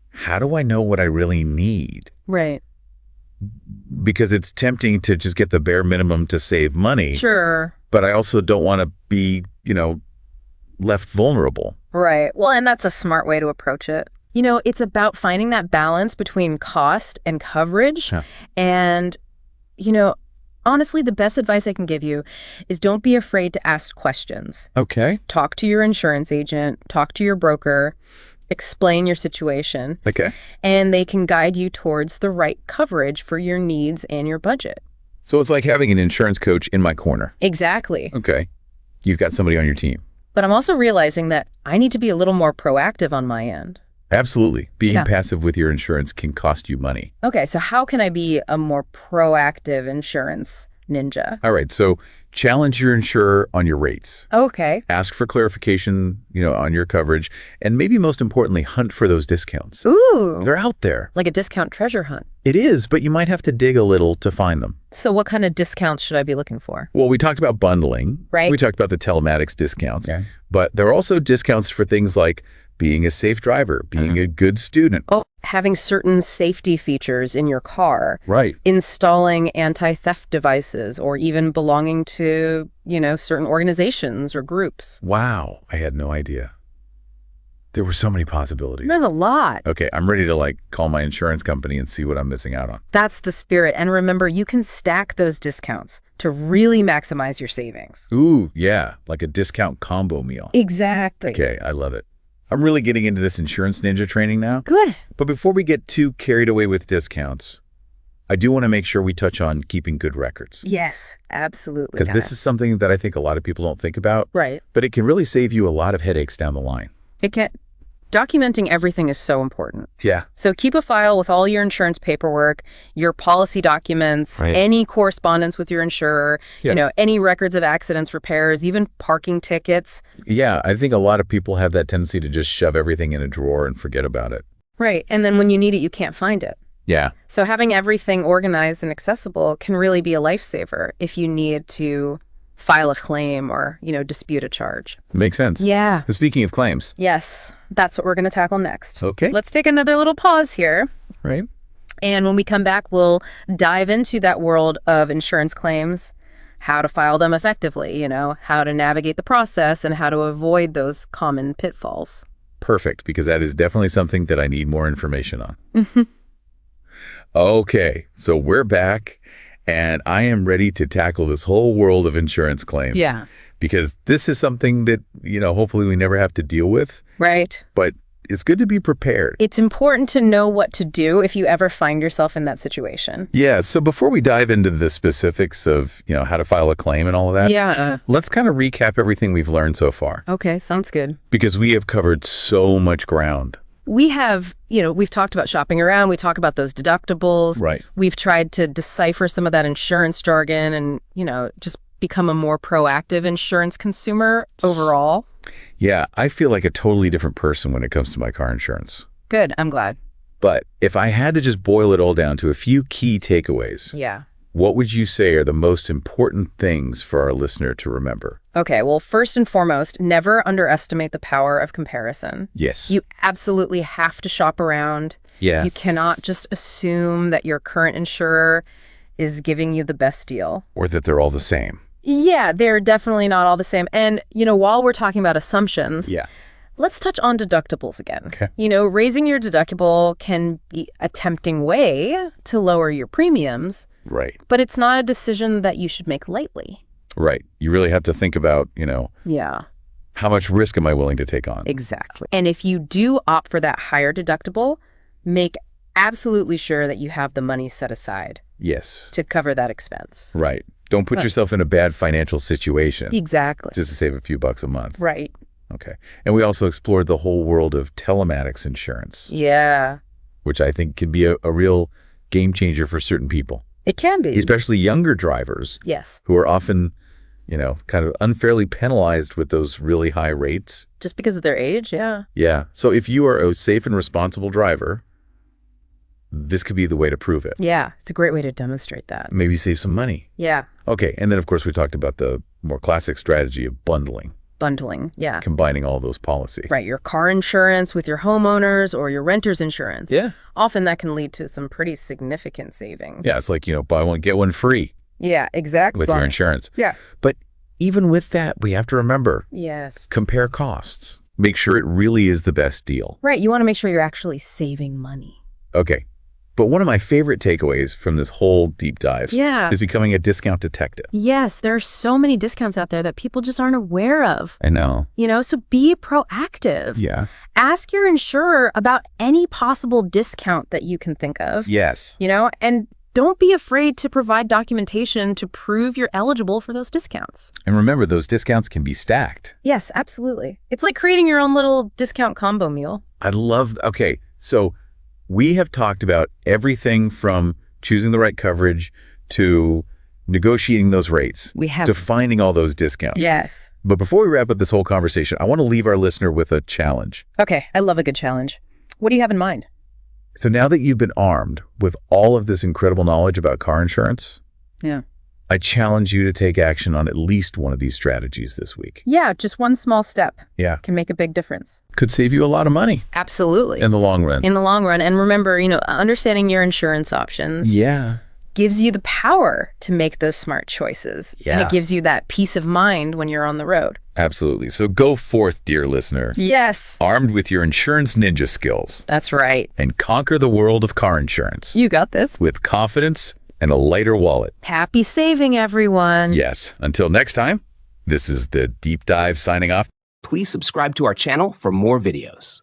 O: how do I know what I really need?
P: Right.
O: Because it's tempting to just get the bare minimum to save money.
P: Sure.
O: But I also don't want to be, left vulnerable.
P: Right. Well, and that's a smart way to approach it. It's about finding that balance between cost and coverage.
O: Yeah.
P: And, honestly, the best advice I can give you is don't be afraid to ask questions.
O: Okay.
P: Talk to your insurance agent, talk to your broker, explain your situation.
O: Okay.
P: And they can guide you towards the right coverage for your needs and your budget.
O: So it's like having an insurance coach in my corner.
P: Exactly.
O: Okay. You've got somebody on your team.
P: But I'm also realizing that I need to be a little more proactive on my end.
O: Absolutely. Being passive with your insurance can cost you money.
P: Okay, so how can I be a more proactive insurance ninja?
O: All right. So challenge your insurer on your rates.
P: Okay.
O: Ask for clarification, on your coverage, and maybe most importantly, hunt for those discounts.
P: Ooh.
O: They're out there.
P: Like a discount treasure hunt.
O: It is, but you might have to dig a little to find them.
P: So what kind of discounts should I be looking for?
O: Well, we talked about bundling.
P: Right.
O: We talked about the telematics discounts. Yeah. But there are also discounts for things like being a safe driver, being a good student.
P: Oh, having certain safety features in your car.
O: Right.
P: Installing anti-theft devices, or even belonging to, certain organizations or groups.
O: Wow. I had no idea. There were so many possibilities.
P: There's a lot.
O: Okay, I'm ready to call my insurance company and see what I'm missing out on.
P: That's the spirit. And remember, you can stack those discounts to really maximize your savings.
O: Ooh, yeah, like a discount combo meal.
P: Exactly.
O: Okay, I love it. I'm really getting into this insurance ninja training now.
P: Good.
O: But before we get too carried away with discounts, I do want to make sure we touch on keeping good records.
P: Yes, absolutely.
O: Because this is something that I think a lot of people don't think about.
P: Right.
O: But it can really save you a lot of headaches down the line.
P: It can. Documenting everything is so important.
O: Yeah.
P: So keep a file with all your insurance paperwork, your policy documents, any correspondence with your insurer, any records of accidents, repairs, even parking tickets.
O: Yeah, I think a lot of people have that tendency to just shove everything in a drawer and forget about it.
P: Right. And then when you need it, you can't find it.
O: Yeah.
P: So having everything organized and accessible can really be a lifesaver if you need to file a claim or, dispute a charge.
O: Makes sense.
P: Yeah.
O: Speaking of claims.
P: Yes, that's what we're going to tackle next.
O: Okay.
P: Let's take another little pause here.
O: Right.
P: And when we come back, we'll dive into that world of insurance claims, how to file them effectively, how to navigate the process and how to avoid those common pitfalls.
O: Perfect, because that is definitely something that I need more information on. Okay, so we're back. And I am ready to tackle this whole world of insurance claims.
P: Yeah.
O: Because this is something that, hopefully we never have to deal with.
P: Right.
O: But it's good to be prepared.
P: It's important to know what to do if you ever find yourself in that situation.
O: Yeah. So before we dive into the specifics of, how to file a claim and all of that, let's kind of recap everything we've learned so far.
P: Okay. Sounds good.
O: Because we have covered so much ground.
P: We have, we've talked about shopping around. We talk about those deductibles.
O: Right.
P: We've tried to decipher some of that insurance jargon and, just become a more proactive insurance consumer overall.
O: Yeah, I feel like a totally different person when it comes to my car insurance.
P: Good. I'm glad.
O: But if I had to just boil it all down to a few key takeaways.
P: Yeah.
O: What would you say are the most important things for our listener to remember?
P: Okay, well, first and foremost, never underestimate the power of comparison.
O: Yes.
P: You absolutely have to shop around.
O: Yes.
P: You cannot just assume that your current insurer is giving you the best deal.
O: Or that they're all the same.
P: Yeah, they're definitely not all the same. And, while we're talking about assumptions, let's touch on deductibles again.
O: Okay.
P: Raising your deductible can be a tempting way to lower your premiums.
O: Right.
P: But it's not a decision that you should make lightly.
O: Right. You really have to think about,
P: Yeah.
O: how much risk am I willing to take on?
P: Exactly. And if you do opt for that higher deductible, make absolutely sure that you have the money set aside.
O: Yes.
P: To cover that expense.
O: Right. Don't put yourself in a bad financial situation.
P: Exactly.
O: Just to save a few bucks a month.
P: Right.
O: Okay. And we also explored the whole world of telematics insurance.
P: Yeah.
O: Which I think can be a real game changer for certain people.
P: It can be.
O: Especially younger drivers.
P: Yes.
O: Who are often, kind of unfairly penalized with those really high rates.
P: Just because of their age, yeah.
O: Yeah. So if you are a safe and responsible driver, this could be the way to prove it.
P: Yeah. It's a great way to demonstrate that.
O: Maybe save some money.
P: Yeah.
O: Okay. And then, of course, we talked about the more classic strategy of bundling.
P: Bundling, yeah.
O: Combining all those policies.
P: Right, your car insurance with your homeowners or your renter's insurance.
O: Yeah.
P: Often that can lead to some pretty significant savings.
O: Yeah, it's like, buy one, get one free.
P: Yeah, exactly.
O: With your insurance.
P: Yeah.
O: But even with that, we have to remember.
P: Yes.
O: Compare costs. Make sure it really is the best deal.
P: Right, you want to make sure you're actually saving money.
O: Okay. But one of my favorite takeaways from this whole deep dive is becoming a discount detective.
P: Yes, there are so many discounts out there that people just aren't aware of.
O: I know.
P: So be proactive.
O: Yeah.
P: Ask your insurer about any possible discount that you can think of.
O: Yes.
P: And don't be afraid to provide documentation to prove you're eligible for those discounts.
O: And remember, those discounts can be stacked.
P: Yes, absolutely. It's like creating your own little discount combo meal.
O: Okay, so we have talked about everything from choosing the right coverage to, negotiating those rates.
P: We have.
O: Defining all those discounts.
P: Yes.
O: But before we wrap up this whole conversation, I want to leave our listener with a challenge.
P: Okay, I love a good challenge. What do you have in mind?
O: So now that you've been armed with all of this incredible knowledge about car insurance,
P: Yeah.
O: I challenge you to take action on at least one of these strategies this week.
P: Yeah, just one small step
O: Yeah.
P: can make a big difference.
O: Could save you a lot of money.
P: Absolutely.
O: In the long run.
P: In the long run. And remember, understanding your insurance options gives you the power to make those smart choices.
O: Yeah.
P: And it gives you that peace of mind when you're on the road.
O: Absolutely. So go forth, dear listener.
P: Yes.
O: Armed with your insurance ninja skills.
P: That's right.
O: And conquer the world of car insurance.
P: You got this.
O: With confidence and a lighter wallet.
P: Happy saving, everyone.
O: Yes. Until next time, this is the Deep Dive signing off.
N: Please subscribe to our channel for more videos.